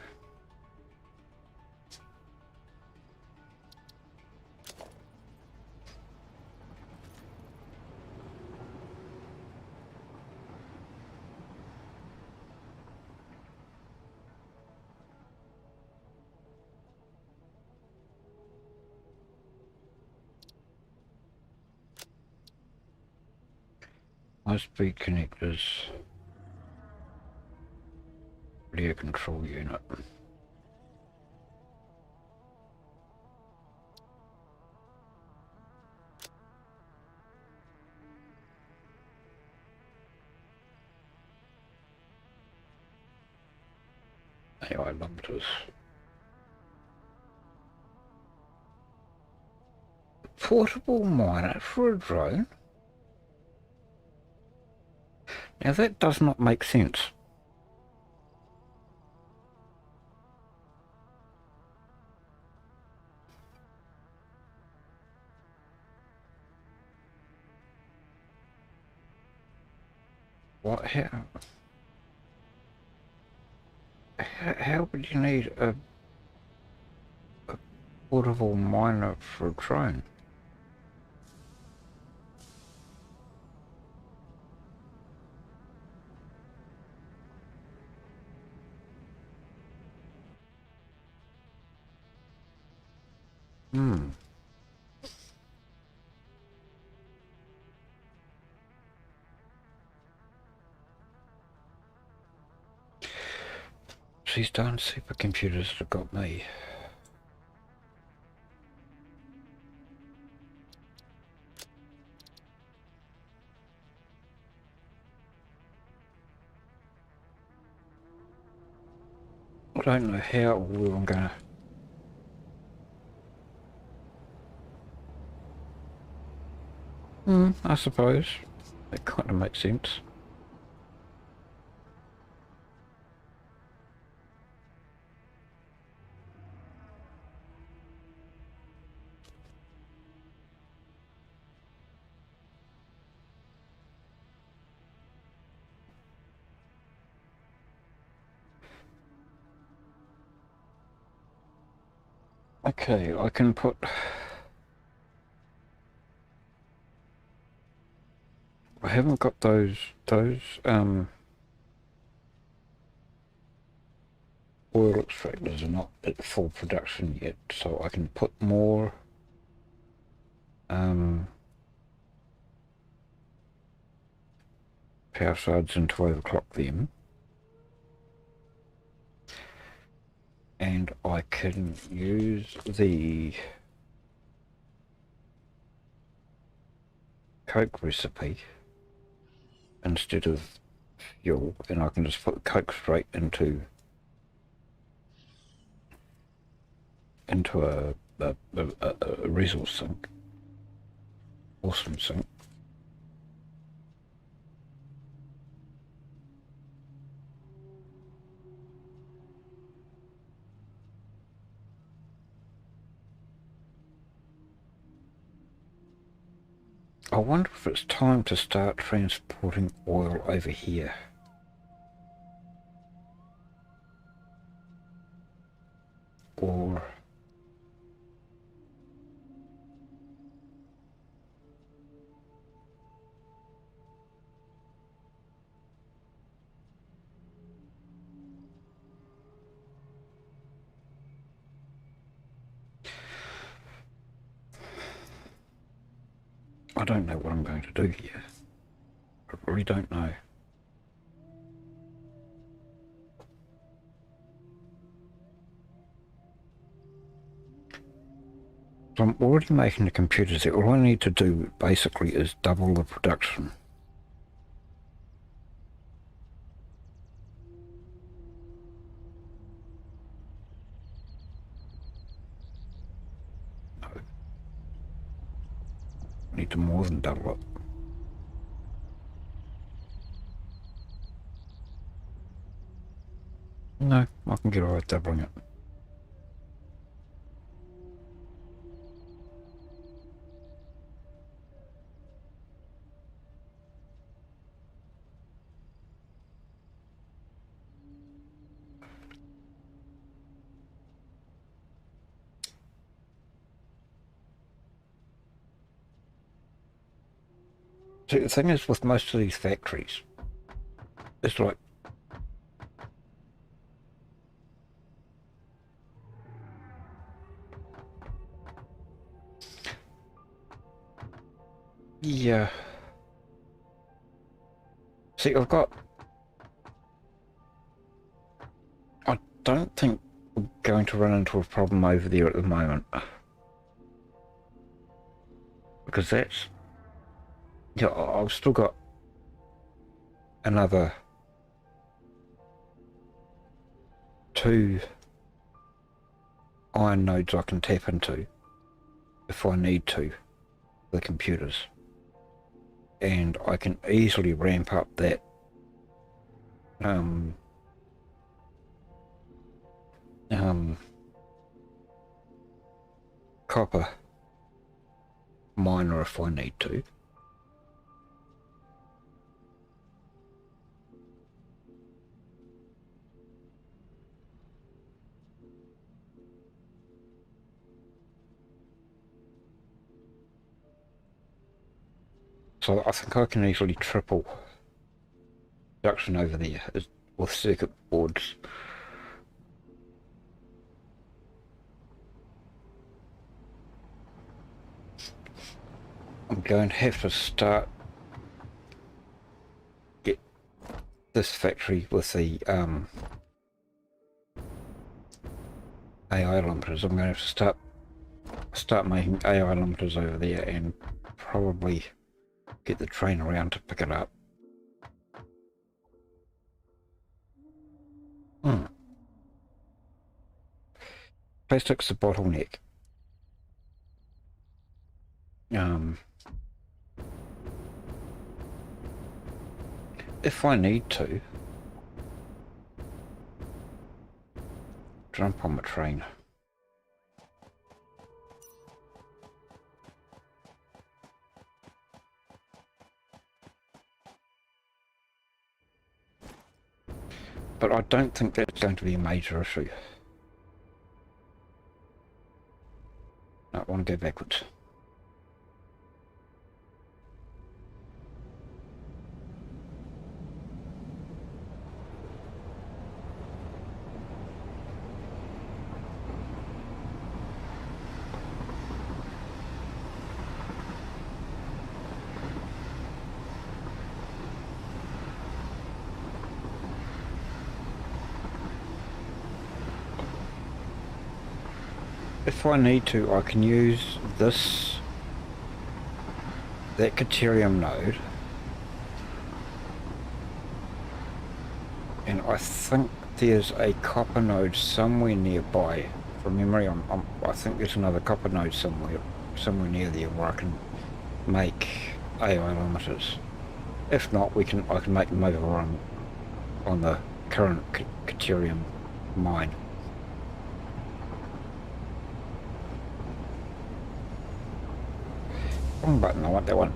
High-speed connectors. Audio control unit. AI limiters. Portable miner for a drone? Now that does not make sense. What? How would you need a portable miner for a drone? Hmm. These darn supercomputers have got me. I don't know how I'm gonna... I suppose. That kind of makes sense. Okay, I can put... I haven't got those oil extractors are not at full production yet, so I can put more power shards in to overclock them, and I can use the Coke recipe instead of fuel, and I can just put Coke straight into a resource sink, awesome sink. I wonder if it's time to start transporting oil over here. Or... don't know what I'm going to do here. I really don't know. So I'm already making the computers there. All I need to do basically is double the production. No. I need to more than double it. No, I can get away with doubling it. See, the thing is with most of these factories, it's like, yeah. See, I don't think we're going to run into a problem over there at the moment. Because that's, yeah, I've still got another 2 iron nodes I can tap into if I need to, the computers. And I can easily ramp up that copper miner if I need to. So I think I can easily triple production over there with circuit boards. I'm going to have to start get this factory with the AI limiters. I'm going to have to start making AI limiters over there and probably get the train around to pick it up. Plastic's the bottleneck. If I need to jump on the train. But I don't think that's going to be a major issue. No, I want to go backwards. If I need to, I can use that Caterium node, and I think there's a copper node somewhere nearby. From memory, I think there's another copper node somewhere near there where I can make AI limiters. If not, I can make them over on the current Caterium mine. Wrong button, I want that one.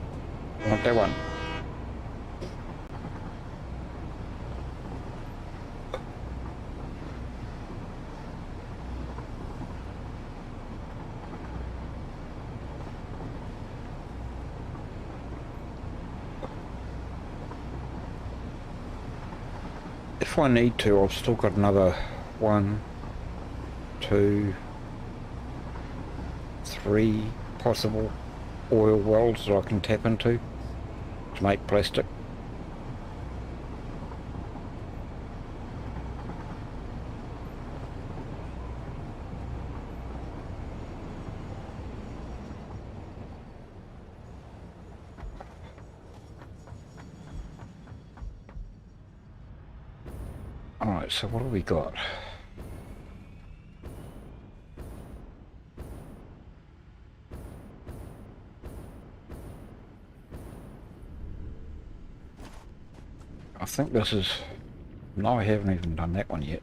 I want that one. If I need to, I've still got another 1, 2, 3 possible oil wells that I can tap into to make plastic. Alright, so what have we got? I think this is... No, I haven't even done that one yet.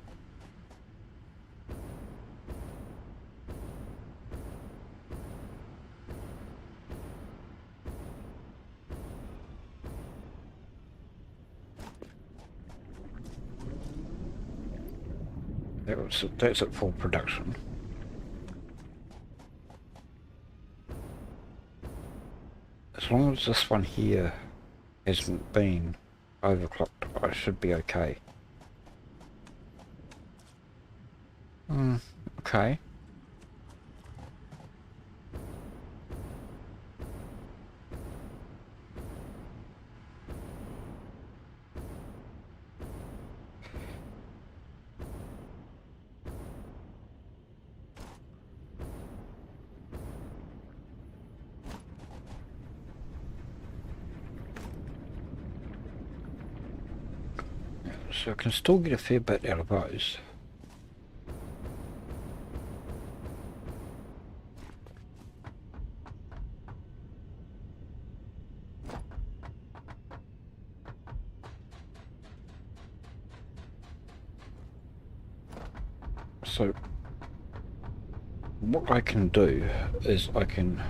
That's at full production. As long as this one here hasn't been overclocked, I should be okay. Okay. So I can still get a fair bit out of those. So what I can do is I can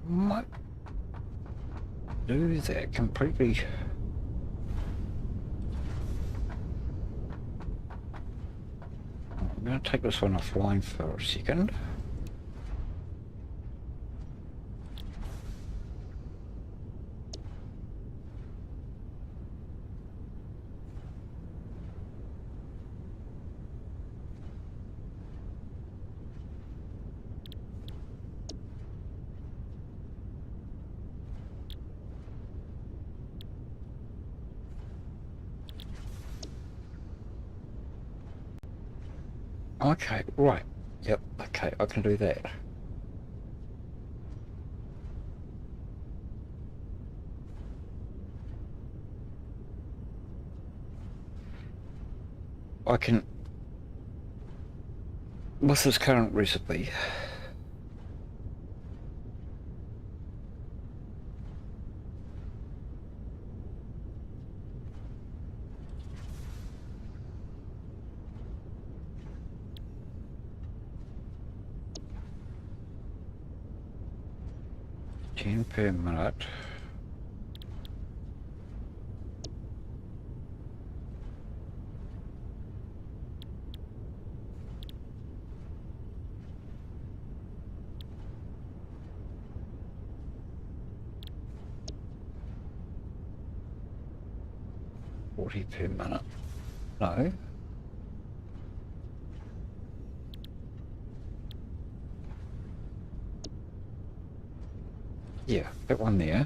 might do that completely. I'm going to take this one offline for a second. Okay, right. Yep, okay, I can do that. I can, with this current recipe, per minute. $40 per minute. No. Yeah, that one there.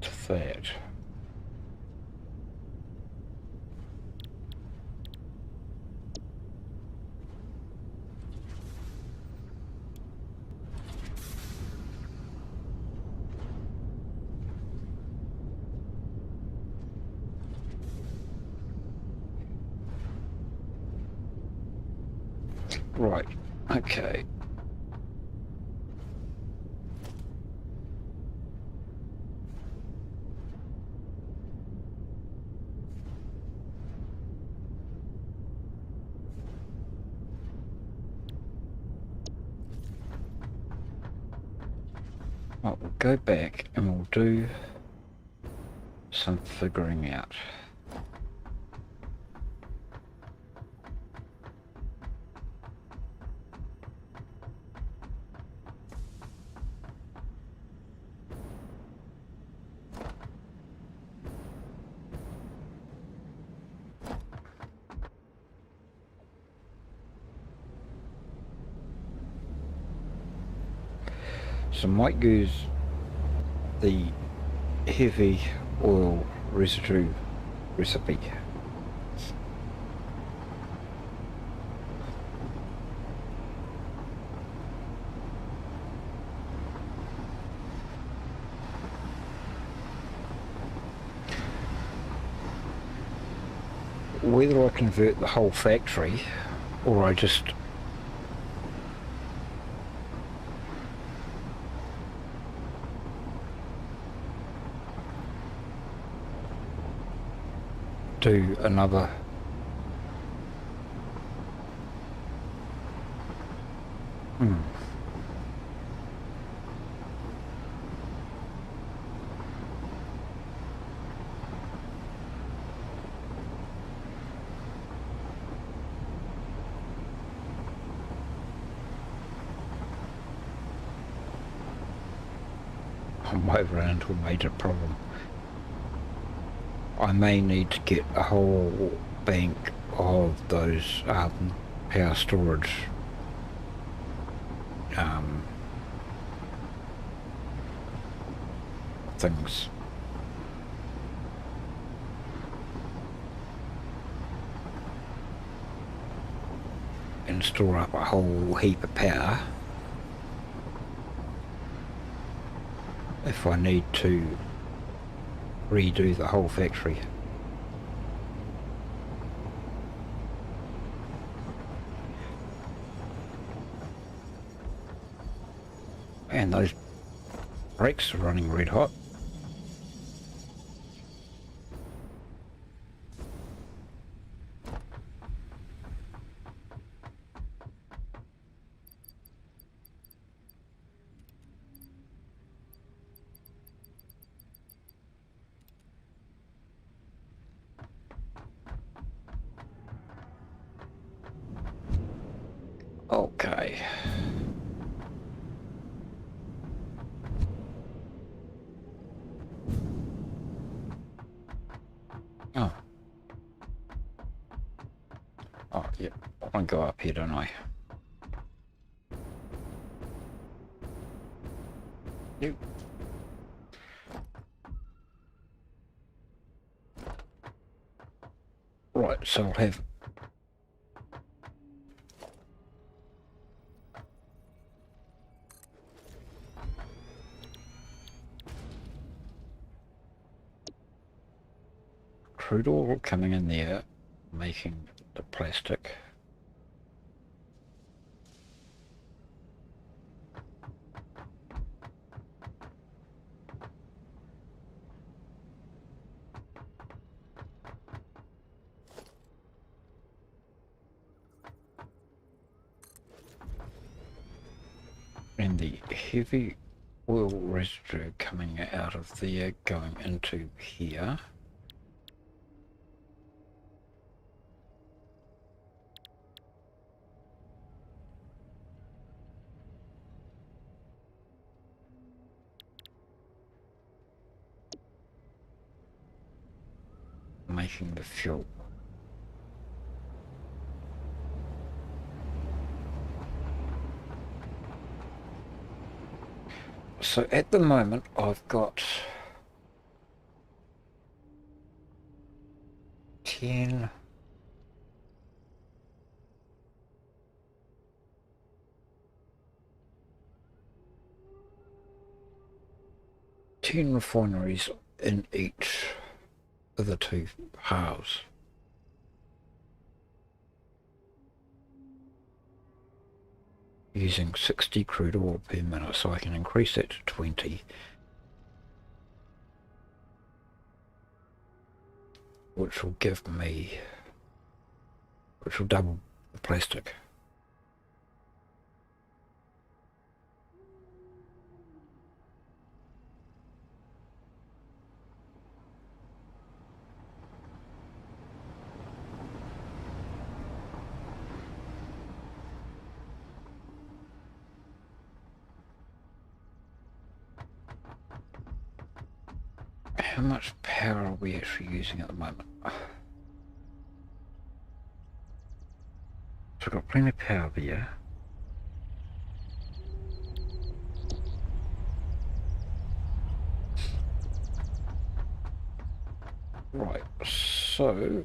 To that. Right, okay. Right, we'll go back and we'll do some figuring out. So I might use the heavy oil residue recipe. Whether I convert the whole factory or I just do another I might run into a major problem. I may need to get a whole bank of those power storage things. And store up a whole heap of power if I need to redo the whole factory. And those brakes are running red hot. Okay. Oh. Oh, yeah. I want to go up here, don't I? Nope. Right, so I'll have crude oil coming in there, making the plastic. And the heavy oil residue coming out of there, going into here. Making the fuel. So at the moment I've got 10 refineries in each of the two halves. using 60 crude oil per minute, so I can increase that to 20, which will give me, which will double the plastic. How much power are we actually using at the moment? So I've got plenty of power there. Right, so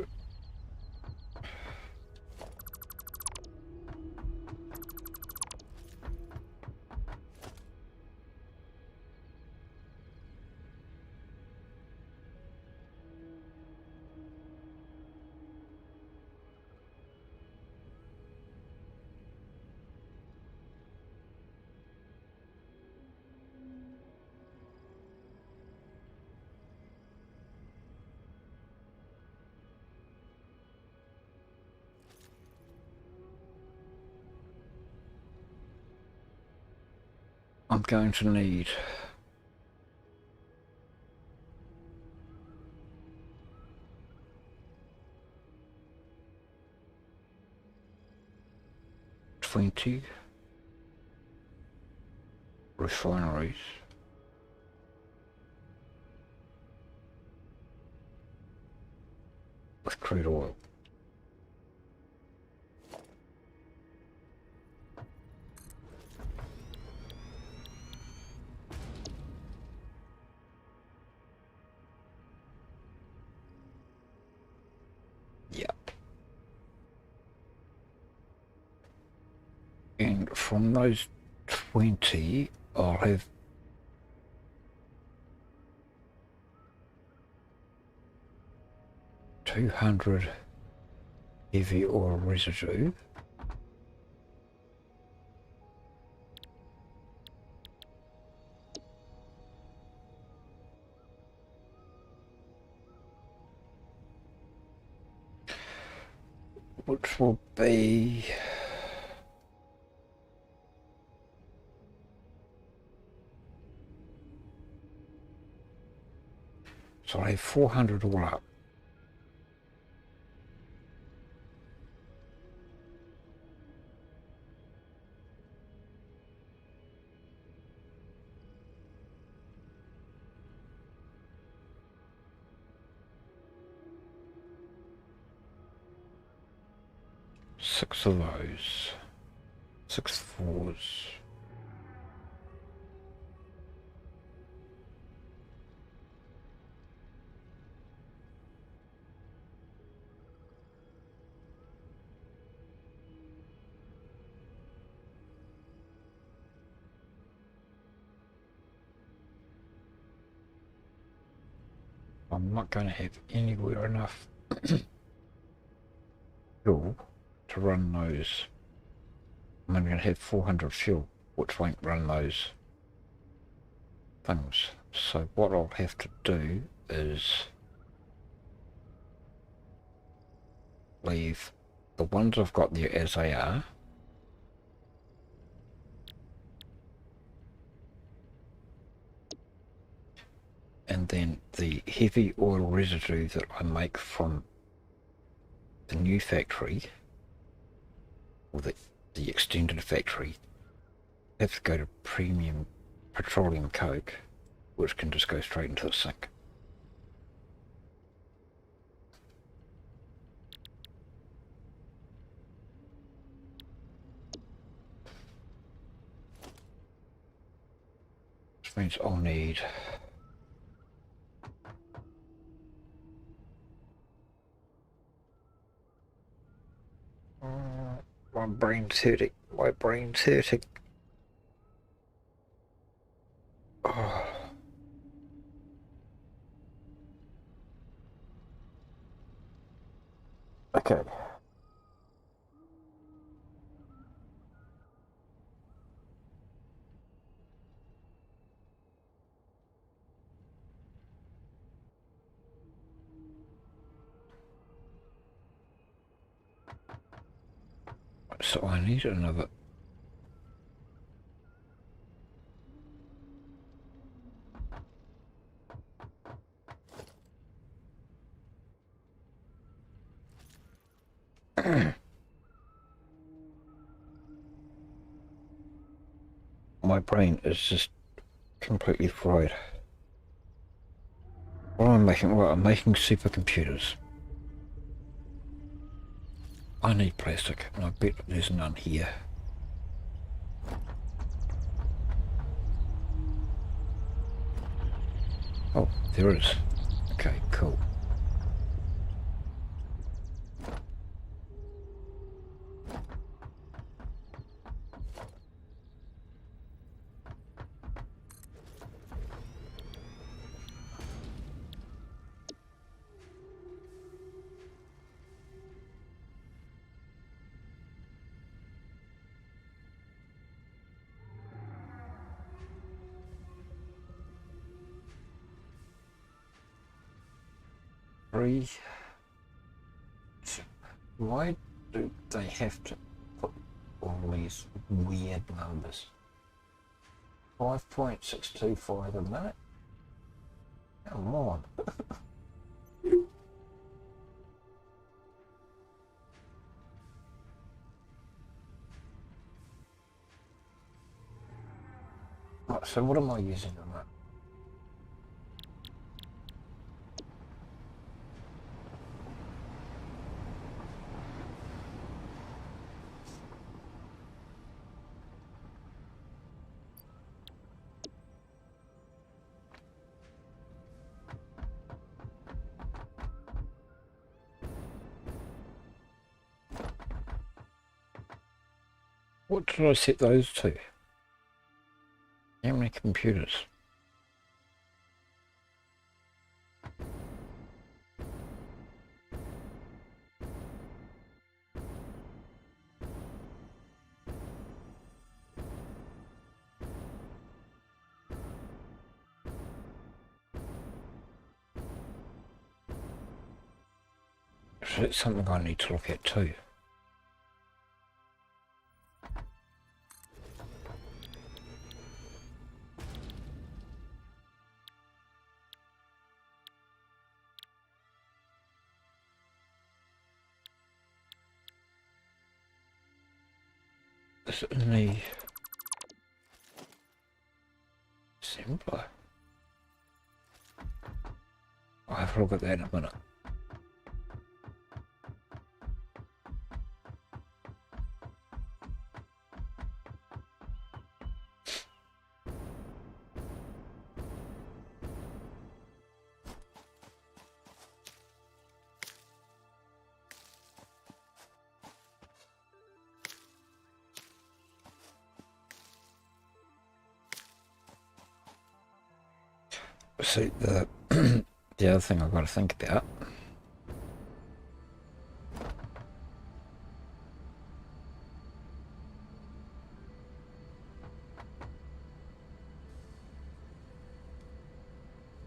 I'm going to need $20 refineries with crude oil. Yep. And from those 20, I'll have 200 heavy oil residue. Which will be so I have 400 all up. Six of those. 6 fours. I'm not going to have anywhere enough fuel to run those. I'm only going to have 400 fuel, which won't run those things. So what I'll have to do is leave the ones I've got there as they are. And then the heavy oil residue that I make from the new factory, or the extended factory, have to go to premium petroleum coke, which can just go straight into the sink. Which means I'll need my brain's hurting. My brain's hurting. Oh. Okay. So I need another... My brain is just completely fried. What am I making? Well, I'm making supercomputers. I need plastic, and I bet there's none here. Oh, there is. Okay, cool. Three. Why do they have to put all these weird numbers? 5.625 a minute? Come on. Right, so what am I using on that? What did I set those to? How many computers? So that's something I need to look at too. Is it in the assembler? I'll have a look at that in a minute. See, the the other thing I've got to think about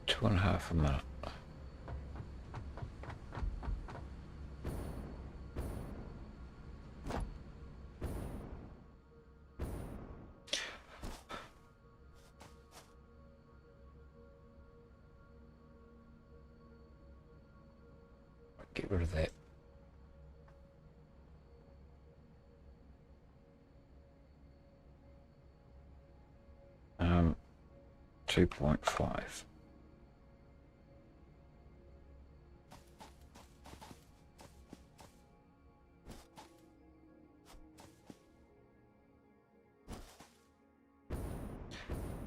two and a half a minute. Get rid of that. 2.5.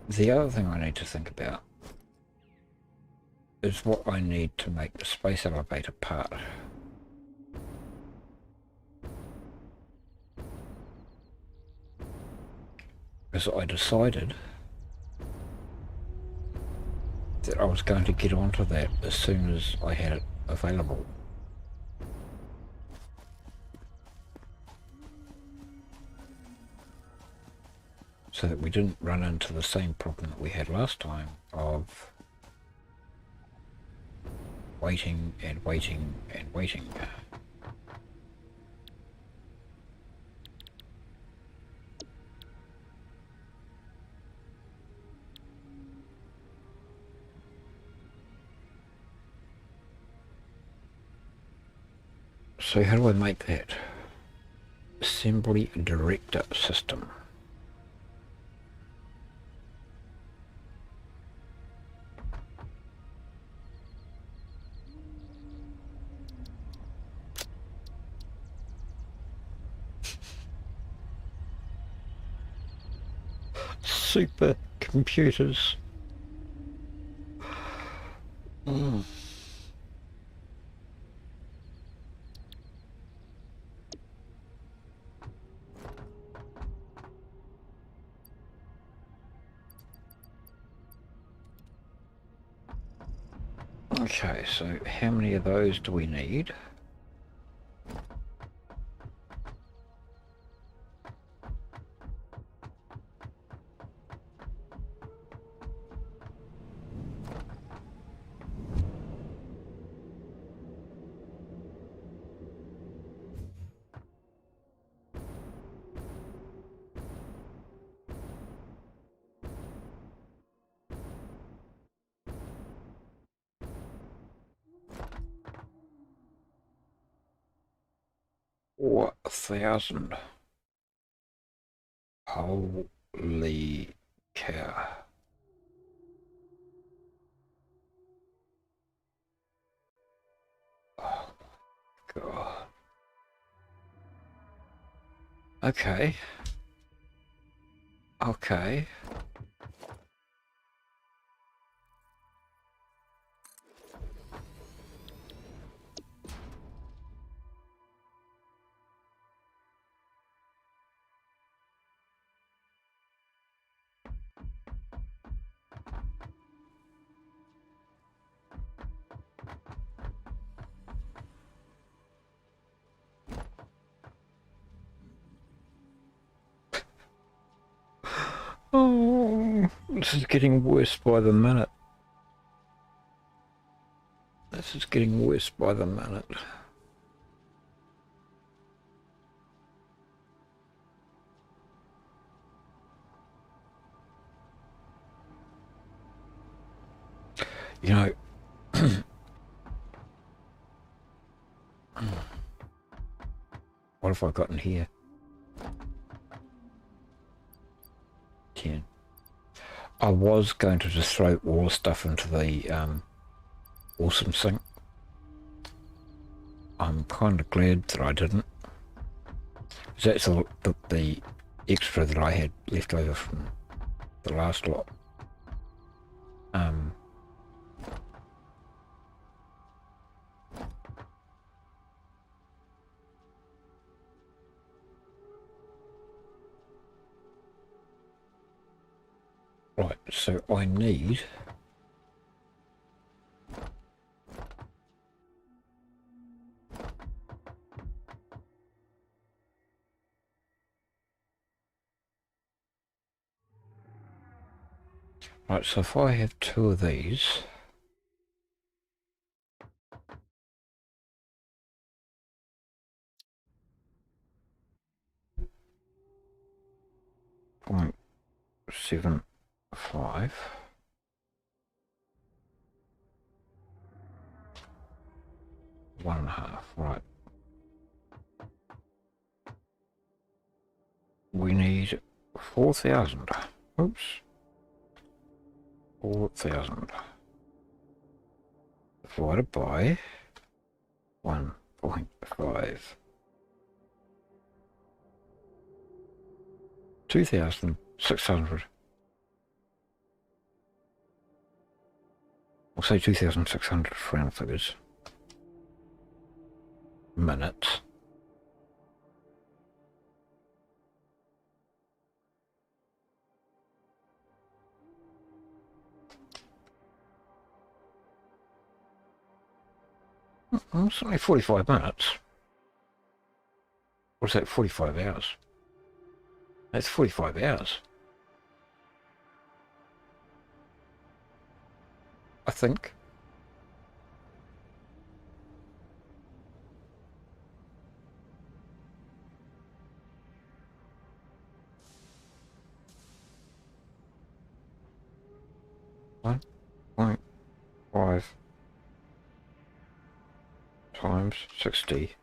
The other thing I need to think about is what I need to make the space elevator part. Because I decided that I was going to get onto that as soon as I had it available. So that we didn't run into the same problem that we had last time of waiting and waiting and waiting. So how do I make that? Assembly director system. Super computers. Okay, so how many of those do we need? Or 1,000. Holy cow. Oh god. Okay. Okay. Oh, this is getting worse by the minute. This is getting worse by the minute. You know, what have I got in here? 10. I was going to just throw all the stuff into the awesome sink. I'm kind of glad that I didn't. That's the extra that I had left over from the last lot. Right, so I need right, so if I have 2 of these, point 0.75, one and a half, right. We need 4,000. Oops. 4,000 divided by 1.5. 2,600. We'll say 2,600 for round figures. Minutes. It's only 45 minutes. What's that, 45 hours? That's 45 hours. I think. One point 5 times 60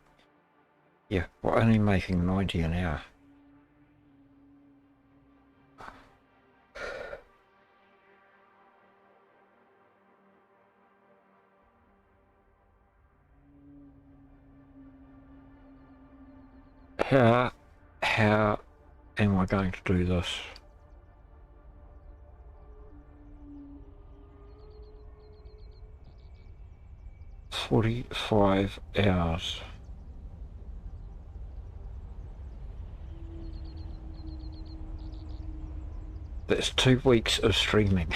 Yeah, we're only making 90 an hour. How am I going to do this? 45 hours. That's 2 weeks of streaming.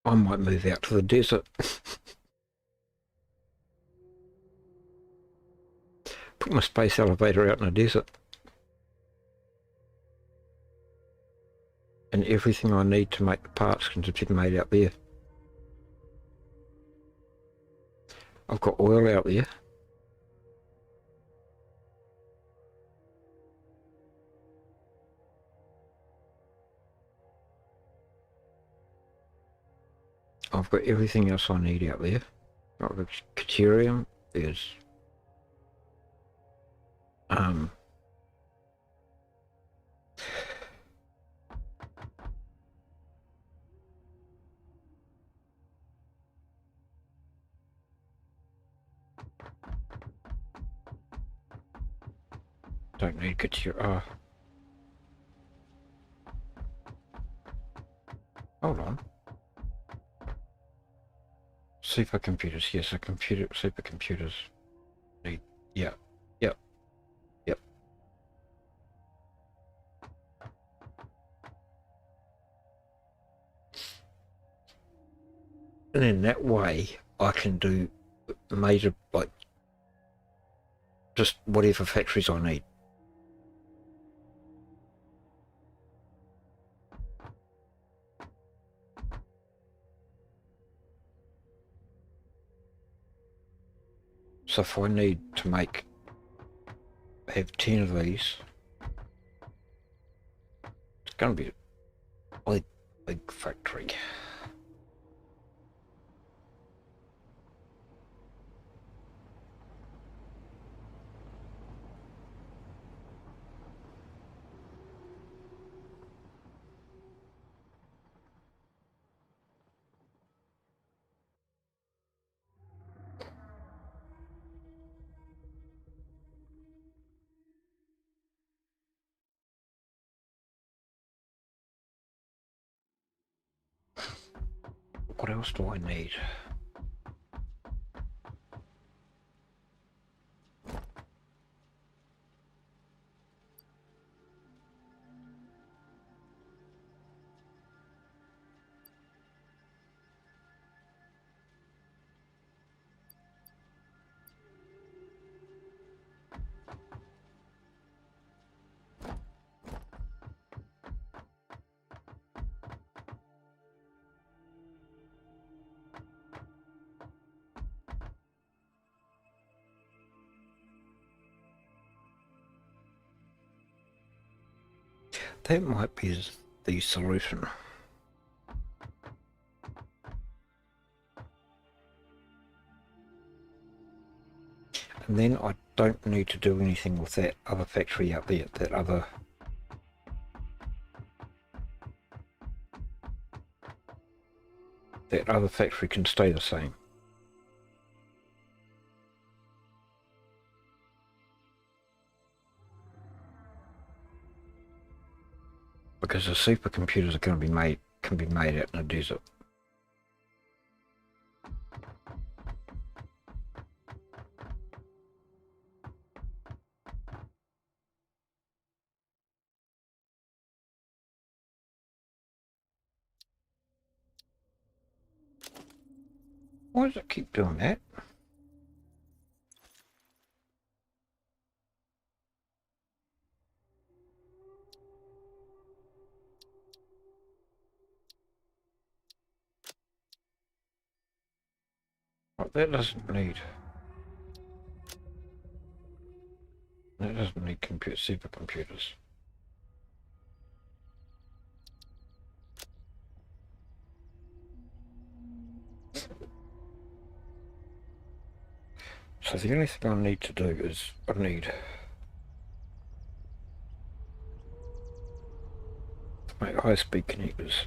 I might move out to the desert. Put my space elevator out in the desert. And everything I need to make the parts can just be made out there. I've got oil out there. I've got everything else I need out there. I've got deuterium. There's don't need deuterium. Hold on. Supercomputers, yes, supercomputers need, yeah, yep, yep. And in that way, I can do major, like, just whatever factories I need. So if I need to have 10 of these, it's going to be a big factory. What else do I need? That might be the solution. And then I don't need to do anything with that other factory out there, that other factory can stay the same. Because the supercomputers are going to be can be made out in the desert. Why does it keep doing that? Oh, that doesn't need supercomputers. So the only thing I need to do is I need to make high-speed connectors.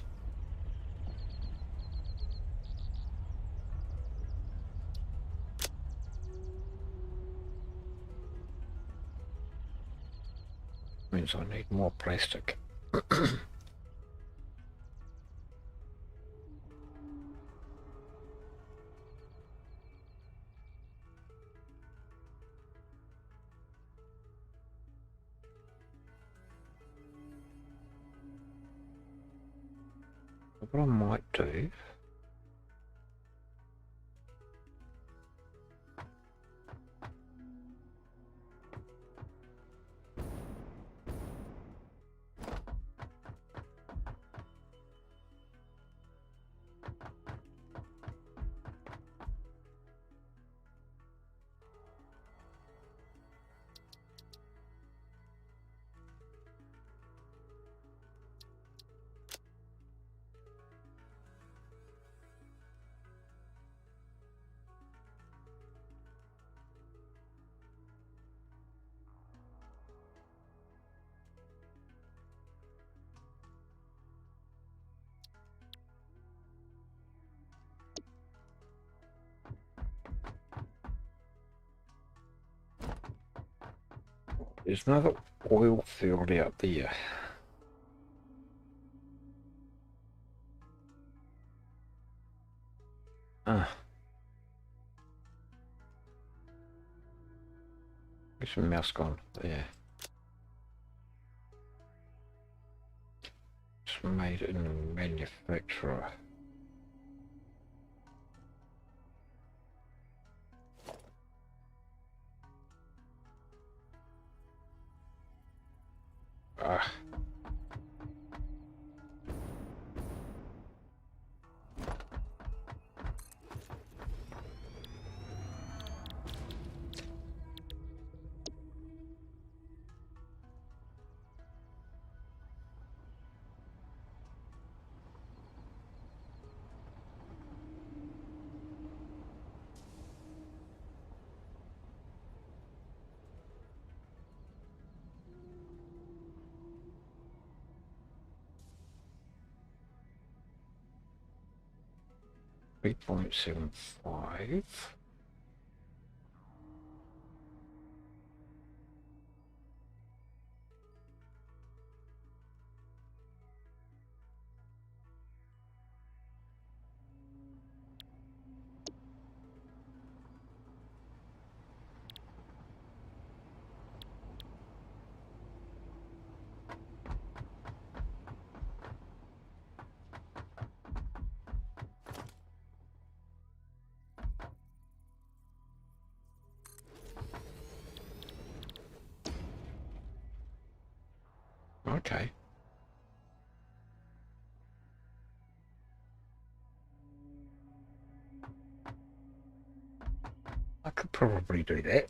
Means I need more plastic. 'What I might do, 'There's another oil field out there. Ah, get some mouse gone there. It's made in a manufacturer. Ah. $3.75. Okay. I could probably do that.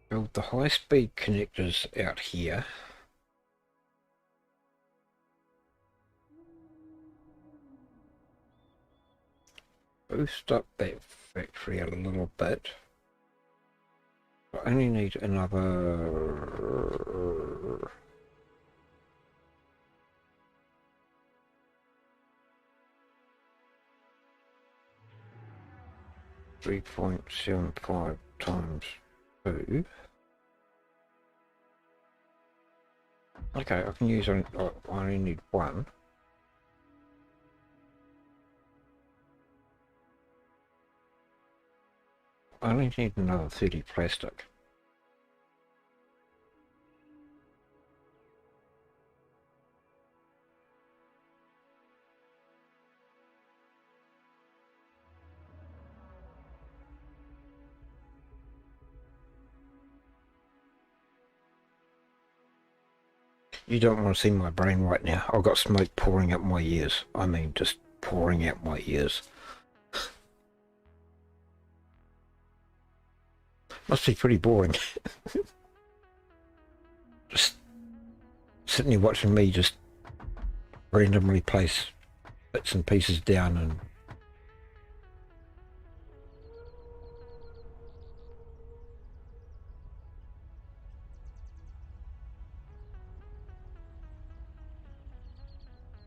Build the high-speed connectors out here. Boost up that factory a little bit. I only need another 3.75 times 2. Okay, I can use I only need one. I only need another 30 plastic. You don't want to see my brain right now. I've got smoke pouring out my ears. I mean, just pouring out my ears. Must be pretty boring. Just sitting here watching me just randomly place bits and pieces down and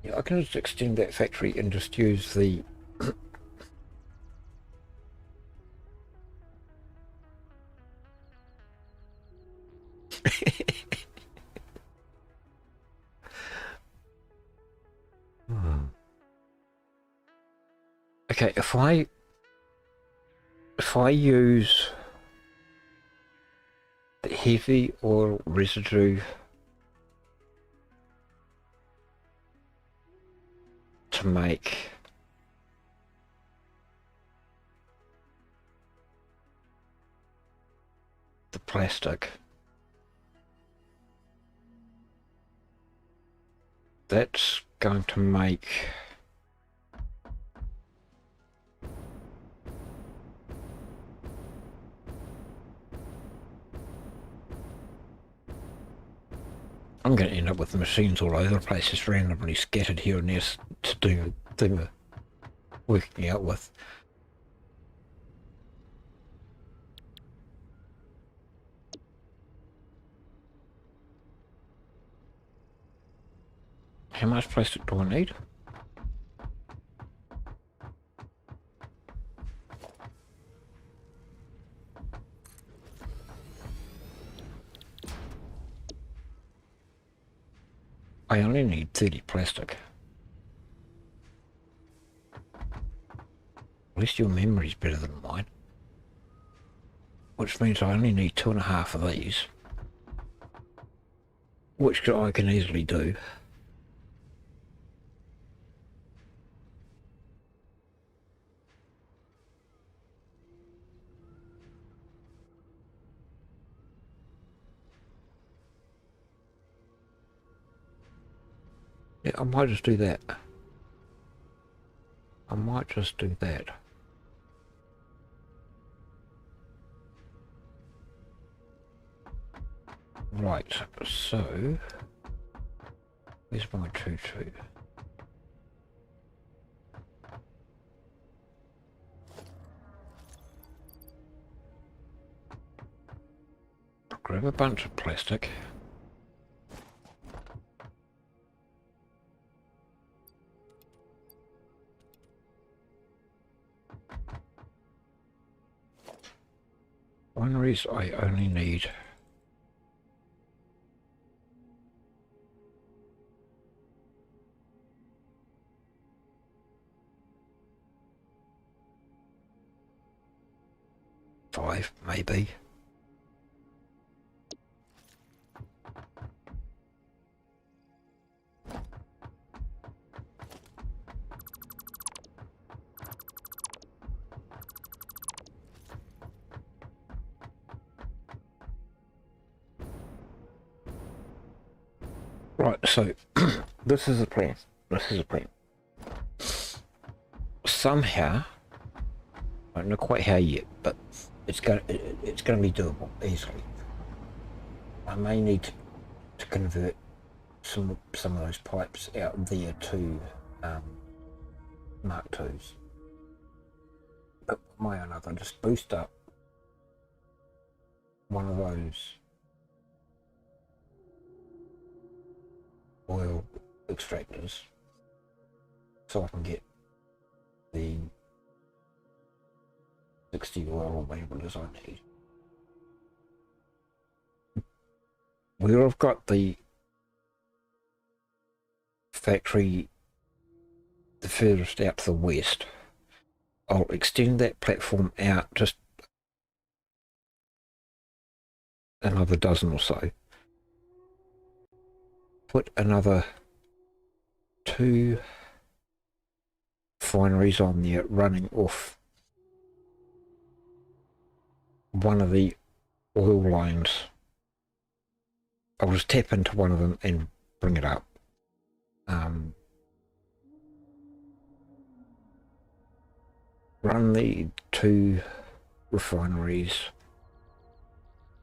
yeah, I can just extend that factory and just use the Okay, if I use the heavy oil residue to make the plastic, that's going to make I'm going to end up with machines all over the place, just randomly scattered here and there to do the working out with. How much plastic do I need? I only need 30 plastic. At least your memory's better than mine. Which means I only need 2.5 of these. Which I can easily do. Yeah, I might just do that. I might just do that. Right, so where's my 2-2? Grab a bunch of plastic. Wineries, I only need 5, maybe. Right, so this is a plan. This is a plan. Somehow, I don't know quite how yet, but it's gonna be doable easily. I may need to convert some of those pipes out there to Mark IIs. But my own other, just boost up one of those oil extractors so I can get the 60 oil or whatever it is I need. Where I've got the factory the furthest out to the west, I'll extend that platform out just another dozen or so. Put another 2 refineries on there running off one of the oil lines. I'll just tap into one of them and bring it up. Run the 2 refineries,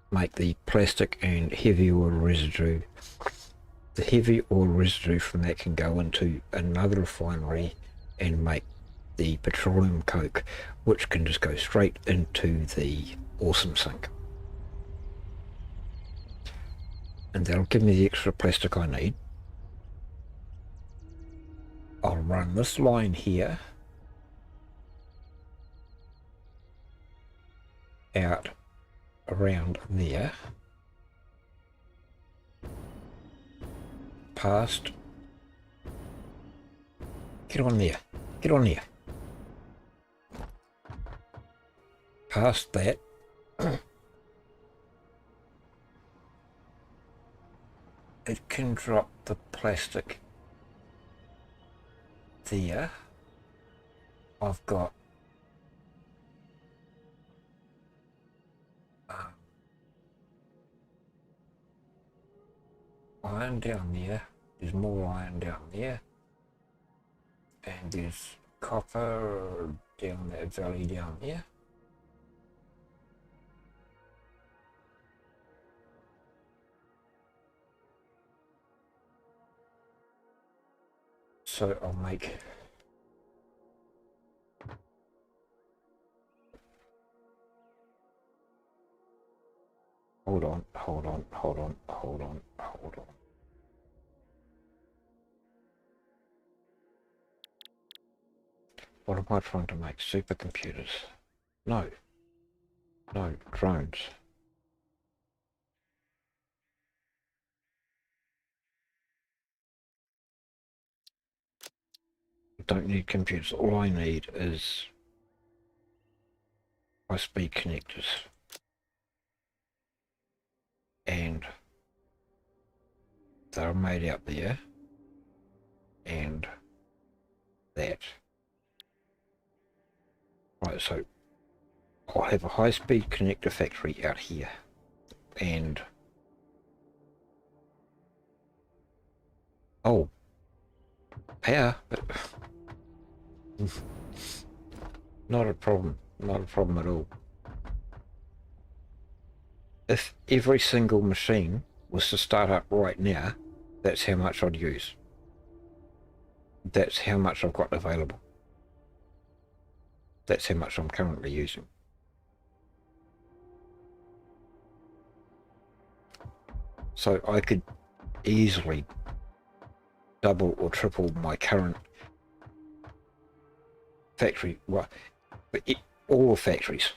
make the plastic and heavy oil residue. The heavy oil residue from that can go into another refinery and make the petroleum coke, which can just go straight into the awesome sink. And that'll give me the extra plastic I need. I'll run this line here out around there, past, get on there, past that, it can drop the plastic there. I've got iron down there, there's more iron down there, and there's copper down that valley down there. So I'll make hold on. What am I trying to make? Supercomputers? No, drones. I don't need computers. All I need is high-speed connectors. And they're made out there. And that. Right, so I'll have a high-speed connector factory out here. And oh, power, but not a problem at all. If every single machine was to start up right now, that's how much I'd use. That's how much I've got available. That's how much I'm currently using. So I could easily double or triple my current factory. Well, all the factories,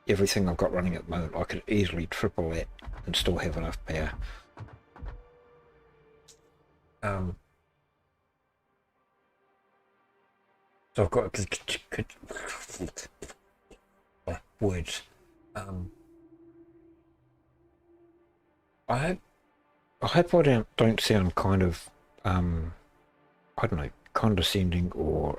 everything I've got running at the moment, I could easily triple that and still have enough power. So I've got words. I hope I don't sound kind of I don't know, condescending or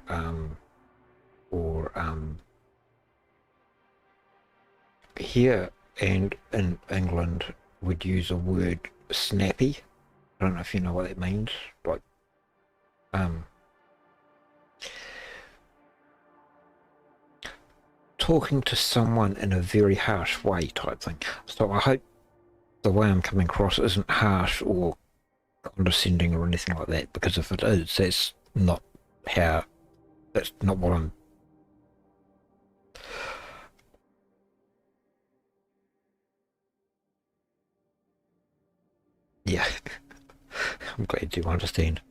here and in England would use a word snappy. I don't know if you know what that means. Like talking to someone in a very harsh way type thing. So I hope the way I'm coming across isn't harsh or condescending or anything like that, because if it is, that's not what I'm. Yeah, I'm glad you understand.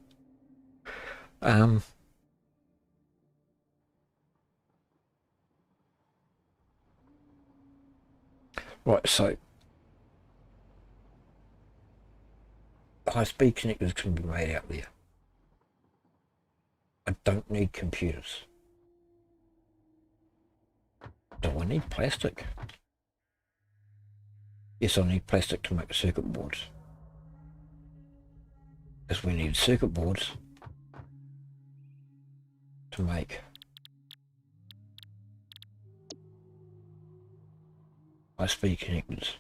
Right, so high-speed connectors can be made out there. I don't need computers. Do I need plastic? Yes, I need plastic to make circuit boards. Because we need circuit boards to make high-speed connectors.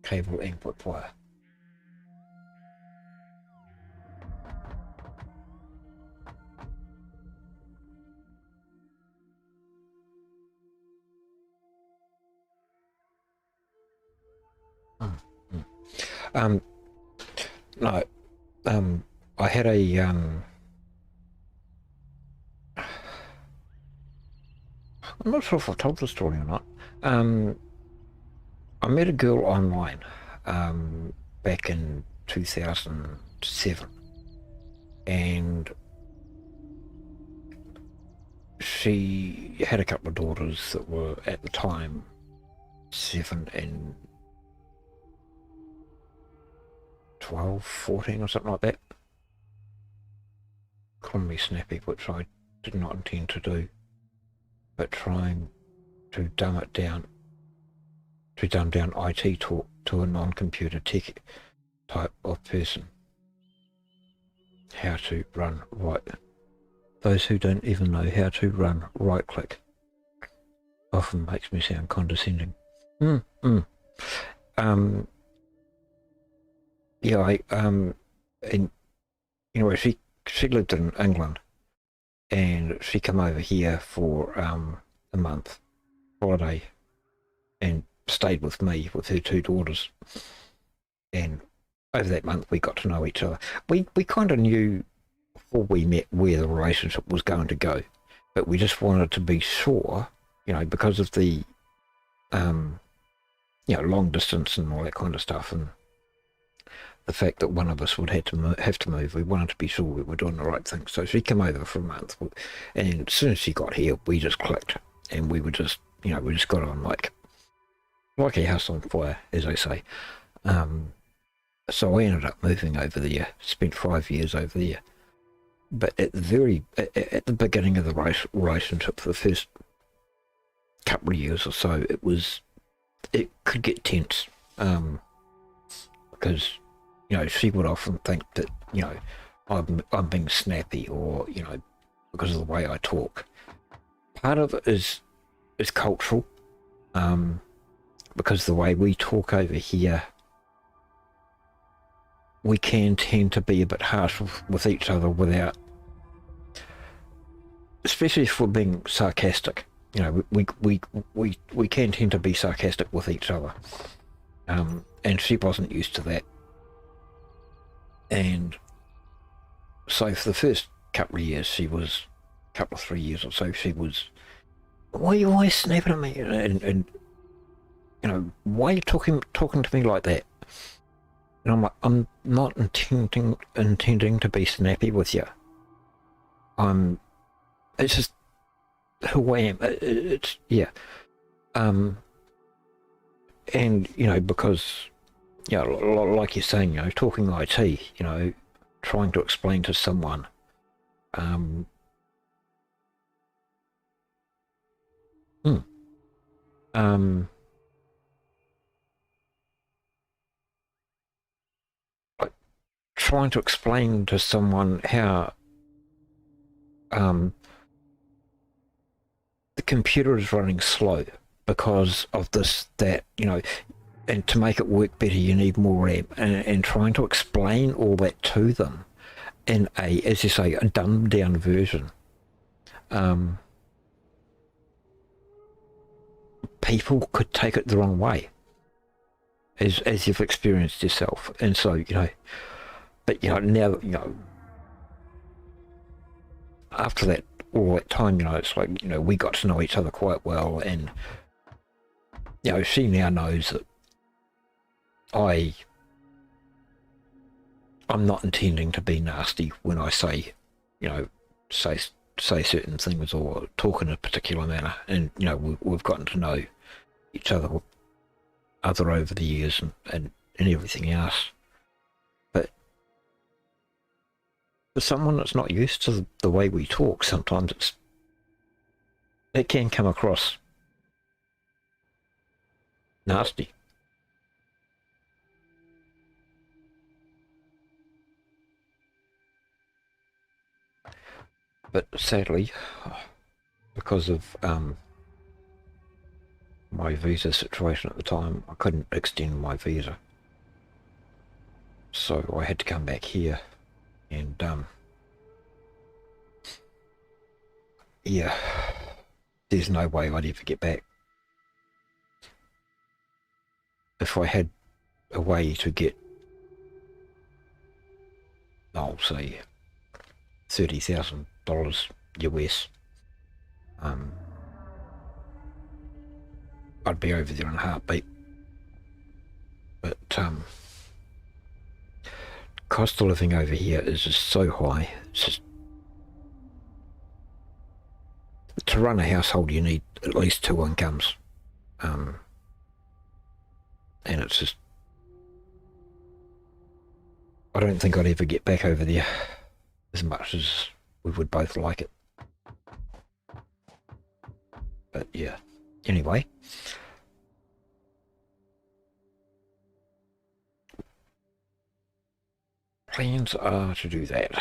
Cable input wire. No, I had a, I'm not sure if I've told the story or not. I met a girl online, back in 2007, and she had a couple of daughters that were at the time 7 and 12, 14 or something like that. Calling me snappy, which I did not intend to do, but trying to dumb down IT talk to a non-computer tech type of person. How to run right. Those who don't even know how to run right click often makes me sound condescending. Yeah, and anyway, she lived in England, and she came over here for a month holiday, and stayed with me with her two daughters. And over that month, we got to know each other. We kind of knew before we met where the relationship was going to go, but we just wanted to be sure, because of the long distance and all that kind of stuff, and the fact that one of us would have to move, we wanted to be sure we were doing the right thing. So she came over for a month, and as soon as she got here, we just clicked, and we were just, we just got on like a house on fire, as I say. So I ended up moving over there, spent 5 years over there. But at the beginning of the relationship, for the first couple of years or so, it could get tense, because she would often think that I'm being snappy, or because of the way I talk. Part of it is cultural, because the way we talk over here, we can tend to be a bit harsh with each other without, especially if we're being sarcastic. We can tend to be sarcastic with each other, and she wasn't used to that. And so for the first couple of years, 3 years or so, she was, why are you always snapping at me? And why are you talking to me like that? And I'm like, I'm not intending to be snappy with you. It's just who I am. It's, yeah. And, because, like you're saying, talking IT, trying to explain to someone, like trying to explain to someone how, the computer is running slow because of this, that, and to make it work better, you need more RAM, and trying to explain all that to them in a, as you say, a dumbed down version. People could take it the wrong way, as you've experienced yourself. And so, but now, after that, all that time, it's like, we got to know each other quite well, and she now knows that I'm not intending to be nasty when I say, say certain things or talk in a particular manner. And we've gotten to know each other over the years, and everything else. But for someone that's not used to the way we talk, sometimes it can come across nasty. But sadly, because of my visa situation at the time, I couldn't extend my visa, so I had to come back here. And yeah, there's no way I'd ever get back. If I had a way to get I'll say $30,000 US, I'd be over there in a heartbeat. But cost of living over here is just so high. It's just, to run a household, you need at least 2 incomes, and it's just, I don't think I'd ever get back over there as much as we would both like it. But yeah, anyway. Plans are to do that.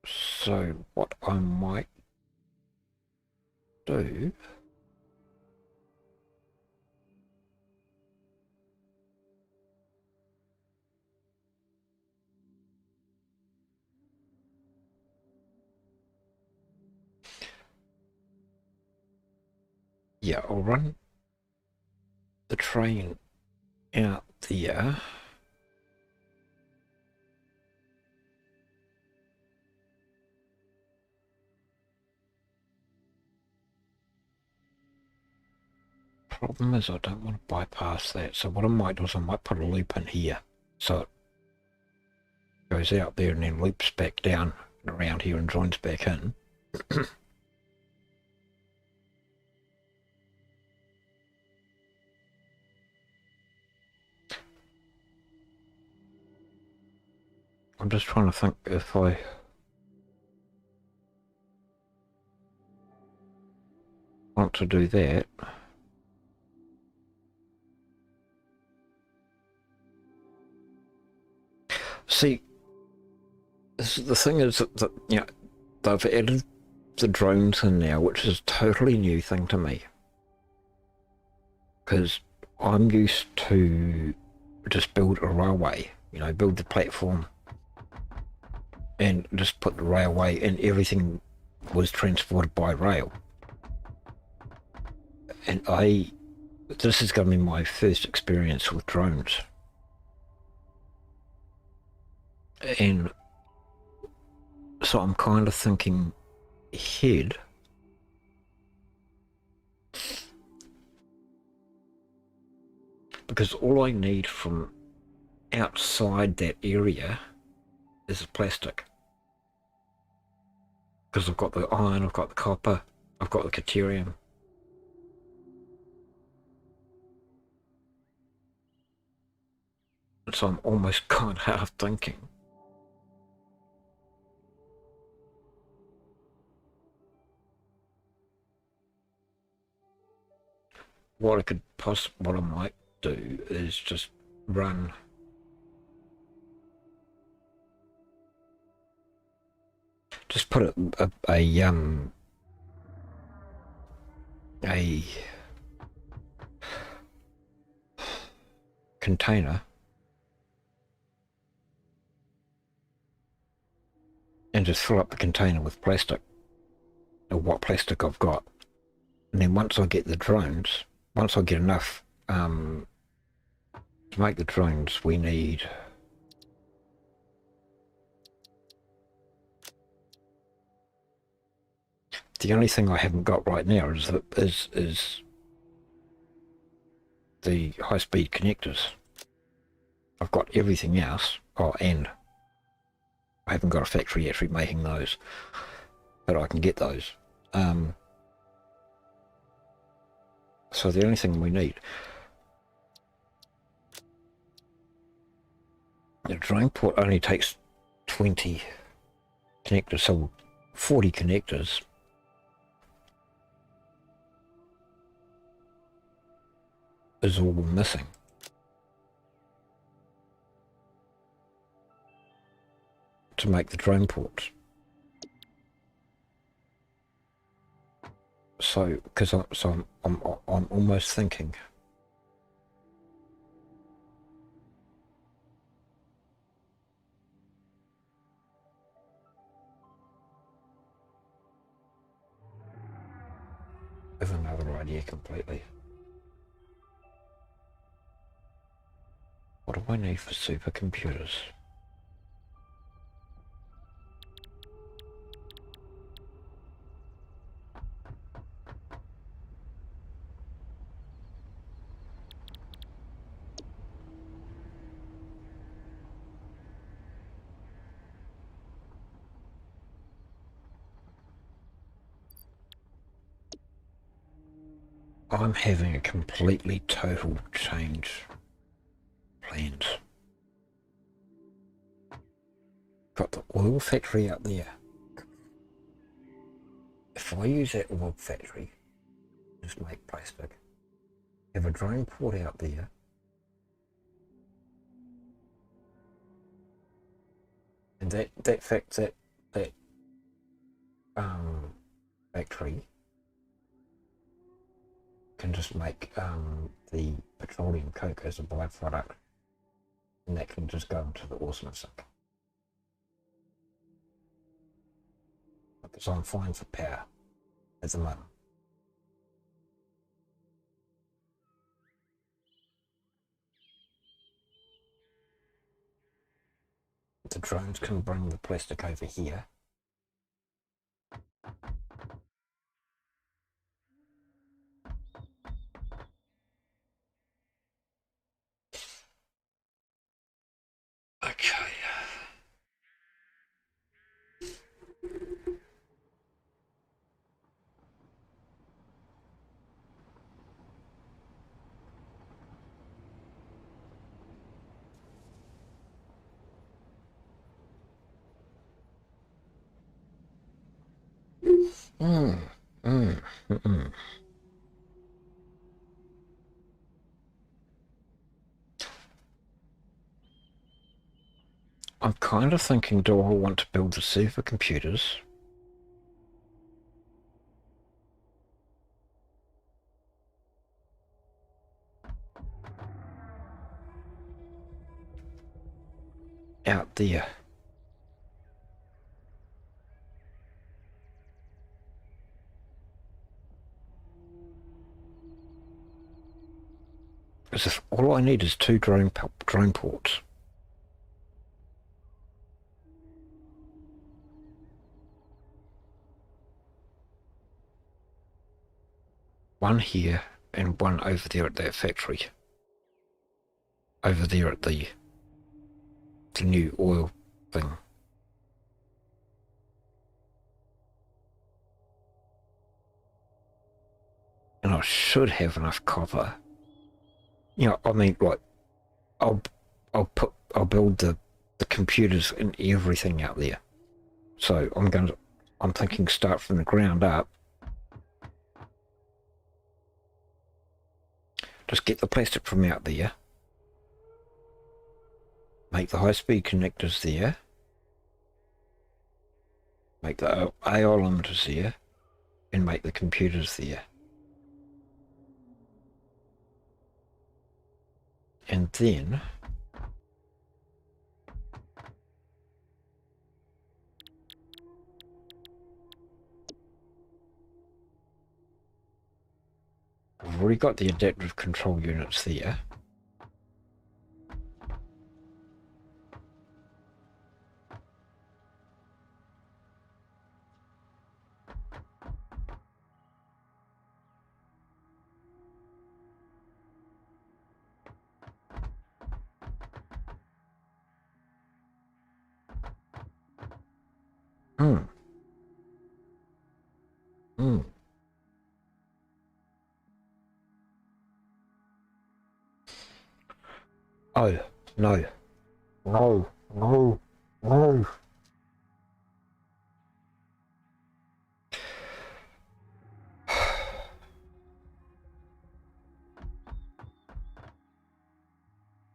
So what I might do yeah, I'll run the train out there. Problem is I don't want to bypass that, so what I might do is I might put a loop in here so it goes out there and then loops back down and around here and joins back in. I'm just trying to think if I want to do that. See, the thing is that you know, they've added the drones in now, which is a totally new thing to me. Because I'm used to just build a railway, you know, build the platform and just put the railway, and everything was transported by rail. And this is going to be my first experience with drones. And so I'm kind of thinking ahead. Because all I need from outside that area is plastic. Because I've got the iron, I've got the copper, I've got the deuterium. So I'm almost kind of half thinking what I might do is just run put a container and just fill up the container with plastic, or what plastic I've got. And then once I get the drones, once I get enough to make the drones, we need the only thing I haven't got right now is the high-speed connectors. I've got everything else. Oh, and I haven't got a factory actually making those, but I can get those. So the only thing we need, the drone port only takes 20 connectors, so 40 connectors is all we're missing. To make the drone ports. So, because I'm almost thinking of another idea completely. What do I need for supercomputers? I'm having a completely total change plans. Got the oil factory out there. If I use that oil factory, just make plastic, have a drone port out there, and that factory can just make the petroleum coke as a byproduct, and that can just go into the Awesome sink. Because I'm fine for power at the moment. The drones can bring the plastic over here. Okay. I'm kind of thinking, do I want to build the supercomputers? Out there. As if all I need is 2 drone ports. One here and one over there at that factory. Over there at the new oil thing. And I should have enough copper. You know, I mean, like, I'll build the computers and everything out there. So I'm thinking start from the ground up. Just get the plastic from out there. Make the high-speed connectors there. Make the AI limiters there. And make the computers there. And then I've already got the adaptive control units there. Hmm. Hmm. Oh, no. No. No. No.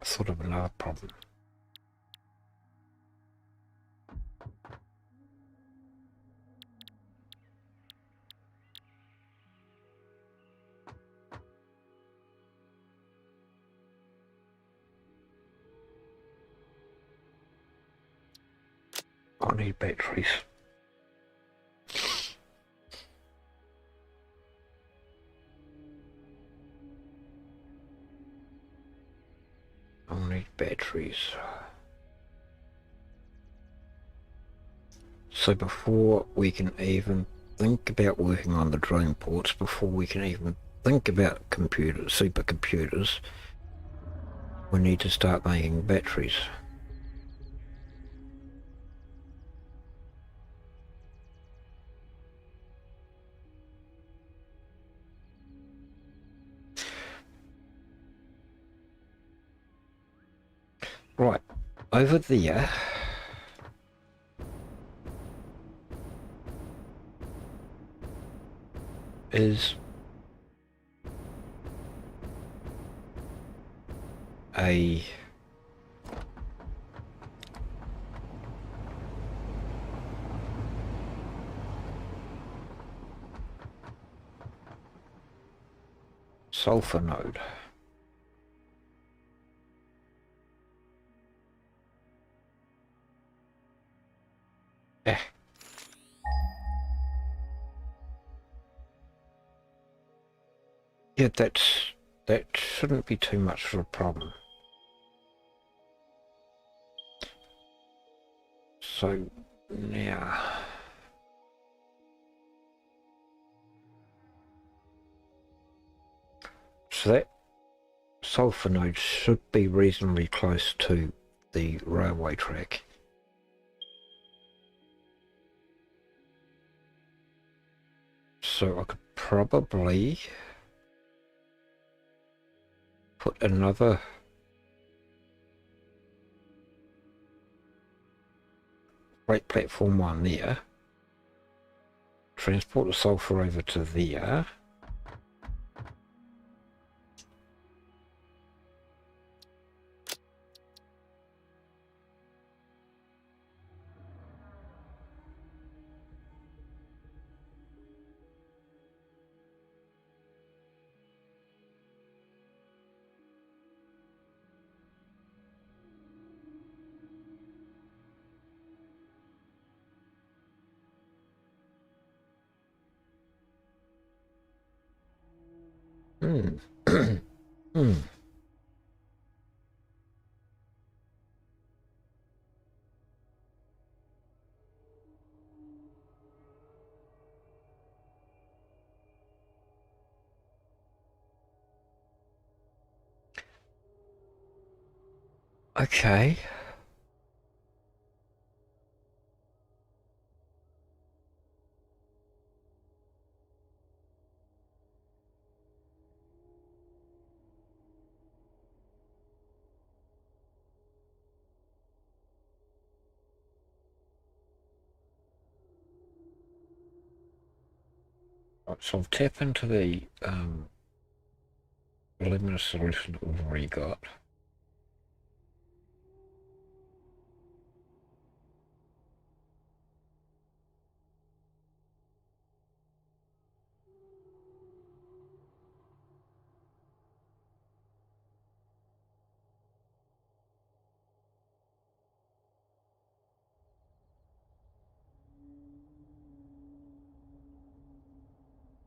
Sort of another problem. I need batteries. I need need batteries. So before we can even think about working on the drone ports, before we can even think about supercomputers, we need to start making batteries. Right, over there is a sulfur node. Eh. Yeah, that shouldn't be too much of a problem. So now that sulfur node should be reasonably close to the railway track. So I could probably put another freight platform one there, transport the sulfur over to there, Hmm. Okay. Right, so I'll tap into the luminous solution that we've already got.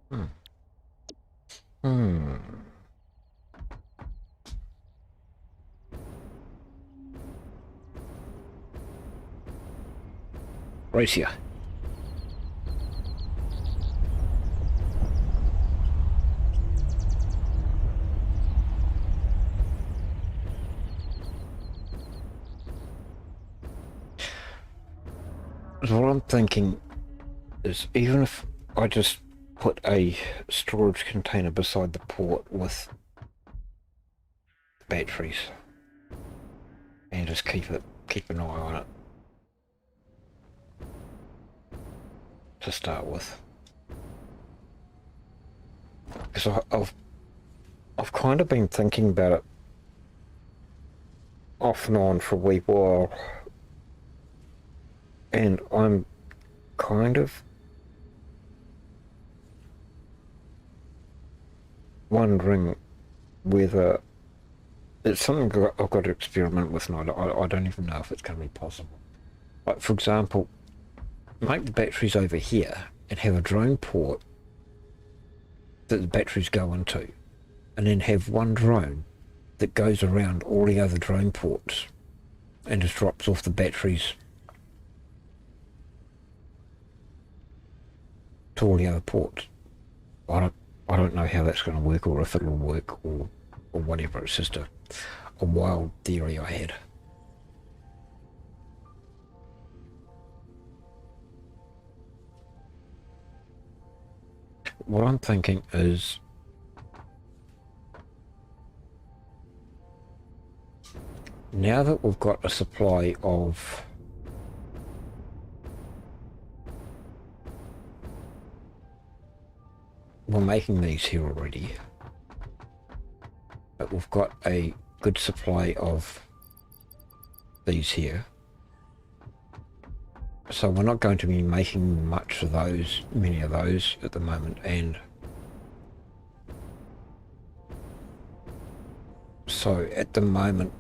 Hmm. Hmm. Right here. So what I'm thinking is, even if I just put a storage container beside the port with batteries and just keep an eye on it to start with, because I've kind of been thinking about it off and on for a wee while, and I'm kind of wondering whether it's something I've got to experiment with, and I don't even know if it's going to be possible. Like, for example, make the batteries over here and have a drone port that the batteries go into, and then have one drone that goes around all the other drone ports and just drops off the batteries to all the other ports. I don't know how that's going to work, or if it will work, or whatever. It's just a wild theory I had. What I'm thinking is now that we've got a supply of we're making these here already, but we've got a good supply of these here, so we're not going to be making many of those at the moment, and so at the moment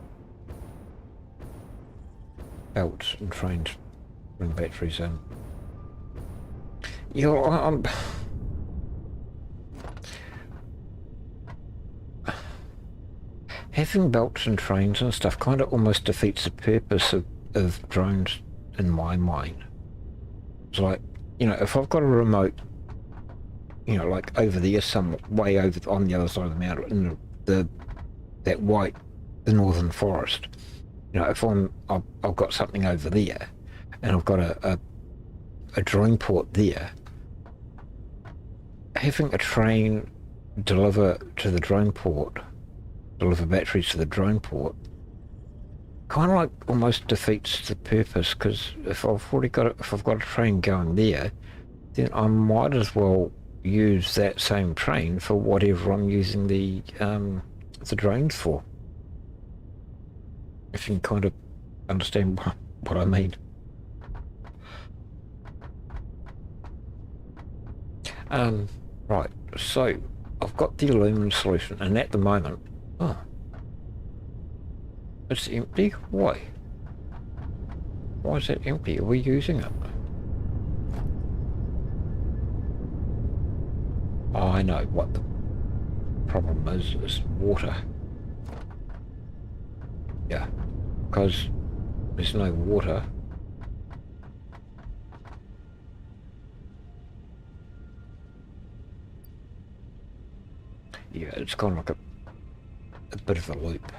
belts and trains bring batteries in. You know, I'm having belts and trains and stuff kind of almost defeats the purpose of drones in my mind. It's like, you know, if I've got a remote, you know, like over there, some way over on the other side of the mountain, in the northern forest, you know, if I've got something over there, and I've got a drone port there, having a train deliver to the drone port, deliver batteries to the drone port, kind of like almost defeats the purpose, because if I've got a train going there, then I might as well use that same train for whatever I'm using the drones for. If you can kind of understand what I mean. Right, so I've got the aluminum solution, and at the moment, oh, it's empty. Why? Why is it empty? Are we using it? Oh, I know what the problem is water. Yeah, because there's no water. Yeah, it's kind of like a bit of a loop.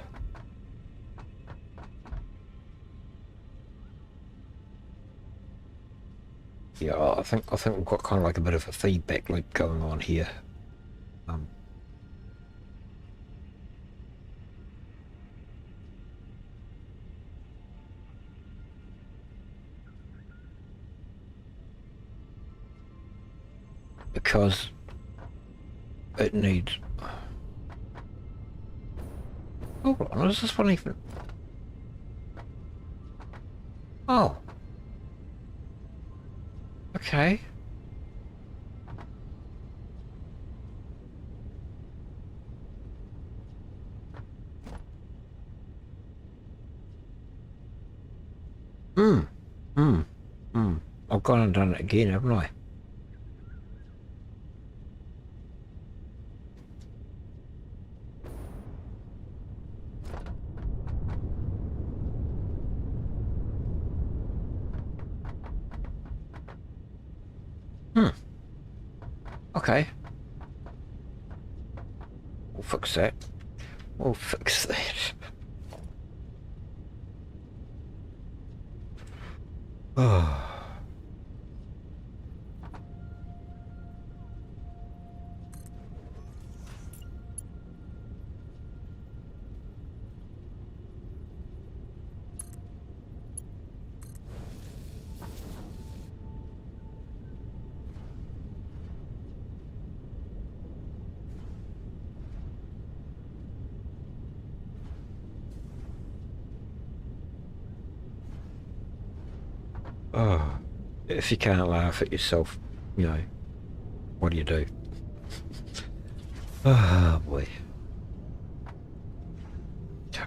Yeah, I think we've got kind of like a bit of a feedback loop going on here. Because it needs... Hold on, is this one even... Oh. Okay. I've gone and done it again, haven't I? Okay. We'll fix that. We'll fix that. Oh. Oh, if you can't laugh at yourself, you know, what do you do? Oh boy.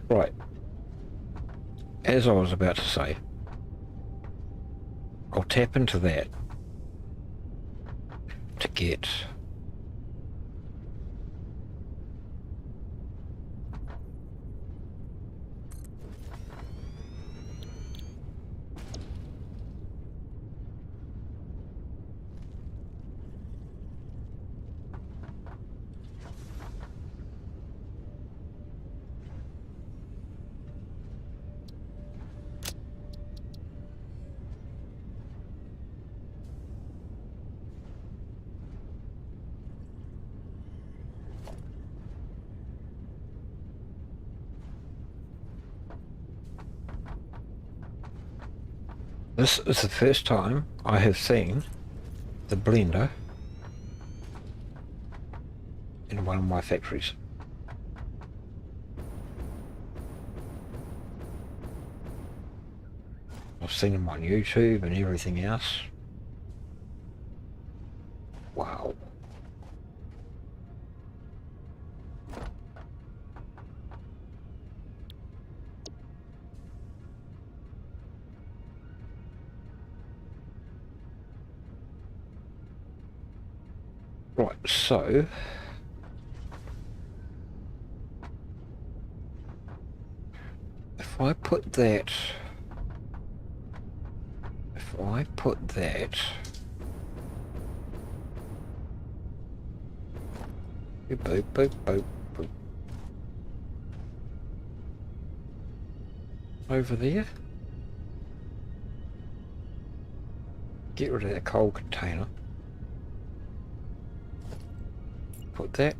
Right. As I was about to say, I'll tap into that to get . This is the first time I have seen the blender in one of my factories. I've seen them on YouTube and everything else. Wow. Right, so if I put that boop, boop, boop, boop, over there, get rid of that coal container, put that,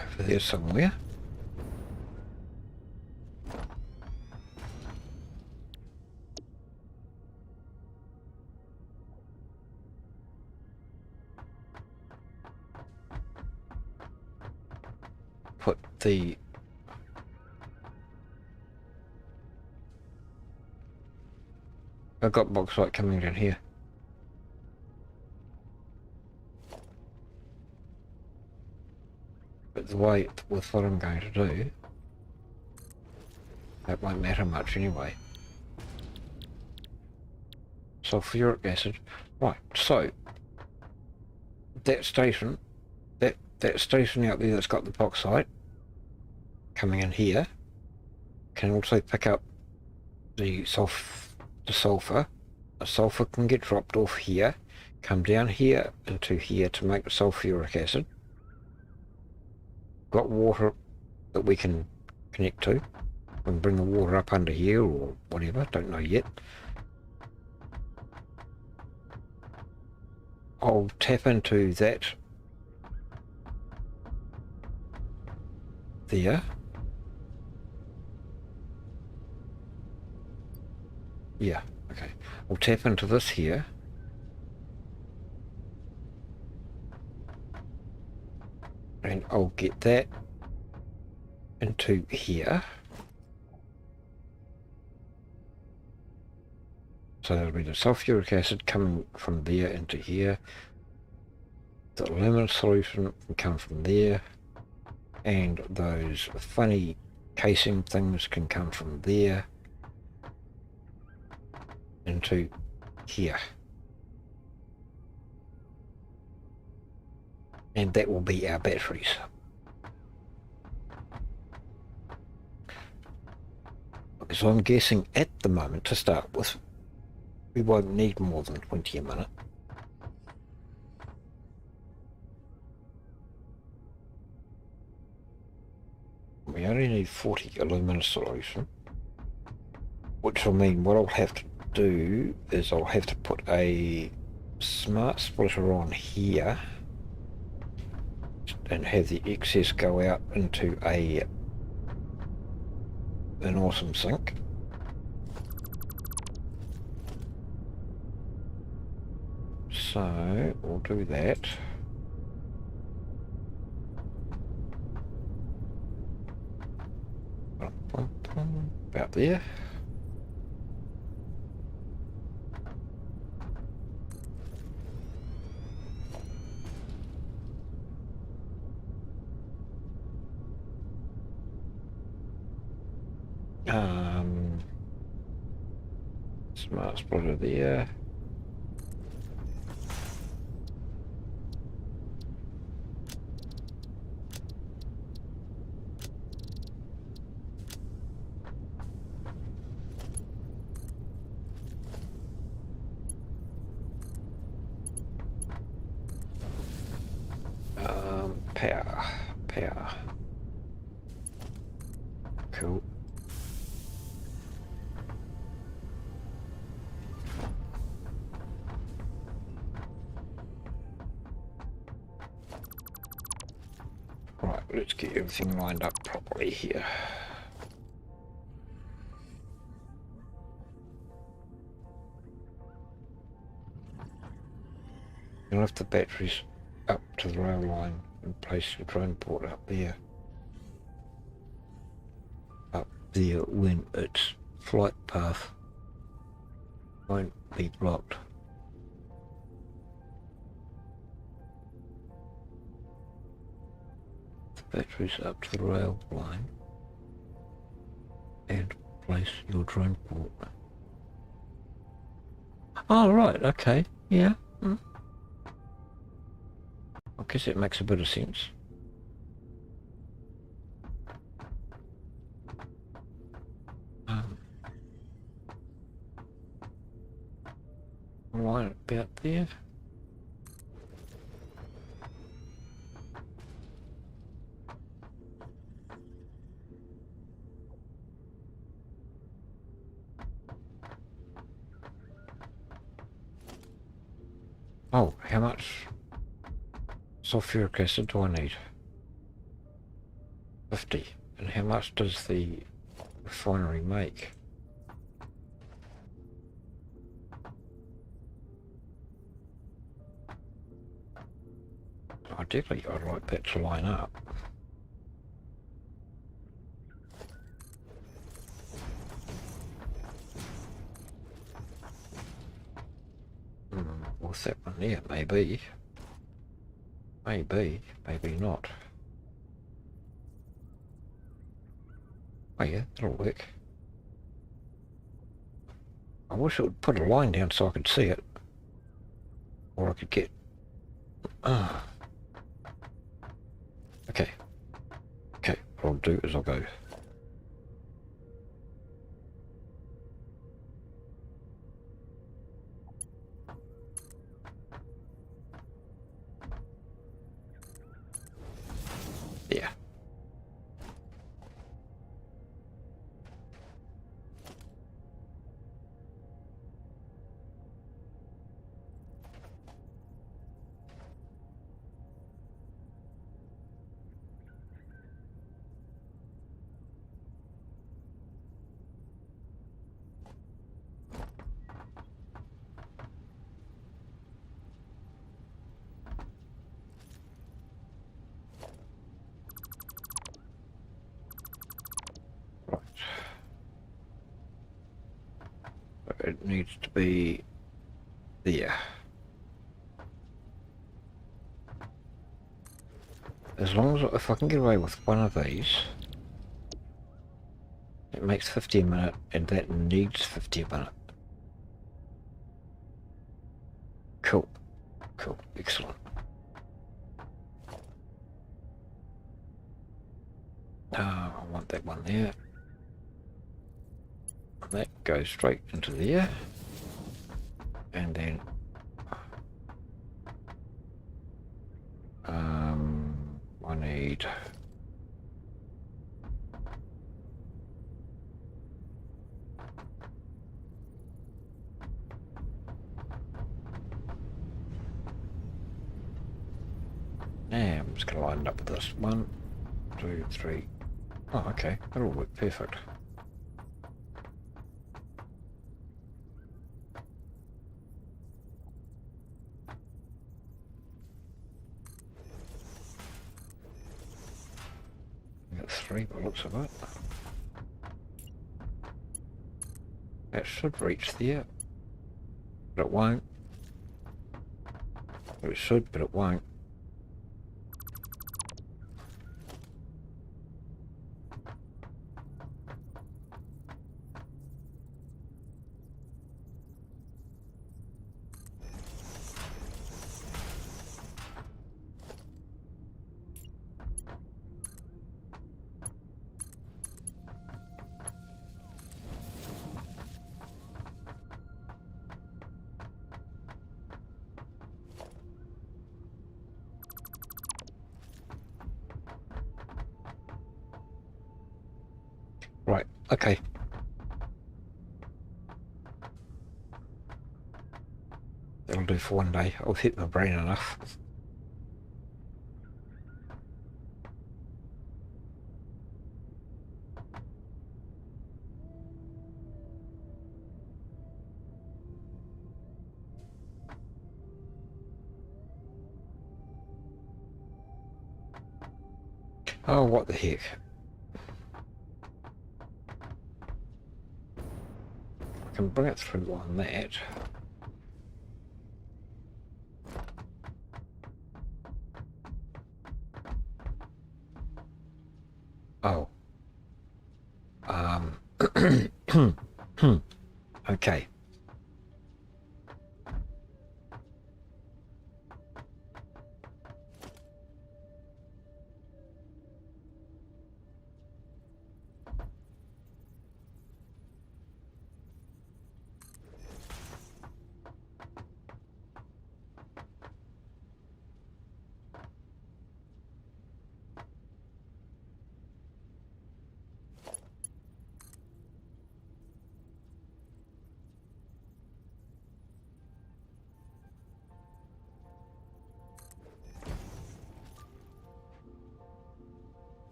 over there somewhere. Put the I've got bauxite coming down here. But the way with what I'm going to do, that won't matter much anyway. Sulfuric acid. Right, so that station, that station out there that's got the bauxite coming in here can also pick up the sulfur. The sulfur can get dropped off here, come down here into here to make the sulfuric acid. Got water that we can connect to. We can bring the water up under here or whatever, don't know yet. I'll tap into that there. Yeah, okay. I'll tap into this here. And I'll get that into here. So there'll be the sulfuric acid coming from there into here. The lemon solution can come from there. And those funny casing things can come from there into here. And that will be our batteries. So I'm guessing at the moment, to start with, we won't need more than 20 a minute. We only need 40 alumina solution, which will mean what I'll have to do is I'll have to put a smart splitter on here and have the excess go out into an awesome sink. So we'll do that. About there. Smart splitter there. Power. Cool. get everything lined up properly here. You lift the batteries up to the rail line and place your drone port up there. Up there when its flight path won't be blocked. The batteries up to the rail line and place your drone port. Oh right, okay, yeah. I guess it makes a bit of sense. Right about there. Oh, how much sulfuric acid do I need? 50. And how much does the refinery make? Ideally, I'd like that to line up. What's that one there? Maybe. Maybe, maybe not. Oh yeah, that'll work. I wish it would put a line down so I could see it. Or I could get... Okay. Okay, what I'll do is I'll go... Yeah. It needs to be there. As long as if I can get away with one of these, it makes 50 a minute, and that needs 50 a minute. Cool. Cool. Excellent. I want that one there. That goes straight into there, and then I need I'm just gonna line it up with this 1, 2, 3. Oh, okay, that'll work perfect. Got 3 by the looks of it. That should reach there, but it won't. It should, but it won't. Right, okay. That'll do for one day. I've hit my brain enough. Oh, what the heck. I can bring it through on that. Oh. Okay.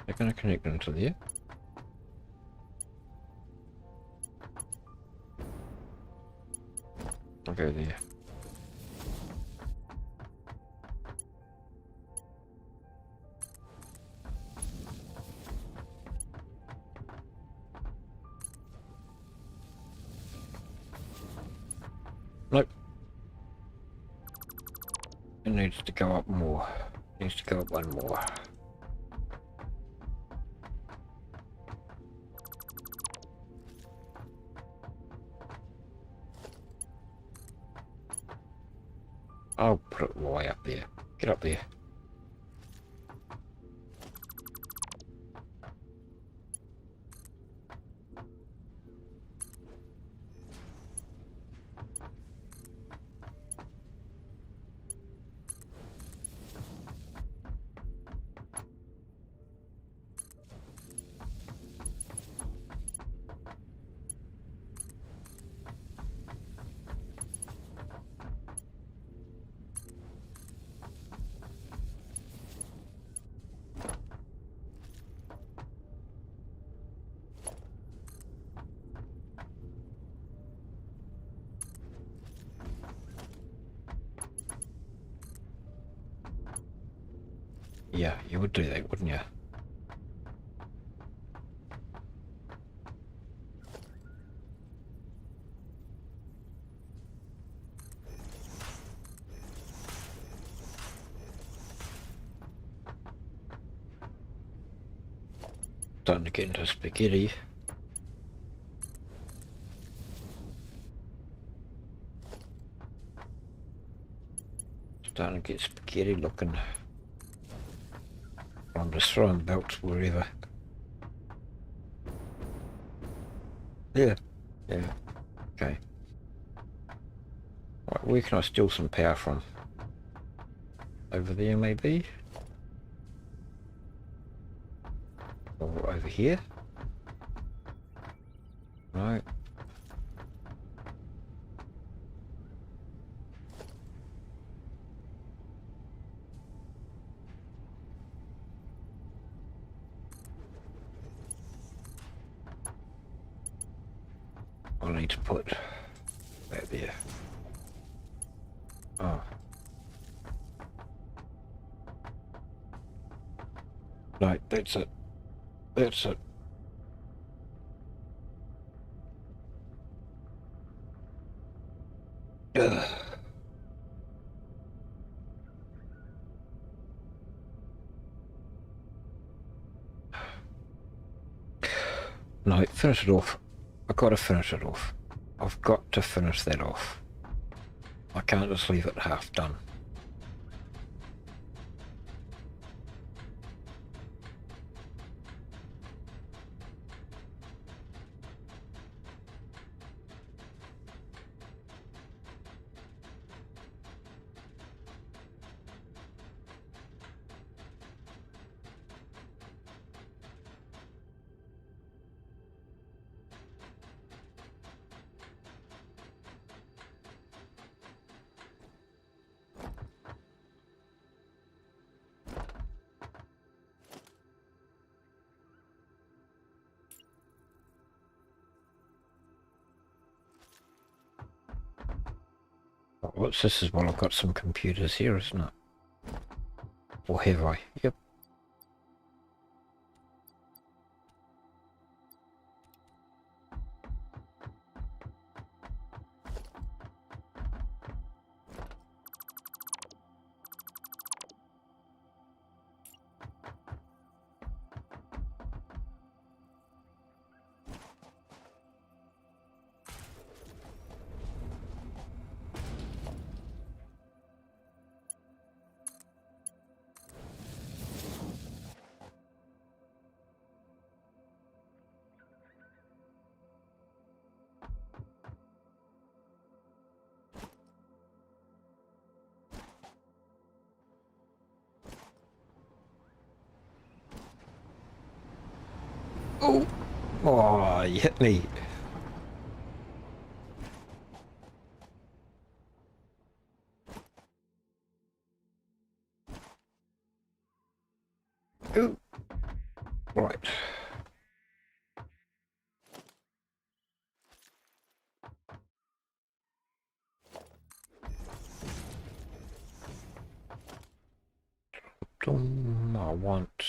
They're going to connect into there. I'll go there. Nope. It needs to go up more. It needs to go up one more. I'll put it way up there. Get up there. Yeah, you would do that, wouldn't you? Starting to get into spaghetti. Starting to get spaghetti looking. I'm just throwing belts wherever. Yeah. Yeah. Okay. Right, where can I steal some power from? Over there maybe? Or over here? No. I need to put that there. Oh. No, that's it. That's it. Ugh. No, finish it off. I've got to finish it off. I've got to finish that off. I can't just leave it half done. what's this as well? I've got some computers here, isn't it? Or have I? Yep. Oh! Oh, you hit me. Ooh. Right. I want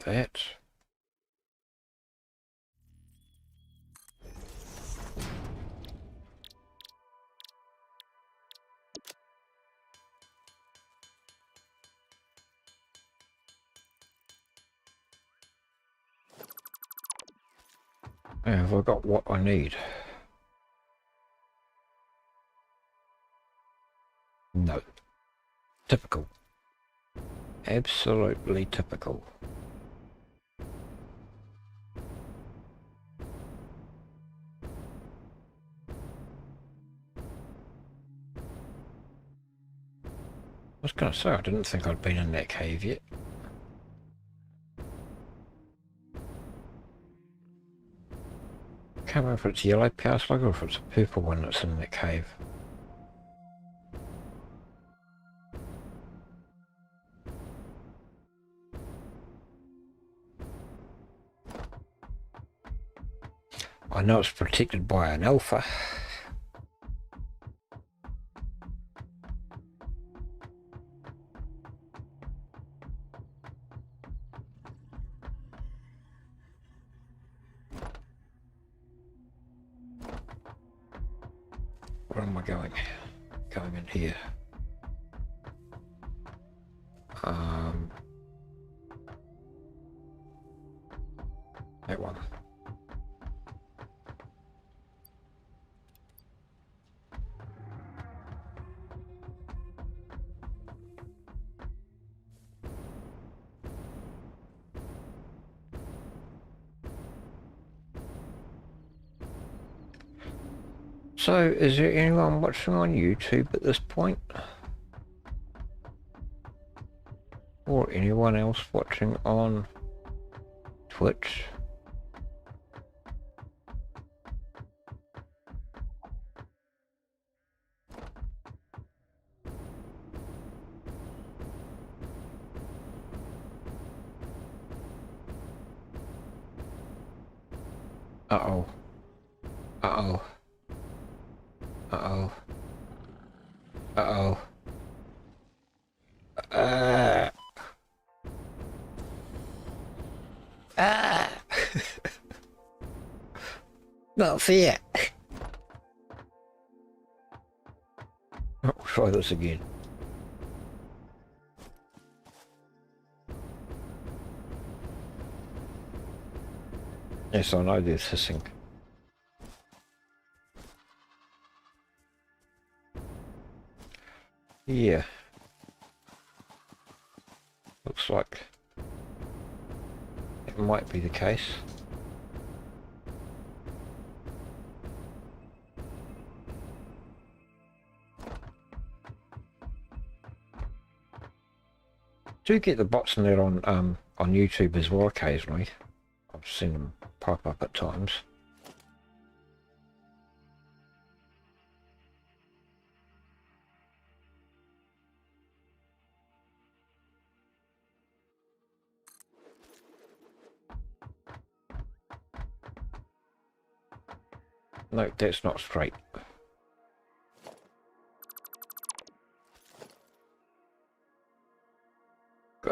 that. Have I got what I need? No. Typical. Absolutely typical. I was going to say, I didn't think I'd been in that cave yet. Can't remember if it's yellow power slug or if it's a purple one that's in that cave. I know it's protected by an alpha. Where am I going? Going in here. That one. So, is there anyone watching on YouTube at this point? Or anyone else watching on Twitch? Uh-oh. Uh-oh. Uh-oh. Uh-oh. Ah! Not fair. I'll try this again. Yes, I know there's hissing. Yeah. Looks like it might be the case. Do get the bots in there on YouTube as well occasionally. I've seen them pop up at times. No, that's not straight.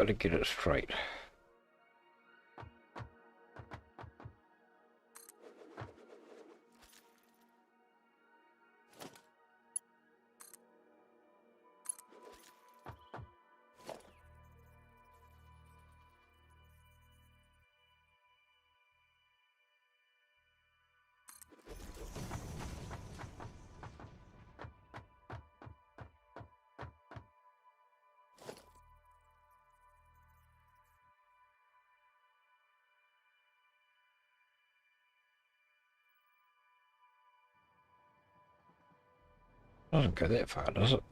try to get it straight. Doesn't go that far, does it?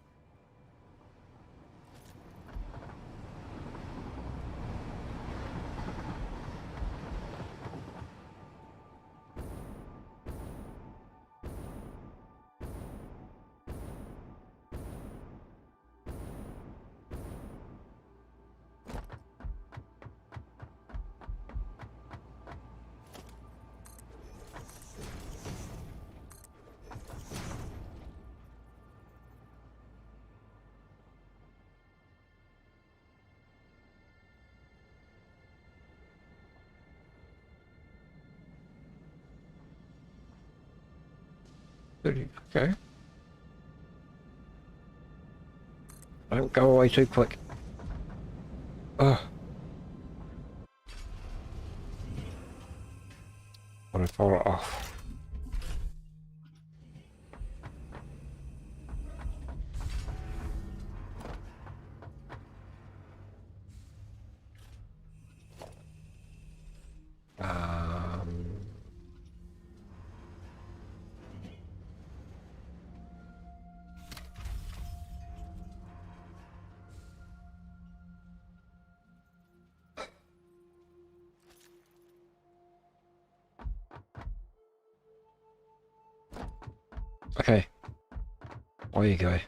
Okay. Don't go away too quick. Oh. What if I fall off? Okay. Away you go.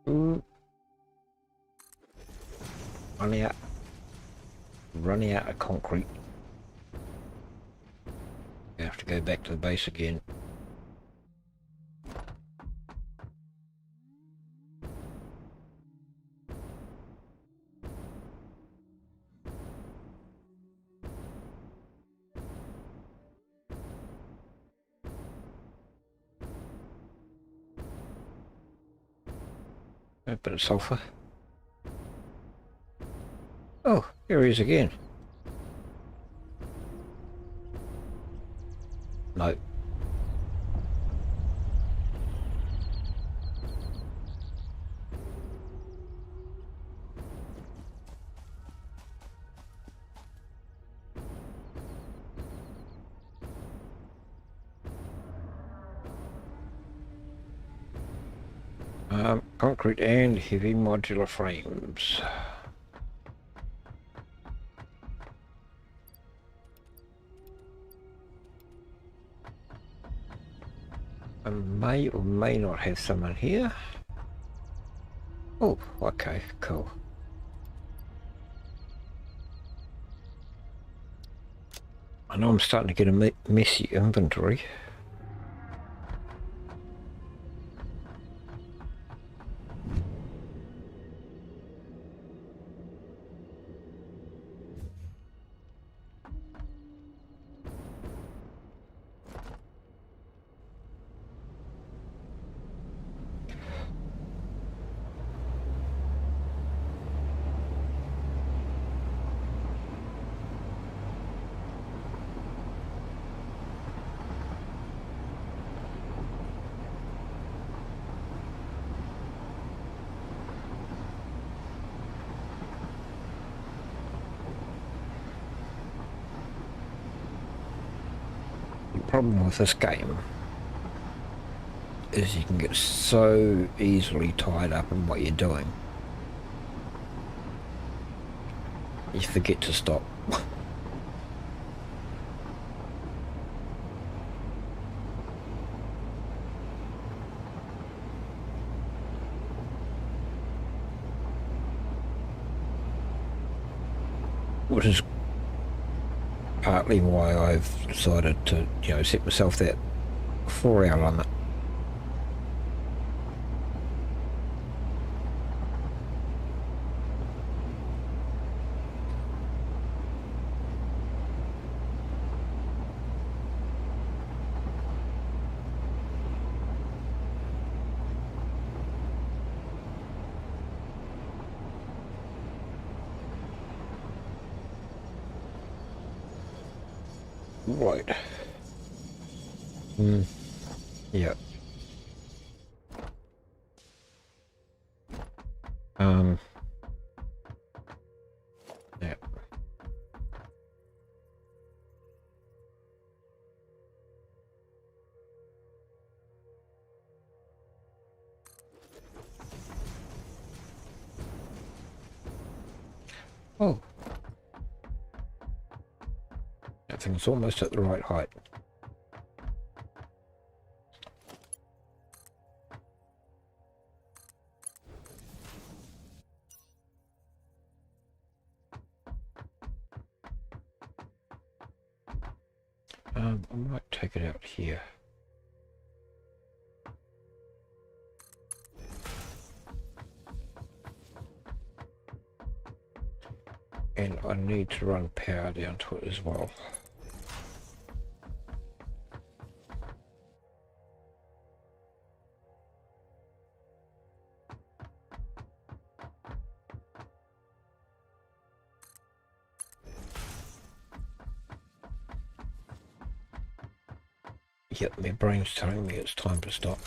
Ooh. Running out of concrete. You have to go back to the base again. A bit of sulfur. Oh, here he is again. No. Concrete and heavy modular frames. I may or may not have someone here. Oh, okay, cool. I know I'm starting to get a messy inventory. The problem with this game is you can get so easily tied up in what you're doing. You forget to stop. which is partly why I've decided to, set myself that 4-hour limit. Right. Yeah. Yeah. Oh. I think it's almost at the right height. I might take it out here. And I need to run power down to it as well. Yep, my brain's telling me it's time to stop.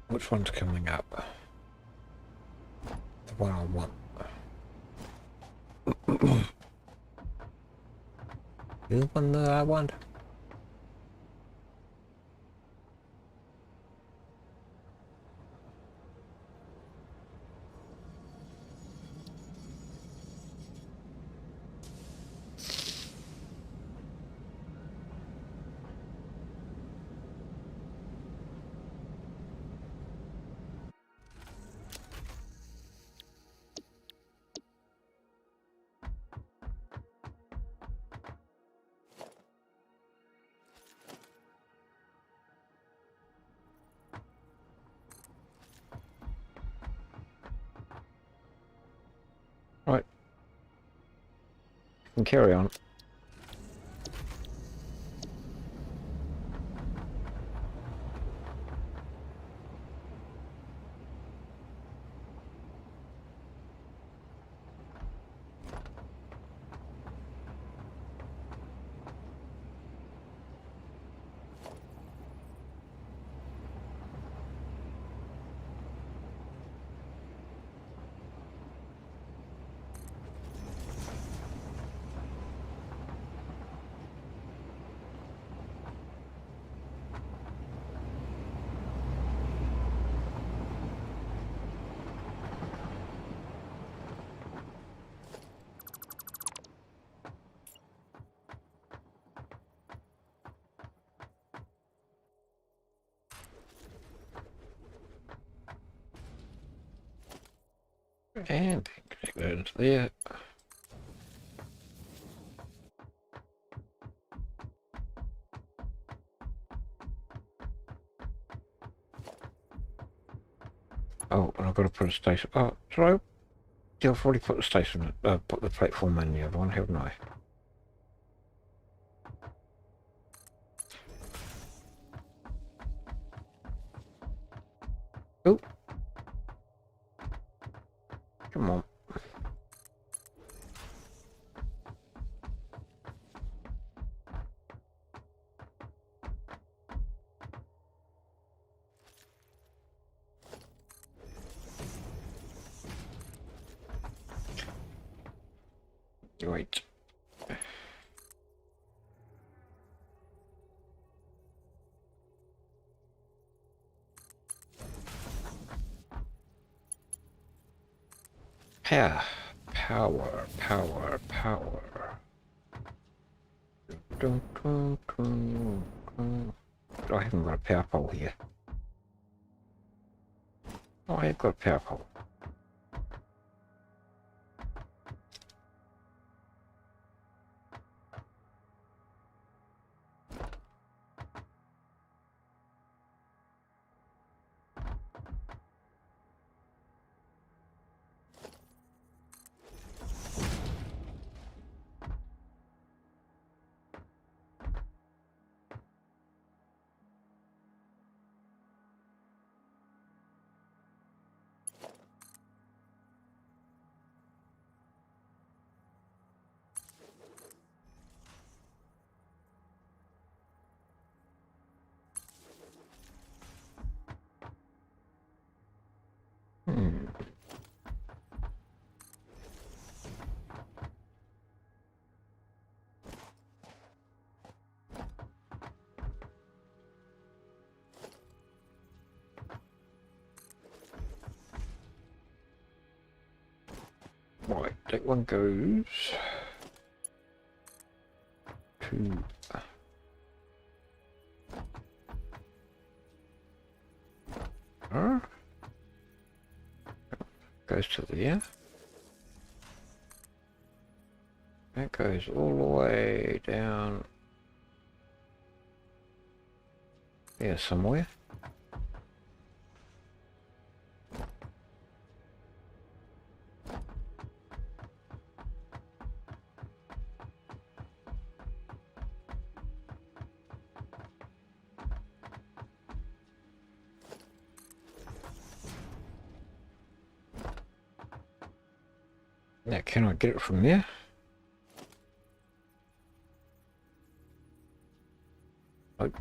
Which one's coming up? The one I want. The one that I want. Right. You can carry on. And connect that into there. Oh, and I've got to put a station. Oh, should I? Yeah, I've already put the station, put the platform in the other one, haven't I? Oh. Come on. Right. Power. power, power, power. Dun, dun, dun, dun. I haven't got a power pole here. Oh, I have got a power pole. Right, that one goes to goes to there. That goes all the way down there somewhere. Now, can I get it from there? Oh.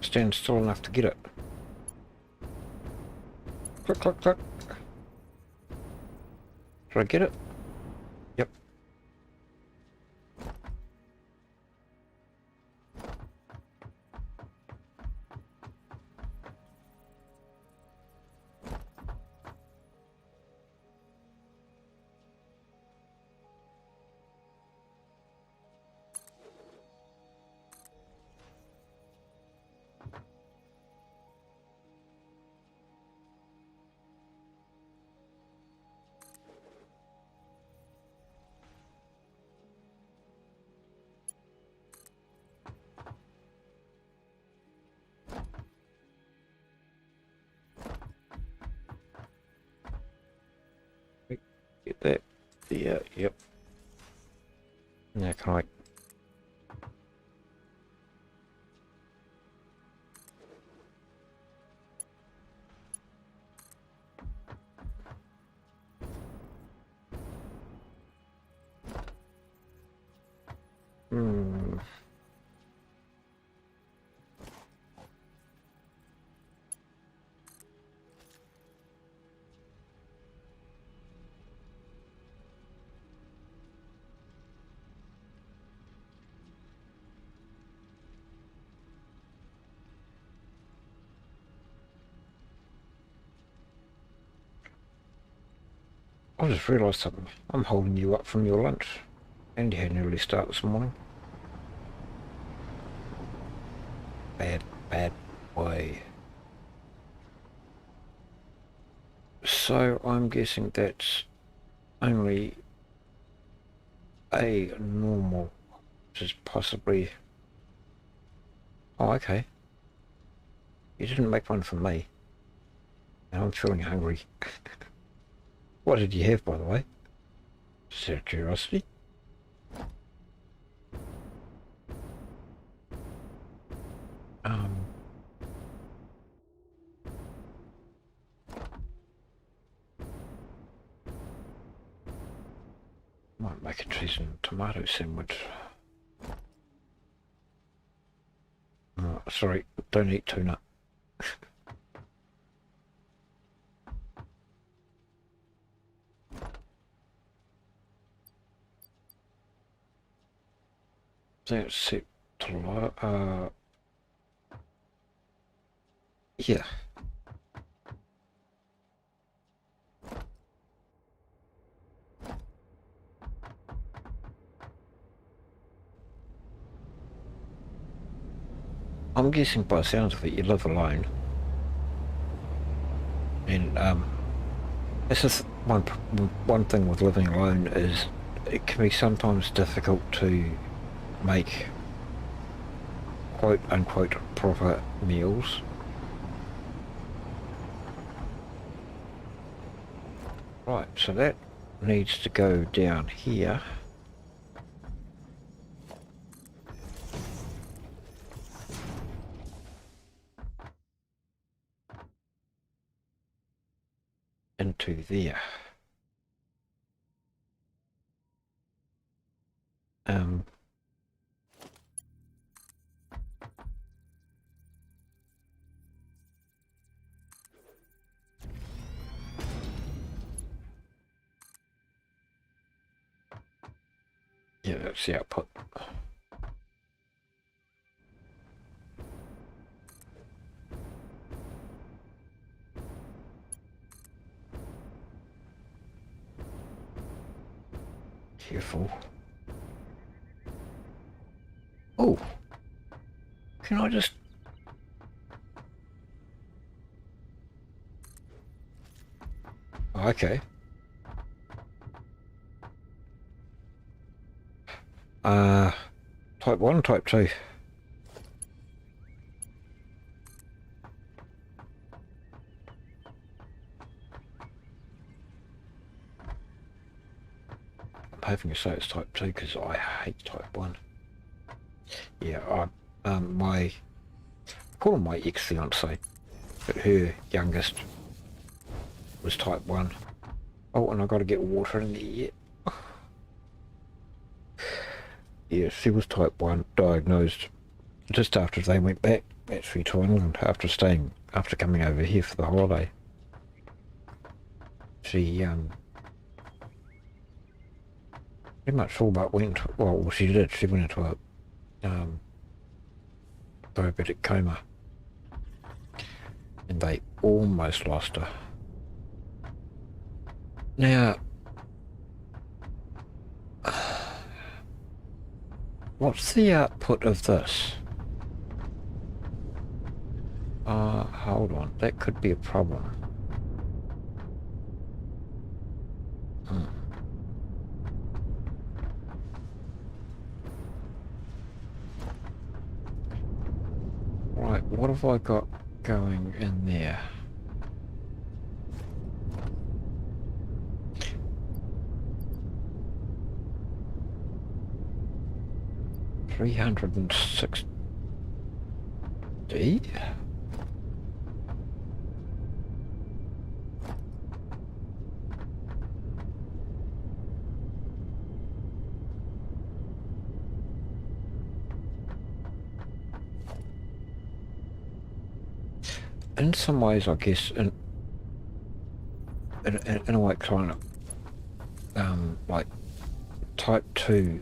Stand still enough to get it. Click, click, click. Did I get it? Yep. Get that. Yeah, yep. Now can I... I just realised something. I'm holding you up from your lunch. And you had an early start this morning. Bad, bad way. So I'm guessing that's only a normal, which is possibly... Oh, okay. You didn't make one for me. And I'm feeling hungry. What did you have, by the way? Just out of curiosity. Might make a cheese and tomato sandwich. Oh, sorry, don't eat tuna. That's it. Yeah. I'm guessing by the sounds of it, you live alone. And this is one thing with living alone is it can be sometimes difficult to make quote unquote proper meals. Right, so that needs to go down here. Into there. Um, yeah, that's the output. Careful. Oh, can I just... Oh, okay. Type 1, type 2. I'm hoping to say it's type 2 because I hate type 1. Yeah, I call her my ex-fiancée, but her youngest was type 1. Oh, and I got to get water in there. Yeah, she was type 1, diagnosed just after they went back, actually, to England, after coming over here for the holiday. She, pretty much all but went, well, she did, she went into a, diabetic coma. And they almost lost her. Now, what's the output of this? Hold on, that could be a problem. Right, what have I got going in there? $360. In some ways, I guess, in a way, kind of, like, type 2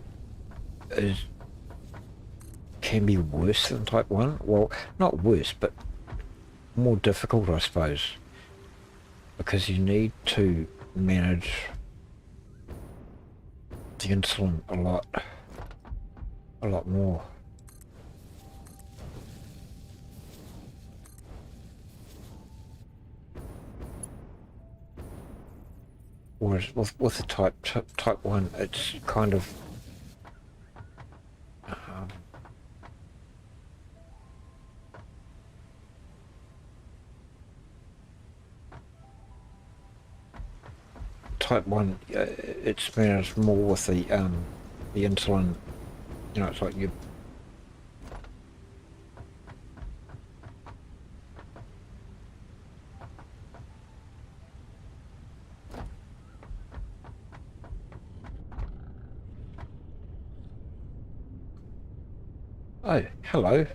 can be worse than type 1. Well, not worse, but more difficult, I suppose, because you need to manage the insulin a lot more. Whereas with the type 1, it's kind of type 1, it's managed more with the insulin. You know, it's like you. Oh, hello.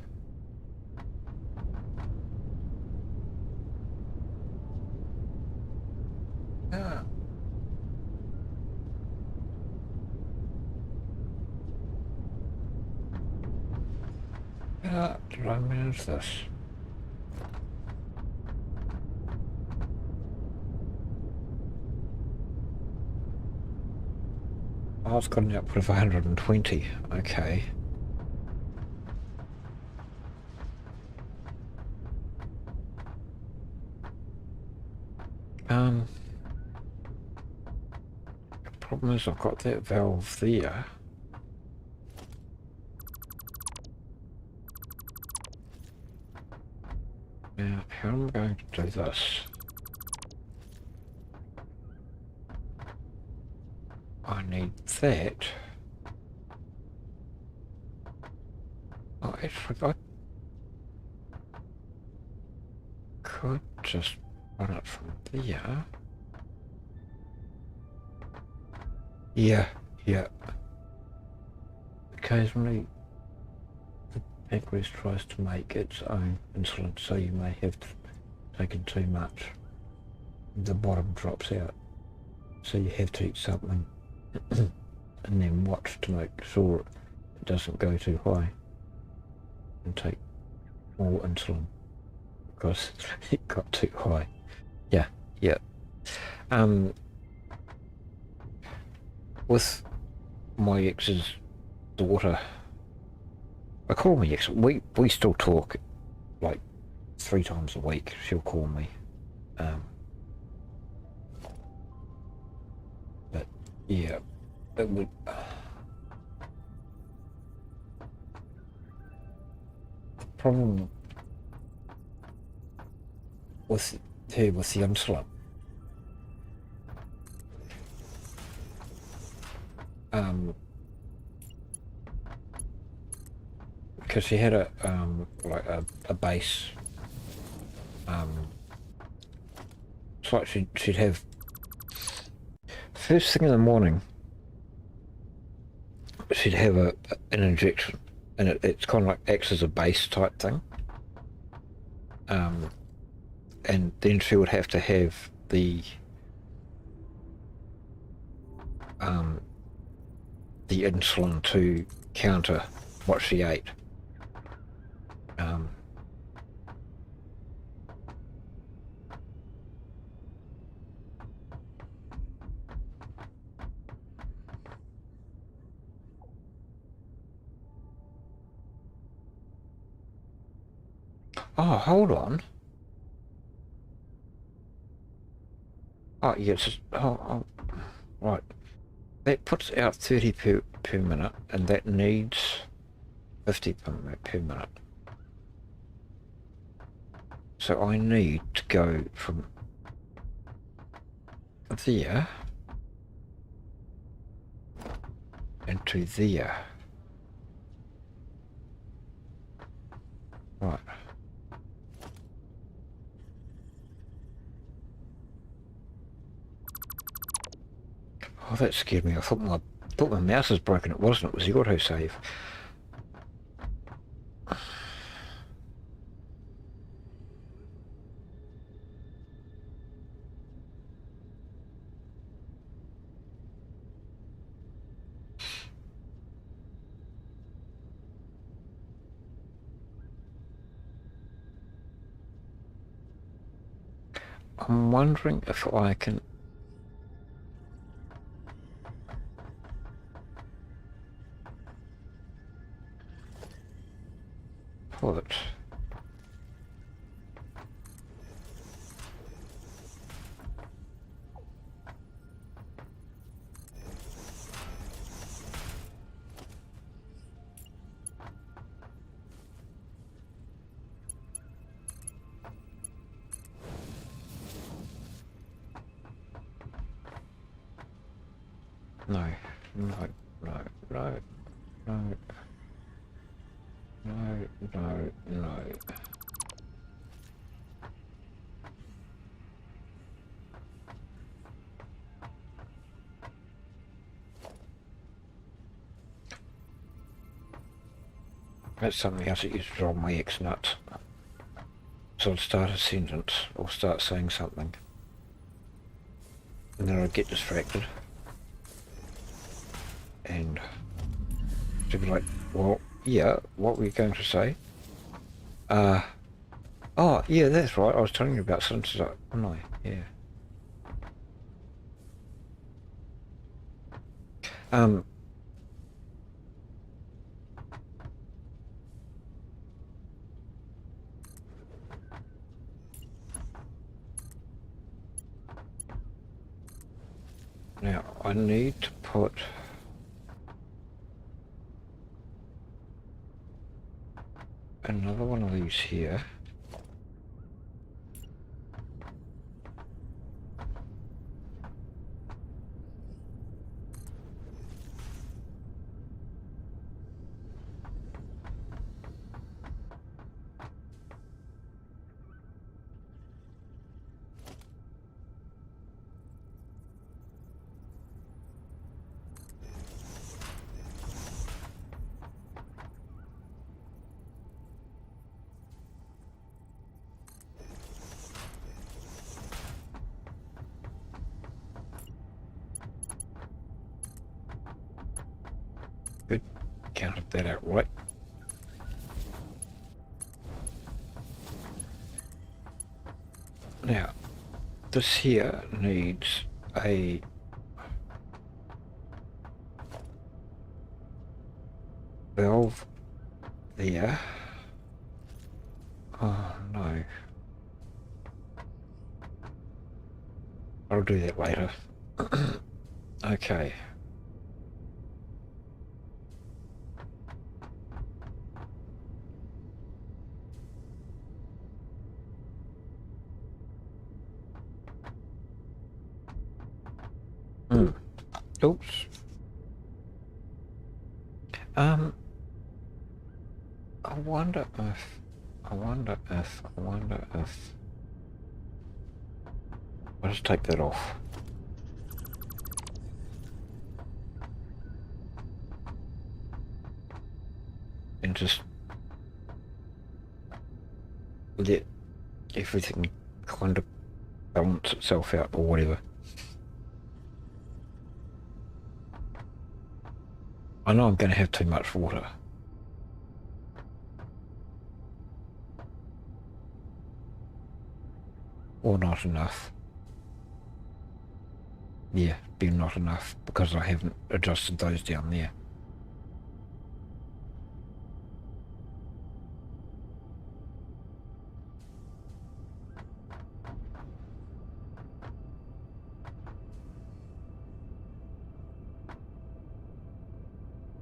Ah. How did I manage this? Oh, it's got an output of 120. Okay. The problem is I've got that valve there. Now, how am I going to do this? I need that. Oh, actually, I could just run it from there. Yeah. Occasionally, the pancreas tries to make its own insulin, so you may have taken too much. The bottom drops out, so you have to eat something and then watch to make sure it doesn't go too high and take more insulin because it got too high. Yeah. With my ex's daughter, I call my ex, we still talk like 3 times a week. She'll call me. But yeah, it would. The problem with her with the insulin, because she had a like a base. It's like she'd have first thing in the morning. She'd have an injection, and it's kind of like acts as a base type thing. And then she would have to have the insulin to counter what she ate. Oh, hold on. Oh, yes. Oh, right. That puts out 30 per minute, and that needs 50 per minute. So I need to go from there into there. Right. Oh, that scared me. I thought my mouse was broken. It wasn't. It was the autosave. I'm wondering if I can... pull it. No. That's something else that used to drive my ex nuts. So I'd start a sentence or start saying something, and then I'd get distracted, and she'd be like, well, yeah, what were you going to say? Oh, yeah, that's right. I was telling you about Satisfactory, wasn't I? Yeah. Um, Now, I need to put another one of these here. Good. Counted that out right. Now, this here needs a valve there. Oh no. I'll do that later. Okay. Oops. I wonder if I'll just take that off. And just let everything kind of balance itself out or whatever. I know I'm going to have too much water. Or not enough. Yeah, be not enough because I haven't adjusted those down there.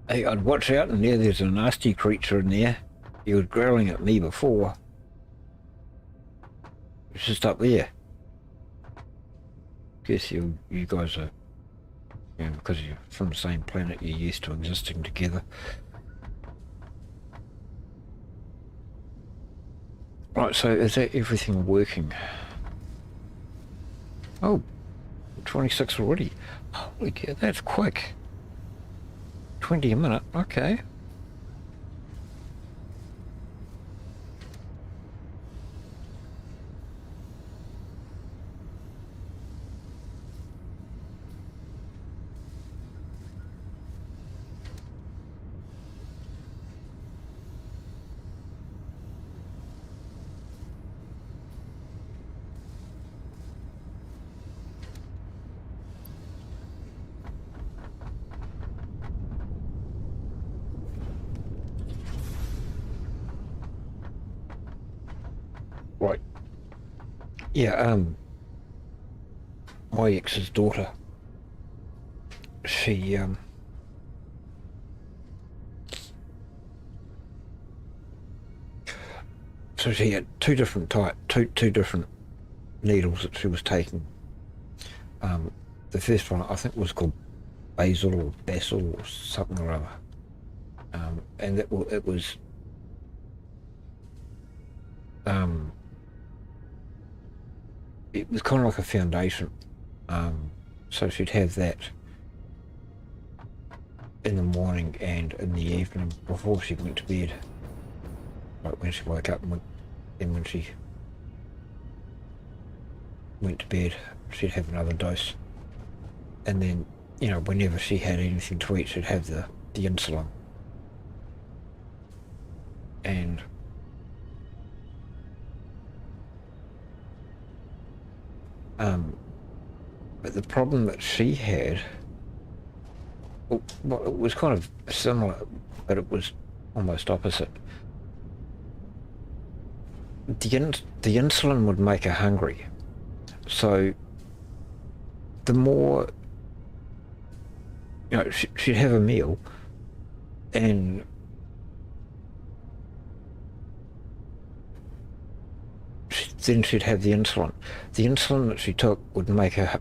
Hey, I'd watch out in there, there's a nasty creature in there. He was growling at me before. It's just up there. Guess you guys are, you know, because you're from the same planet, you're used to existing together. Right, so is that everything working? Oh, 26 already. Holy cow, that's quick. 20 a minute, okay. Right. Yeah, my ex's daughter, she, so she had two different needles that she was taking. The first one I think was called basil or basil or something or other. And it was kind of like a foundation. So she'd have that in the morning and in the evening before she went to bed. Like when she woke up and when she went to bed, she'd have another dose. And then, you know, whenever she had anything to eat, she'd have the insulin. And But the problem that she had, well, it was kind of similar, but it was almost opposite. The insulin would make her hungry, so the more, she'd have a meal, and then she'd have the insulin. The insulin that she took would make her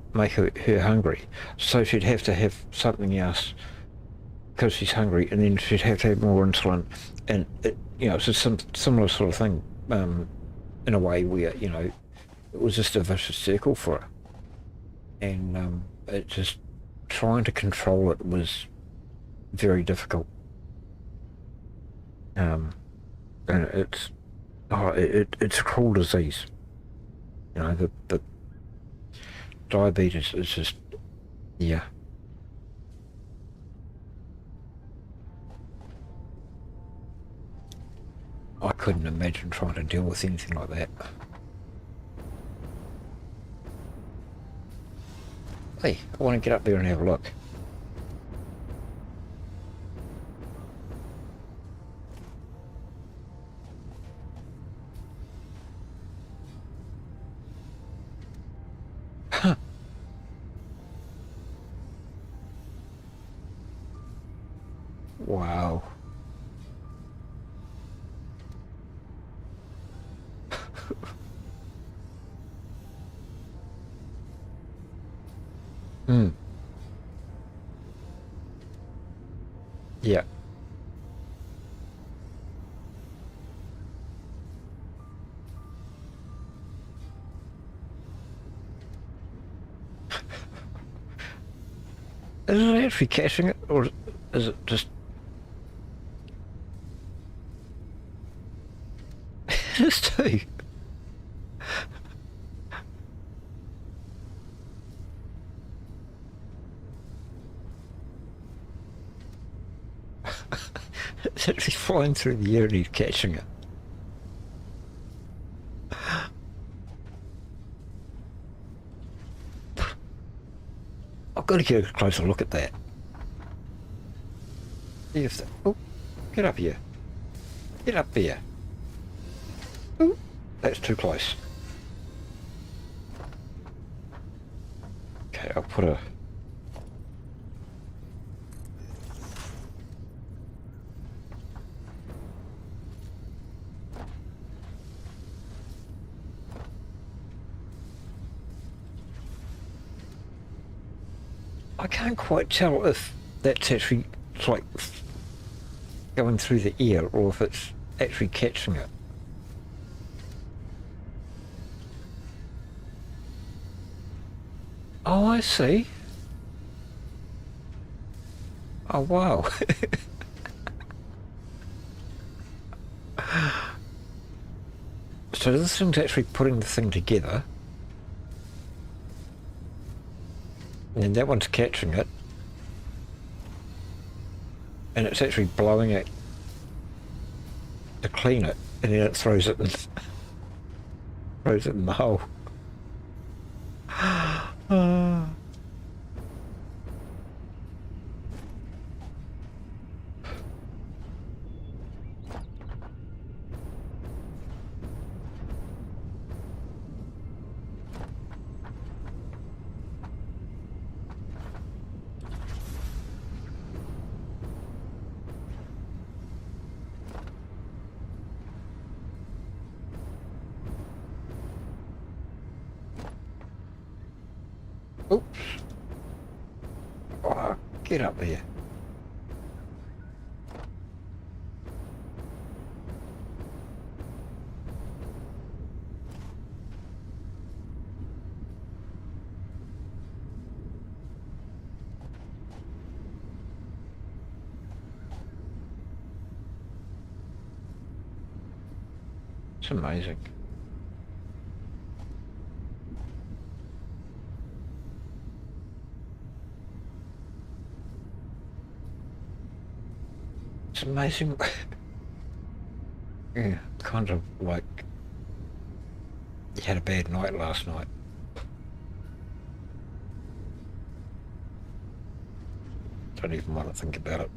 hungry, so she'd have to have something else because she's hungry, and then she'd have to have more insulin, and it's a similar sort of thing, in a way where it was just a vicious circle for her, and it just trying to control it was very difficult, and it's a cruel disease. The diabetes is just, yeah. I couldn't imagine trying to deal with anything like that. Hey, I want to get up there and have a look. Huh. Wow. Hmm. Yeah. Is it actually catching it, or is it just... It is too. It's actually flying through the air and he's catching it. I've got to get a closer look at that. See if oh, get up here. Get up here. Ooh, that's too close. Okay, I'll put a... I can't quite tell if that's actually like going through the air or if it's actually catching it. Oh, I see. Oh, wow. So this thing's actually putting the thing together. And that one's catching it, and it's actually blowing it to clean it, and then it throws it in, throws it in the hole. Oops. Oh, get up here. It's amazing. It's amazing. Yeah, kind of like you had a bad night last night. Don't even want to think about it.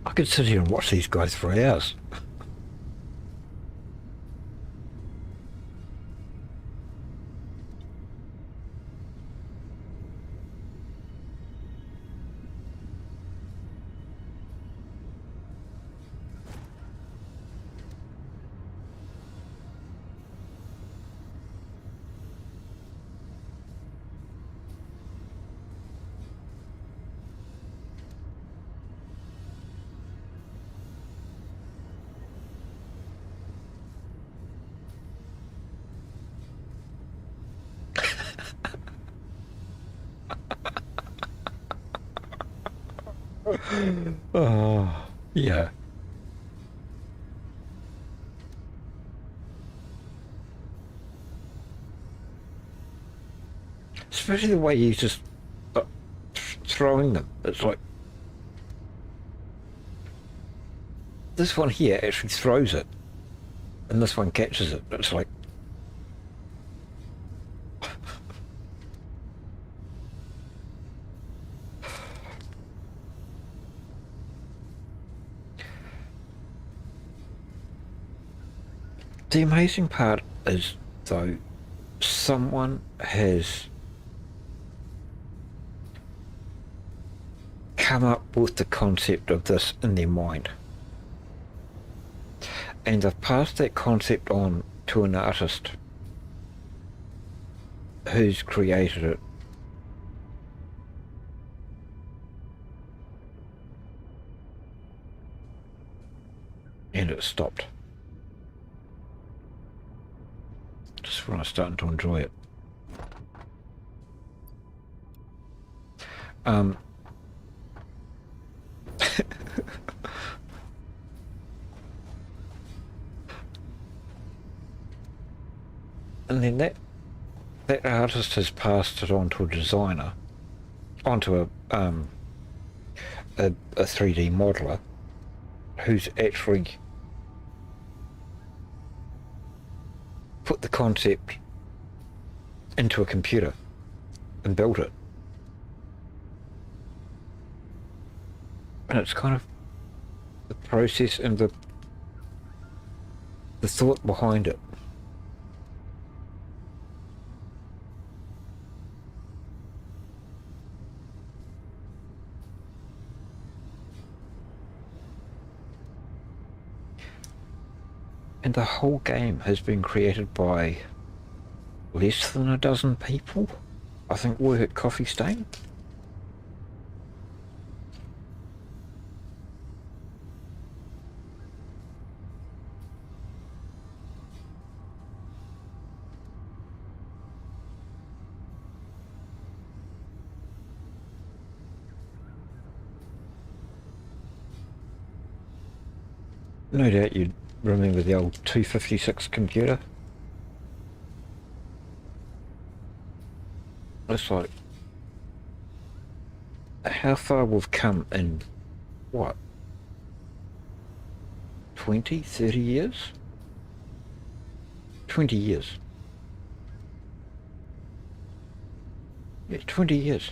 I could sit here and watch these guys for hours. Oh, yeah. Especially the way he's just throwing them. It's like this one here actually throws it, and this one catches it. It's like the amazing part is, though, someone has come up with the concept of this in their mind, and they've passed that concept on to an artist who's created it. And it stopped. Just when I was starting to enjoy it. And then that artist has passed it on to a designer, onto a 3D modeler, who's actually put the concept into a computer and built it. And it's kind of the process and the thought behind it. And the whole game has been created by less than a dozen people. I think work at Coffee Stain. No doubt you'd remember the old 256 computer. It's like how far we've come in, what, 20, 30 years? 20 years. Yeah, 20 years.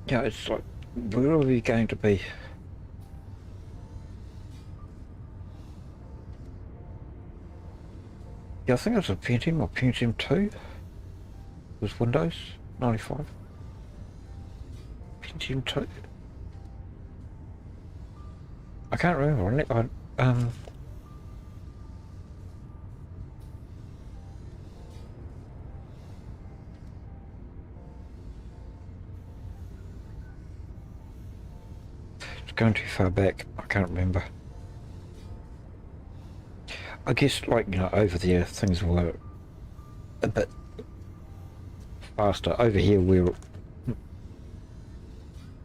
Yeah, it's like, where are we going to be? Yeah, I think it's a Pentium or Pentium 2. It was Windows 95. Pentium 2. I can't remember. Going too far back, I can't remember. I guess, like, you know, over there things were a bit faster. Over here, where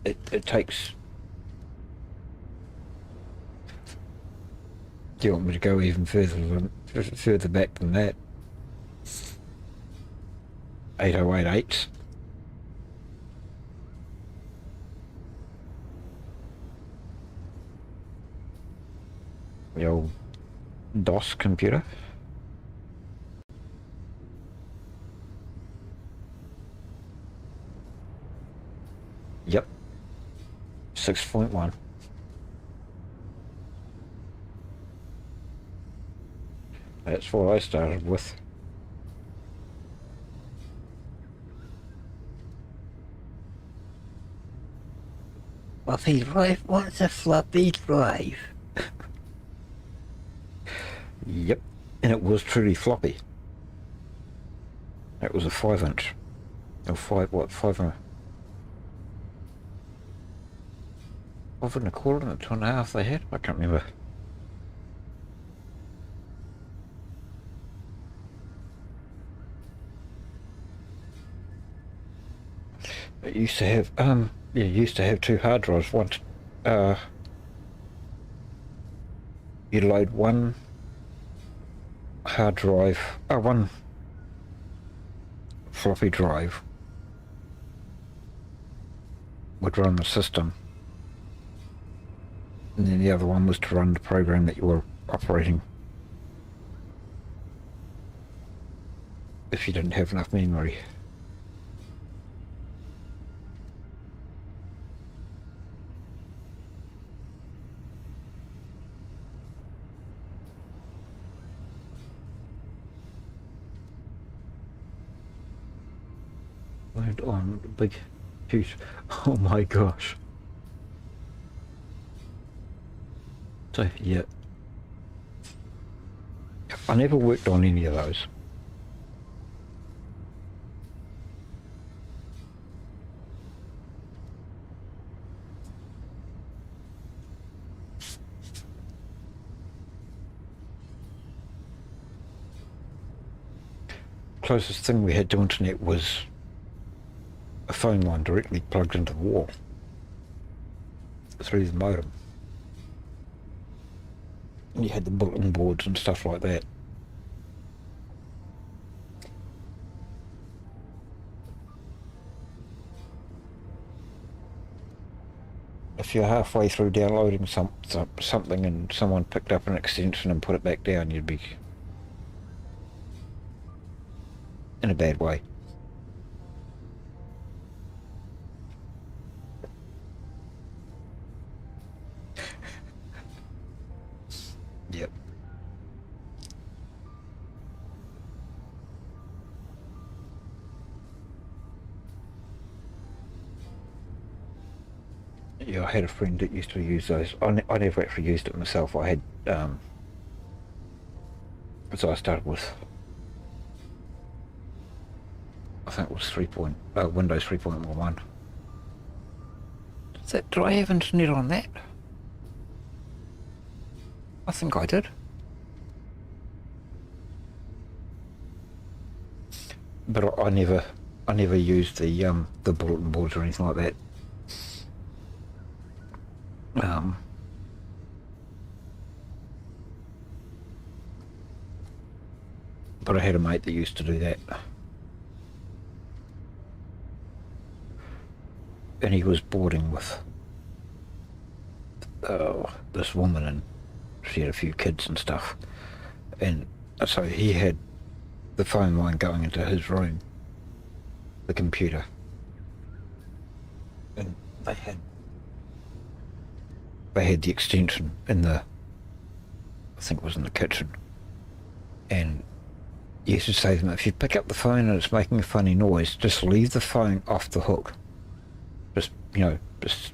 it takes Do you want me to go even further back than that? 8088s. The old DOS computer. Yep. 6.1. That's what I started with. Floppy drive? What's a floppy drive? Yep. And it was truly floppy. It was a 5-inch. Or 5 and a quarter and a 2.5 they had? I can't remember. It used to have, yeah, used to have 2 hard drives. One, you'd load one hard drive, one floppy drive would run the system, and then the other one was to run the program that you were operating if you didn't have enough memory. Load on big huge, oh my gosh. So yeah, I never worked on any of those. Closest thing we had to internet was a phone line directly plugged into the wall through the modem. And you had the bulletin boards and stuff like that. If you're halfway through downloading something and someone picked up an extension and put it back down, you'd be in a bad way. Yep. Yeah, I had a friend that used to use those. I never actually used it myself. I had, so I started with, I think it was Windows 3.11. Do I have internet on that? I think I did. But I never used the bulletin boards or anything like that. But I had a mate that used to do that. And he was boarding with this woman, and she had a few kids and stuff. And so he had the phone line going into his room, the computer. And they had the extension in the, I think it was in the kitchen. And you used to say to them, if you pick up the phone and it's making a funny noise, just leave the phone off the hook. Just, just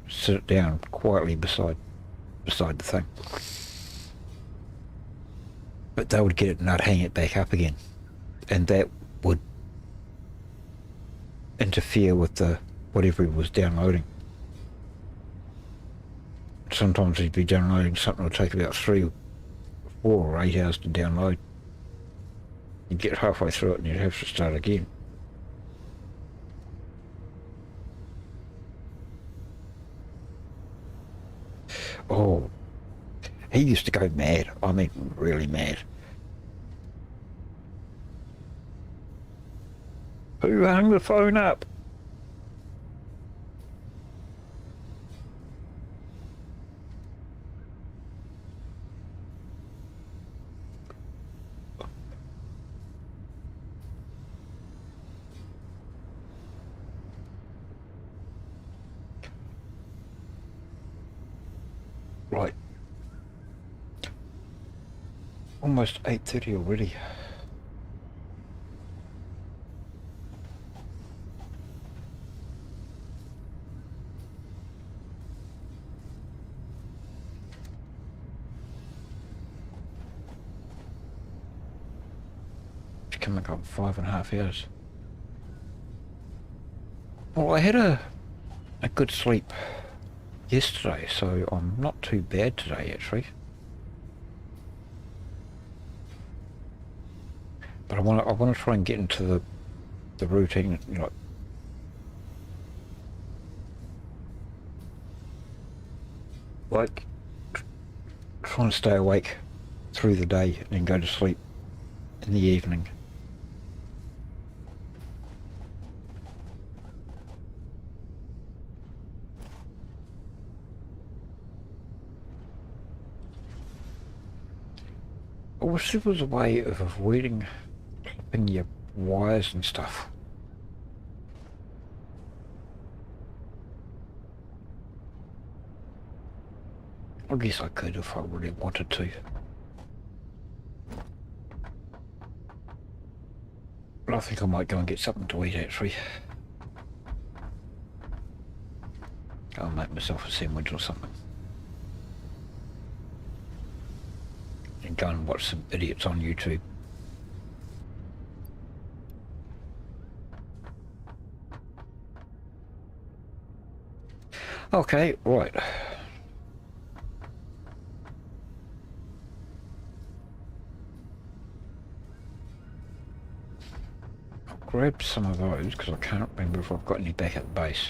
sit it down quietly beside the thing. But they would get it and they'd hang it back up again. And that would interfere with whatever he was downloading. Sometimes he'd be downloading something that would take about 3, 4 or 8 hours to download. You'd get halfway through it and you'd have to start again. Oh, He used to go mad. I mean, really mad. Who hung the phone up? Right. Almost 8:30 already. It's coming up 5.5 hours. Well, I had a good sleep yesterday, so I'm not too bad today actually. But I want to try and get into the routine, you know. Like trying to stay awake through the day and then go to sleep in the evening. I wish there was a way of avoiding clipping your wires and stuff. I guess I could if I really wanted to. But I think I might go and get something to eat actually. I'll make myself a sandwich or something. And go and watch some idiots on YouTube. Okay, right. I'll grab some of those because I can't remember if I've got any back at the base.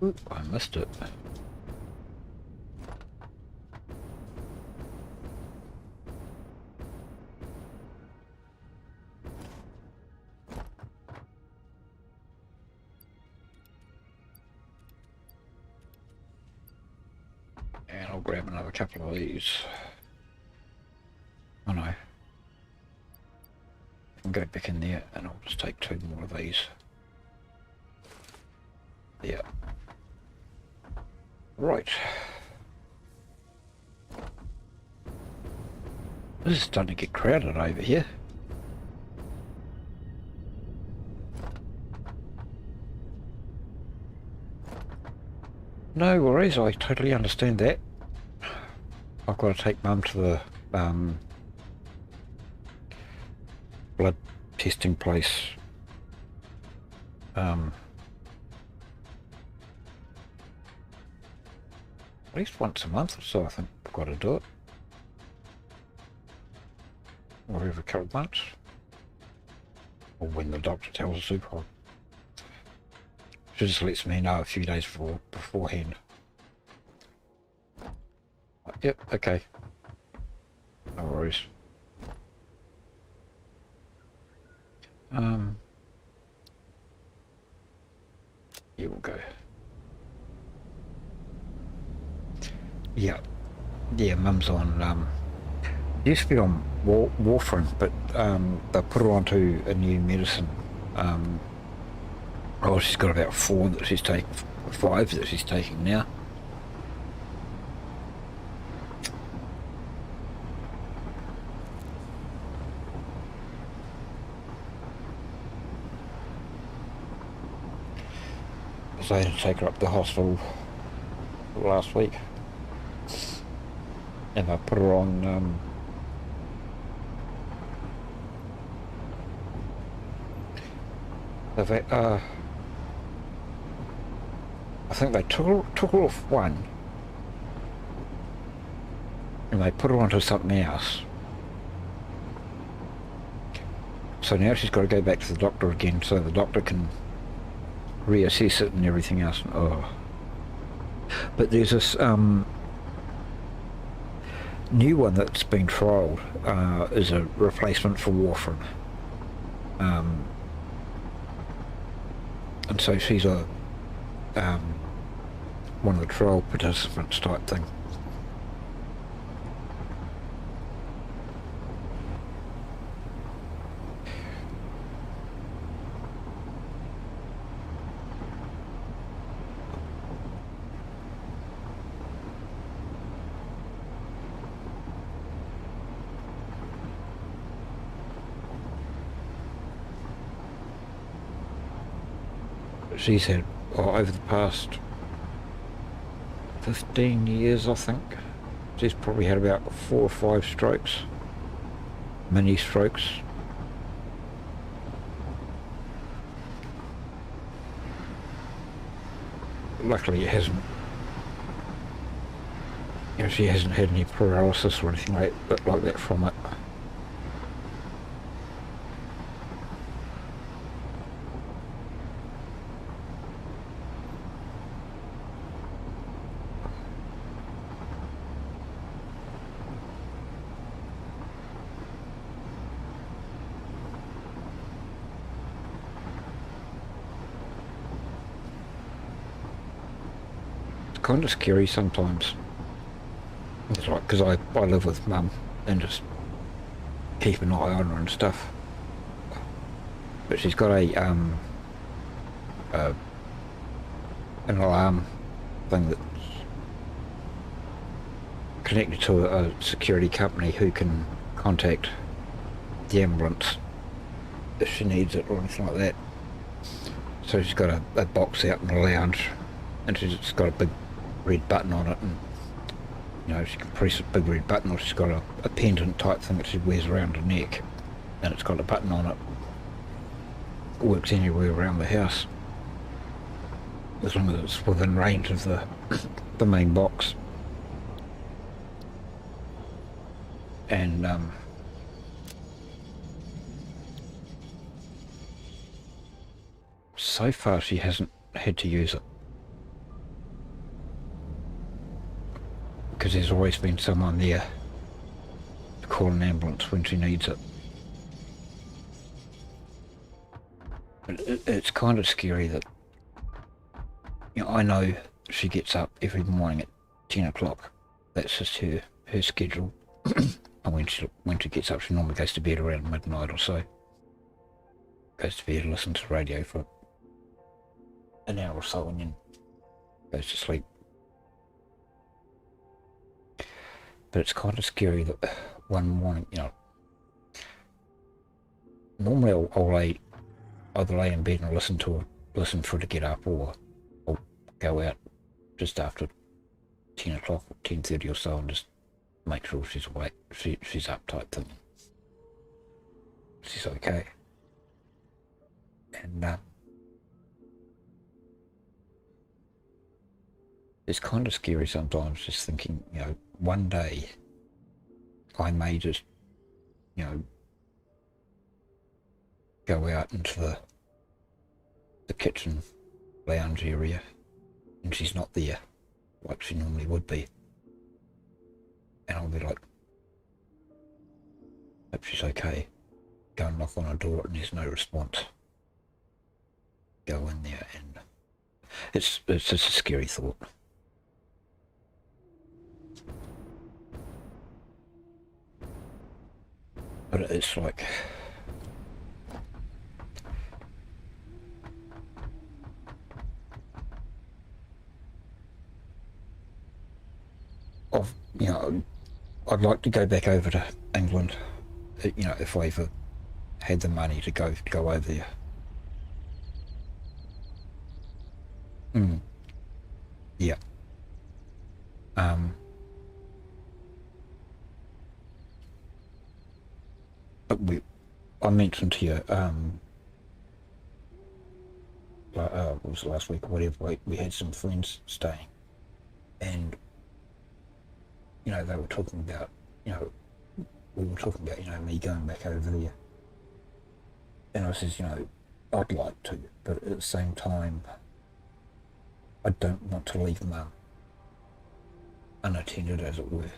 Oop, I missed it. And I'll grab another couple of these. Oh no. I can go back in there and I'll just take 2 more of these. Yeah. Right. This is starting to get crowded over here. No worries, I totally understand that. I've got to take Mum to the blood testing place. At least once a month or so, I think I've got to do it. Or every couple of months. Or when the doctor tells us to. She just lets me know a few days beforehand. Yep, okay. No worries. Here we'll go. Yeah. Yeah, Mum's on, used to be on warfarin, but they put her onto a new medicine. Oh, she's got about 4 that she's taking, 5 that she's taking now. So I had to take her up to the hospital last week. And I put her on, I think they took her off one and they put her onto something else. So now she's got to go back to the doctor again so the doctor can reassess it and everything else. Oh. But there's this new one that's been trialled as a replacement for warfarin. And so she's a one of the trial participants type thing. She's had, over the past 15 years, I think, she's probably had about 4 or 5 strokes, mini strokes. Luckily it hasn't, she hasn't had any paralysis or anything like that from it. Kind of scary sometimes. It's like, because I live with Mum and just keep an eye on her and stuff. But she's got an alarm thing that's connected to a security company who can contact the ambulance if she needs it or anything like that. So she's got a box out in the lounge, and she's got a big red button on it, and she can press a big red button, or she's got a pendant type thing that she wears around her neck, and it's got a button on it. It works anywhere around the house as long as it's within range of the main box. And so far she hasn't had to use it, because there's always been someone there to call an ambulance when she needs it. But it's kind of scary that, I know she gets up every morning at 10 o'clock. That's just her schedule. And when she gets up, she normally goes to bed around midnight or so. Goes to bed and listens to radio for an hour or so, and then goes to sleep. But it's kind of scary that one morning, normally I'll either lay in bed and listen for her to get up, or I'll go out just after 10 o'clock, 10:30 or so, and just make sure she's awake, she's up type thing. She's okay. And it's kind of scary sometimes, just thinking, one day I may just, go out into the kitchen lounge area, and she's not there like she normally would be, and I'll be like, hope she's okay. Go and knock on her door and there's no response. Go in there, and it's just a scary thought. But it's like, I'd like to go back over to England, if I ever had the money to go over there. Yeah. But I mentioned to you, what was it, last week or whatever, we had some friends staying, and they were talking about, we were talking about, me going back over there. And I says, I'd like to, but at the same time, I don't want to leave Mum unattended, as it were.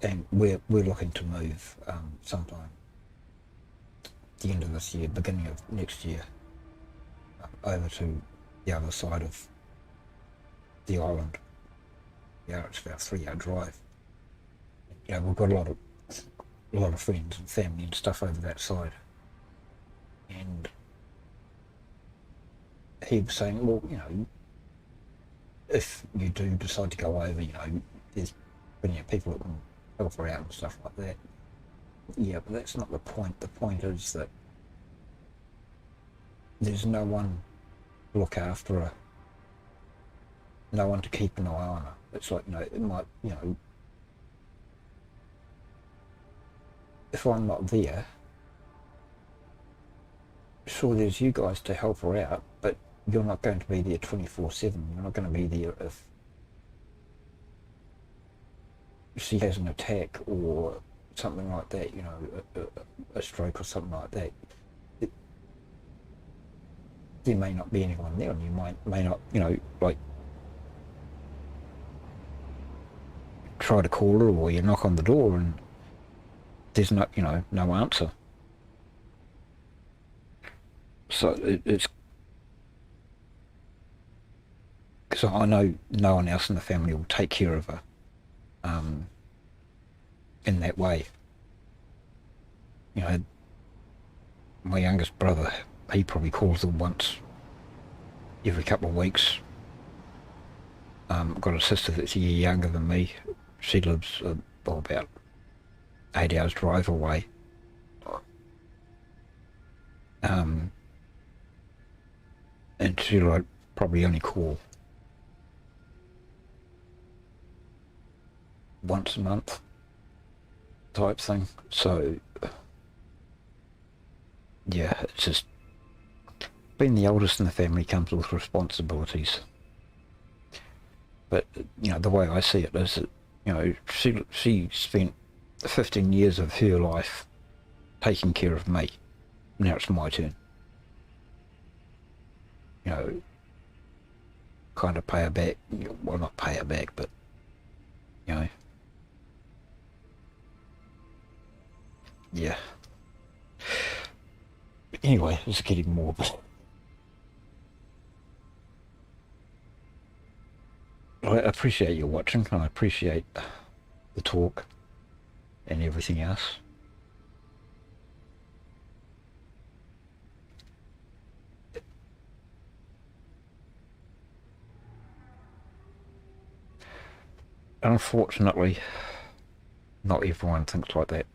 And we're looking to move sometime the end of this year, beginning of next year, over to the other side of the island. Yeah, it's about a 3-hour drive. You know, we've got a lot of friends and family and stuff over that side. And he was saying, well, you know, if you do decide to go over, you know, there's plenty of people that can help her out and stuff like that. Yeah, but that's not the point. The point is that there's no one to look after her, no one to keep an eye on her. It's like, you know, it might, you know, if I'm not there, sure, there's you guys to help her out, but you're not going to be there 24/7. You're not going to be there if she has an attack or something like that, you know, a stroke or something like that. There may not be anyone there, and you may not, you know, like try to call her, or you knock on the door and there's no, you know, no answer. So it's because I know no one else in the family will take care of her in that way. You know, my youngest brother, he probably calls her once every couple of weeks. Got a sister that's a year younger than me. She lives about 8 hours drive away. And she'll like, probably only call once a month type thing. So yeah, it's just being the oldest in the family comes with responsibilities. But you know, the way I see it is that, you know, she spent 15 years of her life taking care of me. Now it's my turn. You know, kind of pay her back. Well, not pay her back, but you know, yeah. Anyway, it's getting morbid. I appreciate you watching. I appreciate the talk and everything else. Unfortunately, not everyone thinks like that.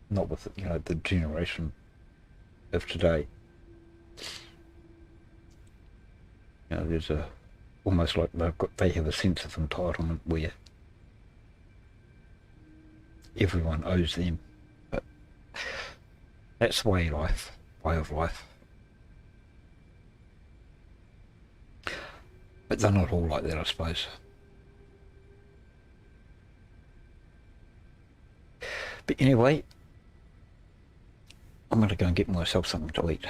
Not with, you know, the generation of today. You know, there's almost like they have a sense of entitlement where everyone owes them. But that's the way of life. But they're not all like that, I suppose. But anyway, I'm going to go and get myself something to eat.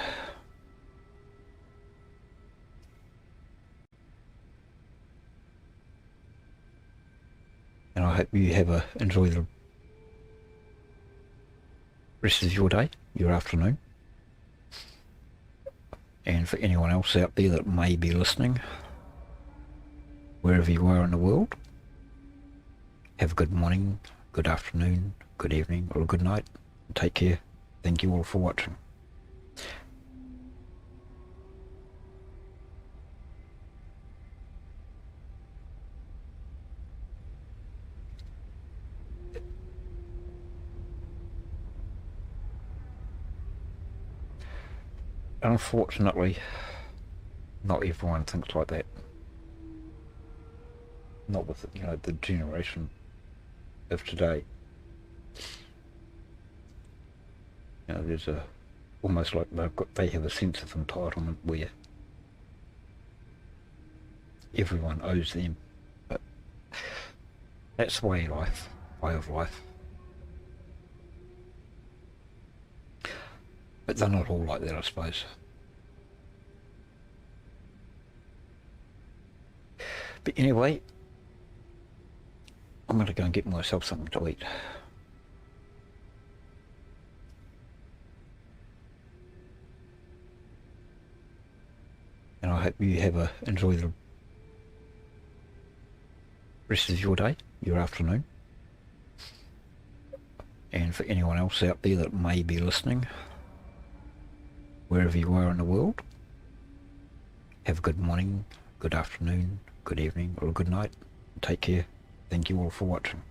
And I hope you enjoy the rest of your day, your afternoon. And for anyone else out there that may be listening, wherever you are in the world, have a good morning, good afternoon, good evening, or a good night. Take care. Thank you all for watching. Unfortunately, not everyone thinks like that. Not with, you know, the generation of today. You know, there's almost like they have a sense of entitlement where everyone owes them. But that's the way of life. But they're not all like that, I suppose. But anyway, I'm going to go and get myself something to eat. And I hope you enjoy the rest of your day, your afternoon. And for anyone else out there that may be listening, wherever you are in the world, have a good morning, good afternoon, good evening, or a good night. Take care. Thank you all for watching.